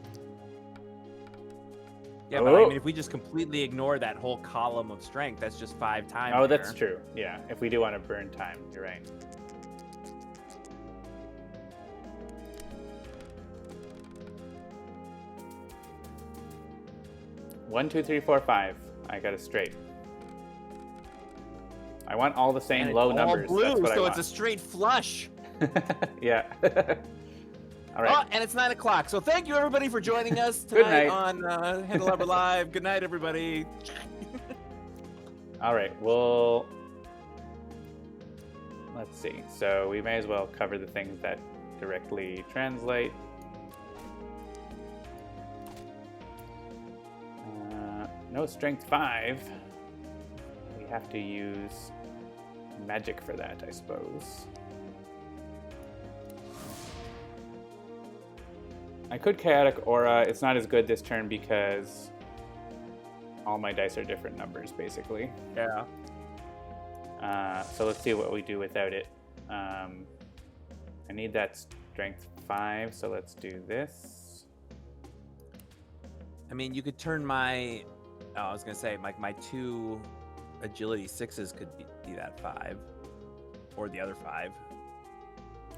yeah. But I mean, if we just completely ignore that whole column of strength, that's just 5 times. Oh, that's true. Yeah, if we do want to burn time, you're right. One, 2, 3, 4, 5. I got it straight. I want all the same low numbers. Blue, That's what I so want. it's a straight flush. Yeah. All right. Oh, and it's 9 o'clock. So thank you everybody for joining us Good tonight night. on Handelabra Live. Good night, everybody. All right. Let's see. So we may as well cover the things that directly translate. no strength 5. We have to use magic for that, I suppose. I could chaotic aura. It's not as good this turn because all my dice are different numbers, basically. Yeah. So let's see what we do without it. I need that strength 5, so let's do this. I mean, you could turn my... Oh, I was going to say, my 2 agility 6s could be that 5. Or the other 5.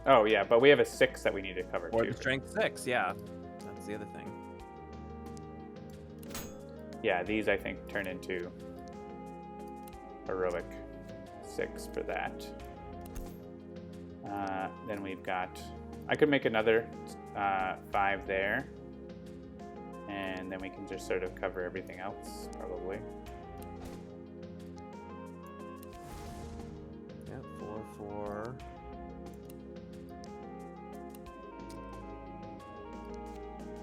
Oh, yeah, but we have a 6 that we need to cover, Or too. the strength 6, yeah. That's the other thing. Yeah, these, I think, turn into heroic 6 for that. Then we've got... I could make another 5 there. And then we can just sort of cover everything else, probably. Yeah, 4, 4.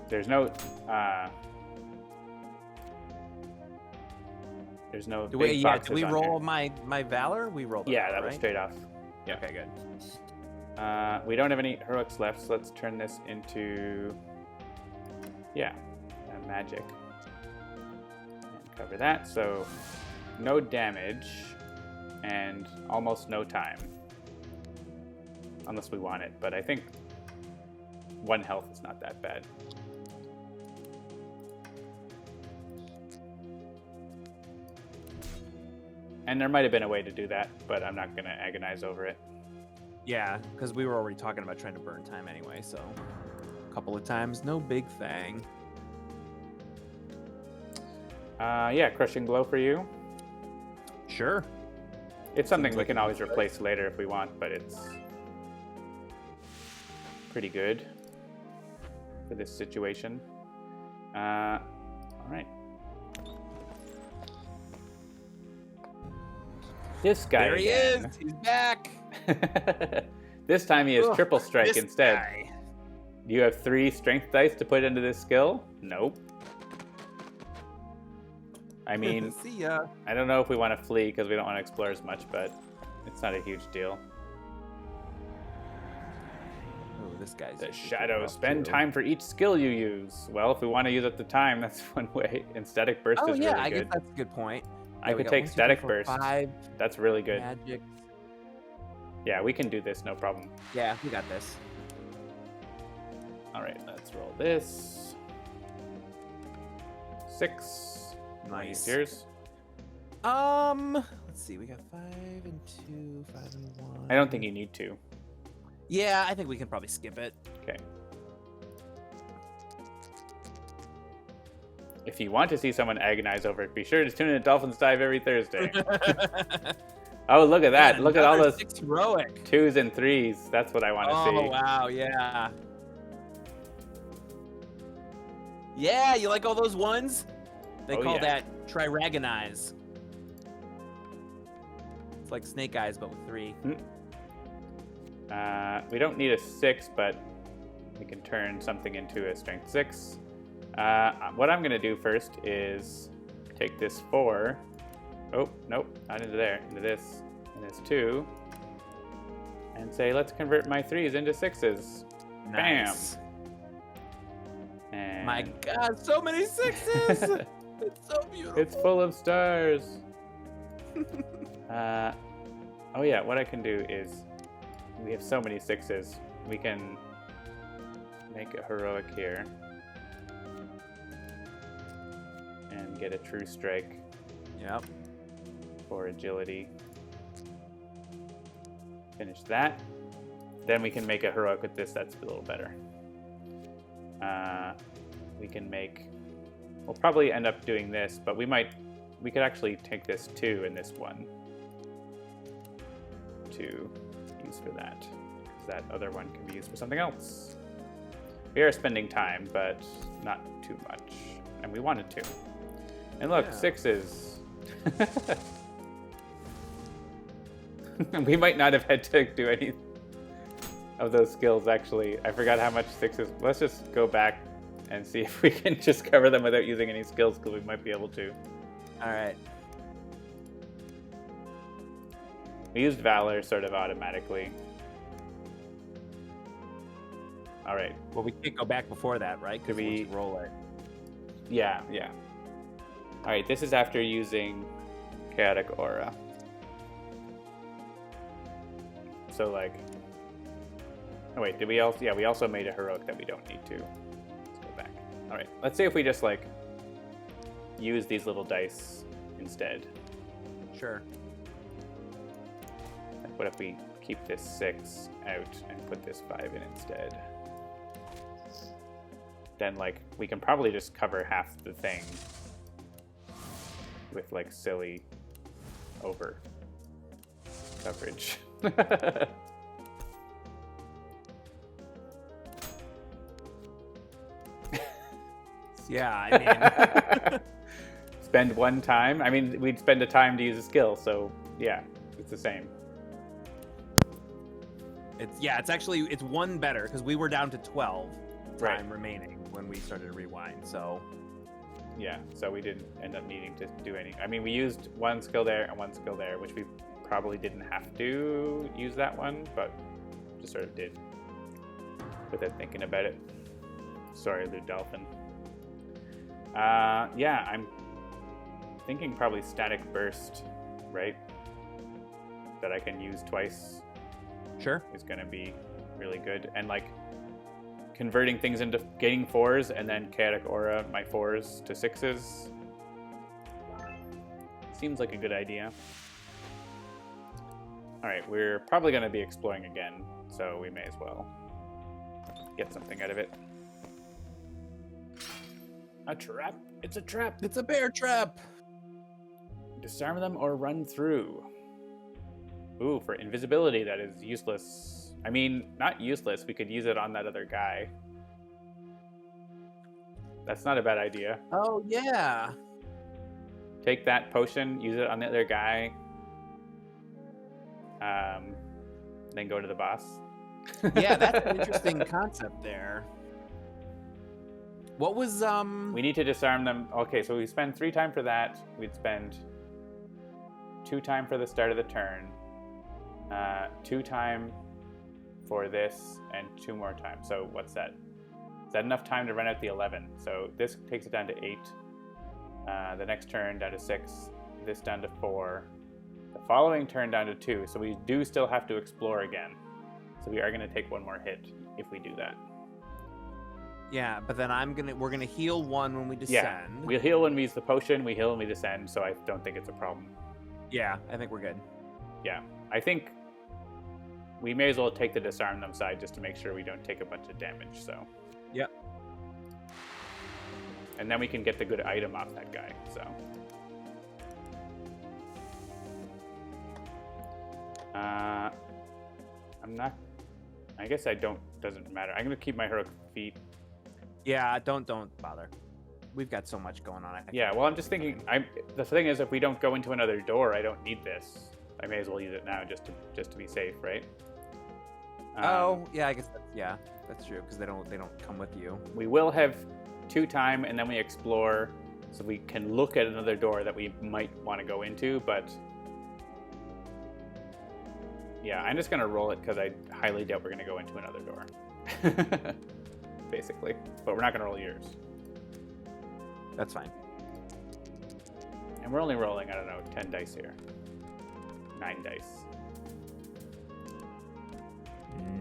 There's no Do big we, boxes do we on roll here. my valor? We rolled. Yeah, that was straight off. Yeah. Okay, good. We don't have any heroics left, so let's turn this into magic and cover that. So no damage and almost no time, unless we want it. But I think 1 health is not that bad. And there might have been a way to do that, but I'm not going to agonize over it. Yeah, because we were already talking about trying to burn time anyway, so a couple of times, no big thing. Yeah, crushing blow for you. Sure. It's something Seems we like can a always good replace later if we want, but it's pretty good for this situation. All right. This guy There he again. is. He's back. This time he has triple strike This instead. guy. You have 3 strength dice to put into this skill? Nope. I mean, See ya. I don't know if we want to flee because we don't want to explore as much, but it's not a huge deal. Oh, this guy's The super shadows. rough, Spend too. time for each skill you use. Well, if we want to use at the time, that's one way. And static burst Oh is yeah, really I guess good. that's a good point. I Yeah, we could got take 1, 2, 3, static 4, burst. 5 That's really good. magic. Yeah, we can do this, no problem. Yeah, we got this. All right, let's roll this. 6. Nice. Yours? Let's see. We got 5 and 2, 5 and 1. I don't think you need to. Yeah, I think we can probably skip it. Okay. If you want to see someone agonize over it, be sure to tune in to Dolphins Dive every Thursday. Oh, look at that. Look at all Another those 6 heroic. 2s and 3s. That's what I want to Oh see. wow, yeah. Yeah, you like all those ones? They Oh, call yeah. that triragonize. It's like snake eyes, but with 3. We don't need a 6, but we can turn something into a strength 6. What I'm going to do first is take this 4. Oh, nope, not into there. Into this, and this 2. And say, let's convert my 3s into 6s. Nice. And My God, so many 6s! It's so beautiful. it's full of stars. Oh yeah, what I can do is, we have so many 6s, we can make a heroic here. And get a true strike Yep. for agility. Finish that. Then we can make a heroic with this that's a little better. We can make... We'll probably end up doing this, but we could actually take this 2 and this 1 to use for that. Because that other one can be used for something else. We are spending time, but not too much. And we wanted to. And look, Yeah. 6s. We might not have had to do any of those skills, actually. I forgot how much 6s. Let's just go back and see if we can just cover them without using any skills, because we might be able to. All right. We used Valor sort of automatically. All right. Well, we can't go back before that, right? Could Because we- once you roll it. Yeah. All right, this is after using Chaotic Aura. So, like... Oh, wait, did we also... Yeah, we also made a heroic that we don't need to. Let's go back. All right, let's see if we just, like, use these little dice instead. Sure. Like, what if we keep this 6 out and put this 5 in instead? Then, like, we can probably just cover half the thing with, like, silly over coverage. Yeah, I mean... Spend one time. I mean, we'd spend a time to use a skill, so yeah, it's the same. It's actually, it's one better, because we were down to 12 Right. time remaining when we started to rewind, so... Yeah, so we didn't end up needing to do any. I mean, we used one skill there and one skill there, which we probably didn't have to use that one, but just sort of did without thinking about it. Sorry, Lou Dolphin. Yeah, I'm thinking probably Static Burst, right? That I can use twice Sure. is going to be really good. And, like, converting things into gaining 4s and then Chaotic Aura my 4s to 6s seems like a good idea. Alright, we're probably going to be exploring again, so we may as well get something out of it. A trap! It's a trap! It's a bear trap! Disarm them or run through. Ooh, for invisibility, that is useless. I mean, not useless. We could use it on that other guy. That's not a bad idea. Oh, yeah. Take that potion, use it on the other guy. Then go to the boss. Yeah, that's an interesting concept there. What was, We need to disarm them. Okay, so we spend 3 time for that. We'd spend 2 time for the start of the turn. 2 time for this, and 2 more time. So what's that? Is that enough time to run out the 11? So this takes it down to 8. The next turn down to 6. This down to 4. The following turn down to 2. So we do still have to explore again. So we are going to take 1 more hit if we do that. Yeah, but then we're gonna heal 1 when we descend. Yeah, we'll heal when we use the potion. We heal when we descend. So I don't think it's a problem. Yeah, I think we're good. Yeah, I think we may as well take the disarm them side just to make sure we don't take a bunch of damage. So. Yep. And then we can get the good item off that guy. So. I'm not. I guess I don't. Doesn't matter. I'm gonna keep my heroic feet. Yeah, don't bother. We've got so much going on. Yeah. Well, I'm just thinking. The thing is, if we don't go into another door, I don't need this. I may as well use it now just to be safe, right? Oh, yeah. I guess that's true because they don't come with you. We will have 2 time, and then we explore, so we can look at another door that we might want to go into. But yeah, I'm just gonna roll it because I highly doubt we're gonna go into another door. Basically, but we're not gonna roll yours. That's fine. And we're only rolling, I don't know, 10 dice here. 9 dice.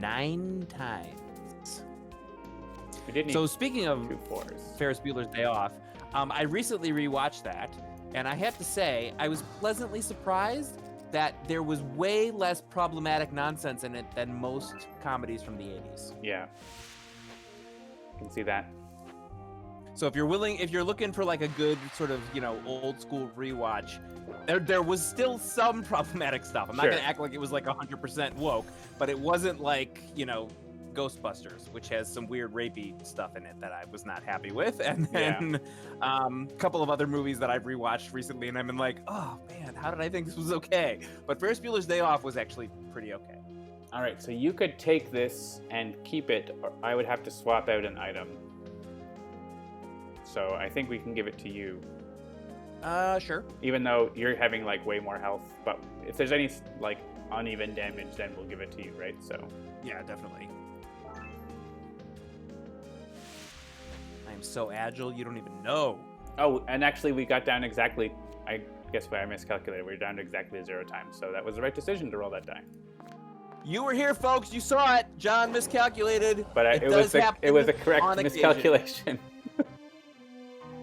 9 times. We did need So speaking of 2 4s. Ferris Bueller's Day Off, I recently rewatched that, and I have to say I was pleasantly surprised that there was way less problematic nonsense in it than most comedies from the 80s. Yeah. I can see that. So if you're looking for like a good sort of, old school rewatch, there was still some problematic stuff. I'm not Sure. going to act like it was like 100% woke, but it wasn't like, Ghostbusters, which has some weird rapey stuff in it that I was not happy with. And then a couple of other movies that I've rewatched recently, and I've been like, oh man, how did I think this was okay? But Ferris Bueller's Day Off was actually pretty okay. All right, so you could take this and keep it, or I would have to swap out an item. So I think we can give it to you. Sure. Even though you're having like way more health, but if there's any like uneven damage, then we'll give it to you, right? So Yeah, definitely. I am so agile, you don't even know. oh, and actually we got down exactly. I guess I miscalculated. We were down to exactly 0 times, so that was the right decision to roll that die. You were here, folks. You saw it. John miscalculated. But it was a correct on occasion. miscalculation.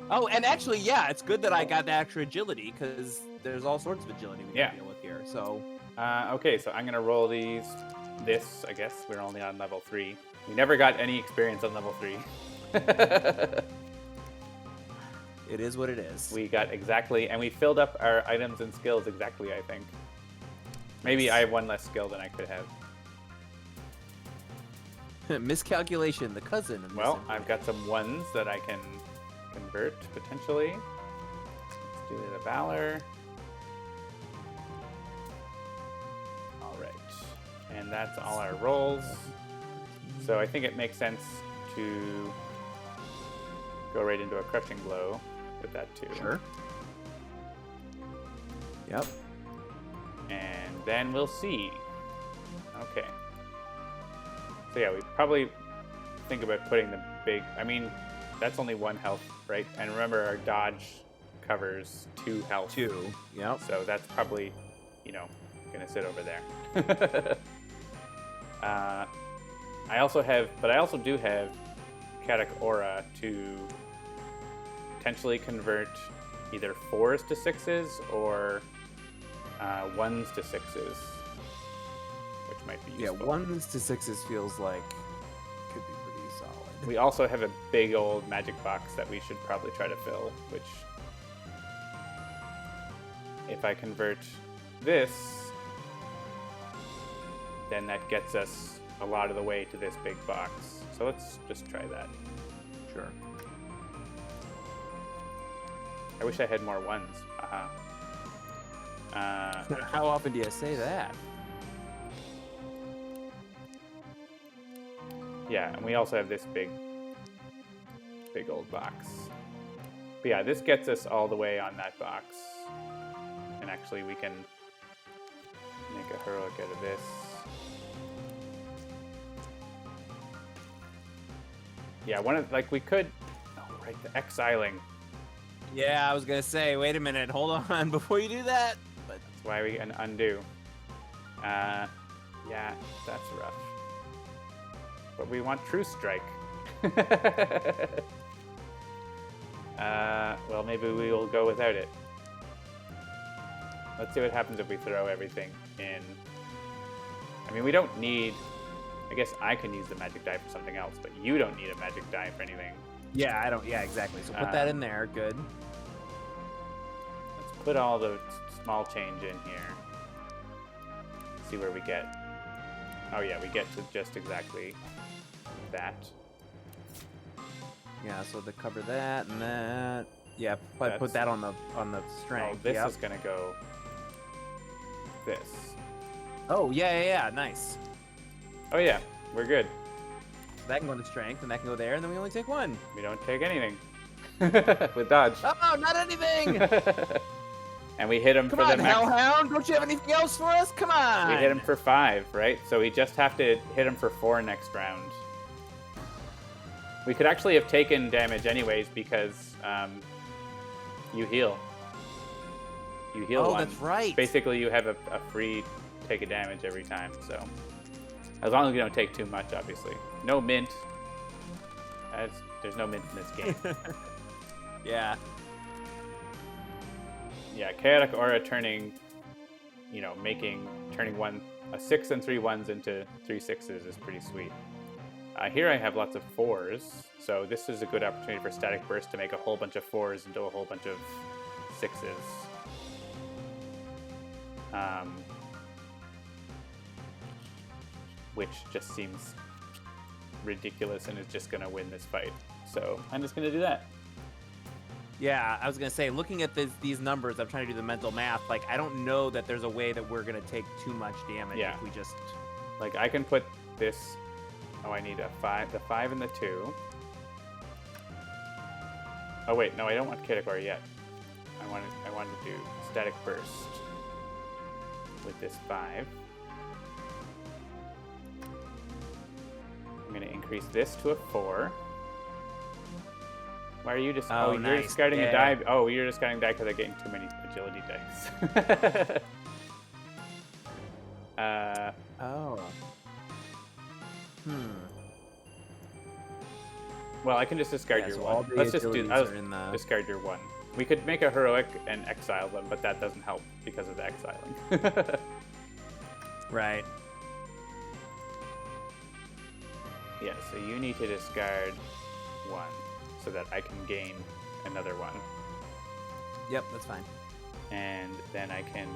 Oh, and actually, yeah, it's good that I got the extra agility because there's all sorts of agility we can deal with here. So. Okay, so I'm gonna roll these. This, I guess, we're only on level 3. We never got any experience on level 3. It is what it is. We got exactly, and we filled up our items and skills exactly, I think. Maybe I have one less skill than I could have. Miscalculation, the cousin of Well, I've got some ones that I can convert, potentially. Let's do the Valor. All right. And that's all our rolls. So I think it makes sense to go right into a Crushing Blow with that too. Sure. Yep. And then we'll see. Okay. So yeah, we probably think about putting the big... I mean, that's only 1 health, right? And remember, our dodge covers 2 health. 2. Yep. So that's probably, going to sit over there. I also do have Katic Aura to potentially convert either 4s to 6s or 1s to 6s, which might be useful. Yeah, 1s to 6s feels like could be pretty solid. We also have a big old magic box that we should probably try to fill, which if I convert this, then that gets us a lot of the way to this big box. So let's just try that. Sure. I wish I had more 1s. How often do you say that? Yeah, and we also have this big old box. But yeah, this gets us all the way on that box. And actually we can make a heroic out of this. Yeah, we could... Oh, right, the exiling. Yeah, I was going to say, wait a minute, hold on before you do that. But That's why we can undo. Yeah, that's rough. But we want True Strike. Well, maybe we will go without it. Let's see what happens if we throw everything in. I mean, we don't need... I guess I can use the magic die for something else, but you don't need a magic die for anything. yeah, I don't. Yeah, exactly. So put that in there. Good. Let's put all the small change in here. See where we get. Oh yeah, we get to just exactly that. Yeah, so to cover that and that. Yeah, put that on the strength. Oh, this is gonna go. This. Oh yeah, nice. Oh yeah, we're good. That can go into strength, and that can go there, and then we only take 1. We don't take anything. With dodge. Oh, not anything! And we hit him Come for on, the max. Hellhound! Don't you have anything else for us? Come on! We hit him for 5, right? So we just have to hit him for 4 next round. We could actually have taken damage anyways because you heal. You heal 1. Oh, that's right. Basically, you have a free take a damage every time, so... As long as you don't take too much, obviously. No mint. There's no mint in this game. Yeah. Yeah, Chaotic Aura turning a 6 and 3 1s into 3 6s is pretty sweet. Here I have lots of 4s, so this is a good opportunity for Static Burst to make a whole bunch of 4s into a whole bunch of 6s. Which just seems ridiculous and is just going to win this fight. So I'm just going to do that. Yeah, I was going to say, looking at these numbers, I'm trying to do the mental math. Like, I don't know that there's a way that we're going to take too much damage if we just... Like, I can put this... Oh, I need the 5 and the 2. Oh, wait, no, I don't want Chaotic Aura yet. I wanted to do static burst with this 5. I'm going to increase this to a 4. Why are you just? Oh, you're nice. discarding a Yeah. die. Oh, you're discarding a die because I'm getting too many agility dice. Oh. Well, I can just discard Yeah, your so 1. all the Let's just do. agilities I'll are in the- discard your 1. We could make a heroic and exile them, but that doesn't help because of the exiling. Right. Yeah, so you need to discard 1 so that I can gain another 1. Yep, that's fine. And then I can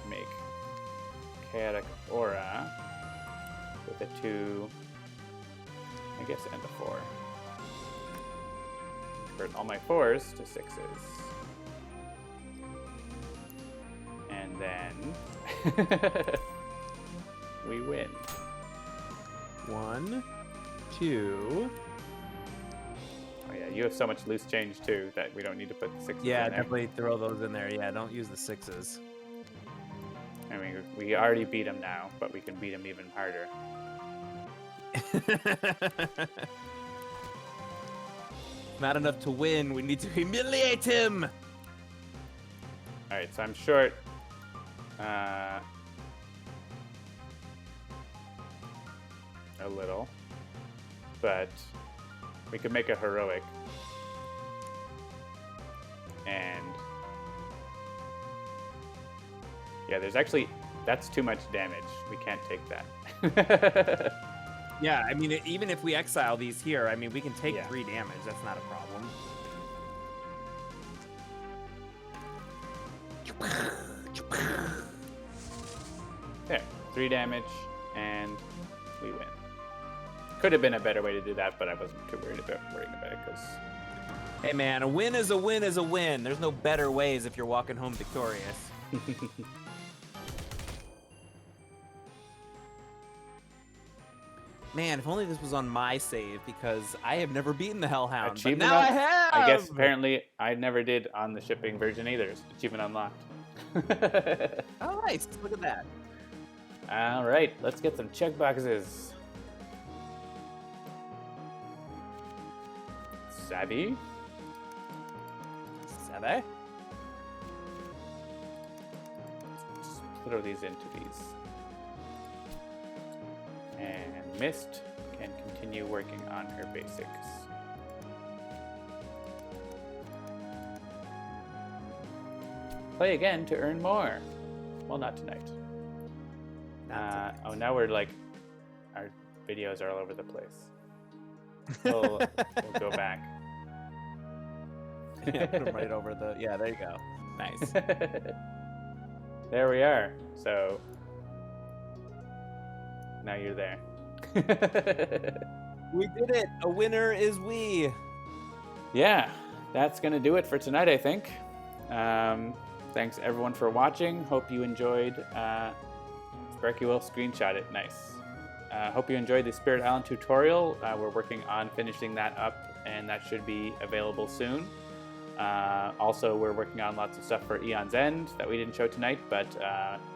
make Chaotic Aura with a 2, I guess, and a 4. Convert all my 4s to 6s. And then we win. 1, 2. Oh yeah, you have so much loose change too that we don't need to put the 6s Yeah, in there. definitely throw those in there. Yeah, don't use the 6s. I mean, we already beat him now, but we can beat him even harder. Not enough to win. We need to humiliate him. All right, so I'm short. A little, but we could make a heroic, and yeah, that's too much damage. We can't take that. Yeah, I mean, even if we exile these here, I mean, we can take Yeah. 3 damage. That's not a problem. There, 3 damage, and we win. Could have been a better way to do that, but I wasn't too worried about it because. Hey, man, a win is a win is a win. There's no better ways if you're walking home victorious. Man, if only this was on my save, because I have never beaten the Hellhound. But Achievement now I un- have! I guess apparently I never did on the shipping version either. Achievement unlocked. Oh, nice. Look at that. All right, let's get some check boxes. Savvy. Savvy? Just throw these into these. And Mist can continue working on her basics. Play again to earn more. Well, not tonight. Oh, now we're like, our videos are all over the place. We'll go back. Yeah, put 'em right over the... Yeah, there you go. Nice. There we are. So now you're there. We did it. A winner is we. Yeah, that's gonna do it for tonight, I think. Thanks everyone for watching. Hope you enjoyed. Sparky will screenshot it. Nice. Hope you enjoyed the Spirit Island tutorial. We're working on finishing that up, and that should be available soon. Also, we're working on lots of stuff for Eon's End that we didn't show tonight, but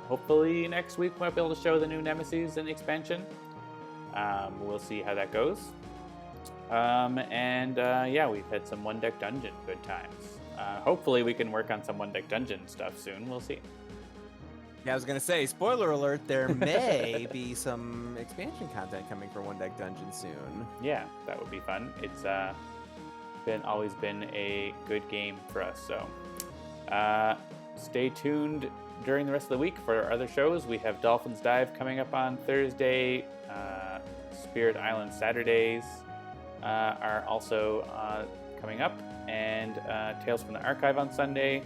hopefully next week we'll be able to show the new Nemesis and expansion. We'll see how that goes. Yeah, we've had some one-deck dungeon good times. Hopefully we can work on some one-deck dungeon stuff soon. We'll see. Yeah, I was gonna say, spoiler alert, there may be some expansion content coming for One Deck Dungeon soon. Yeah, that would be fun. It's always been a good game for us. So stay tuned during the rest of the week for our other shows. We have Dolphin's Dive coming up on Thursday. Spirit Island Saturdays are also coming up, and Tales from the Archive on Sunday,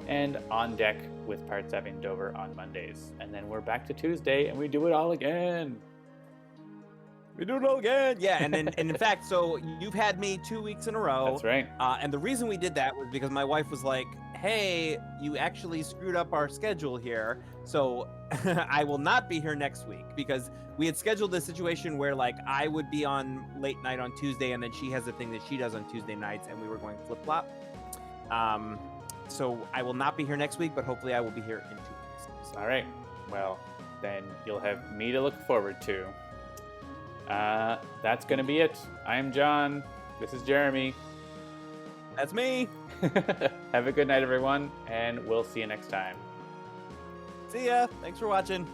and On Deck with Parts Having Dover on Mondays. And then we're back to Tuesday, and we do it all again. We do it all again. Yeah, and in fact, so you've had me 2 weeks in a row. That's right. And the reason we did that was because my wife was like, hey, you actually screwed up our schedule here. So I will not be here next week, because we had scheduled a situation where like I would be on late night on Tuesday, and then she has a thing that she does on Tuesday nights, and we were going flip-flop. So I will not be here next week, but hopefully I will be here in 2 weeks. All right. Well, then you'll have me to look forward to. That's going to be it. I'm John. This is Jeremy. That's me. Have a good night, everyone, and we'll see you next time. See ya. Thanks for watching.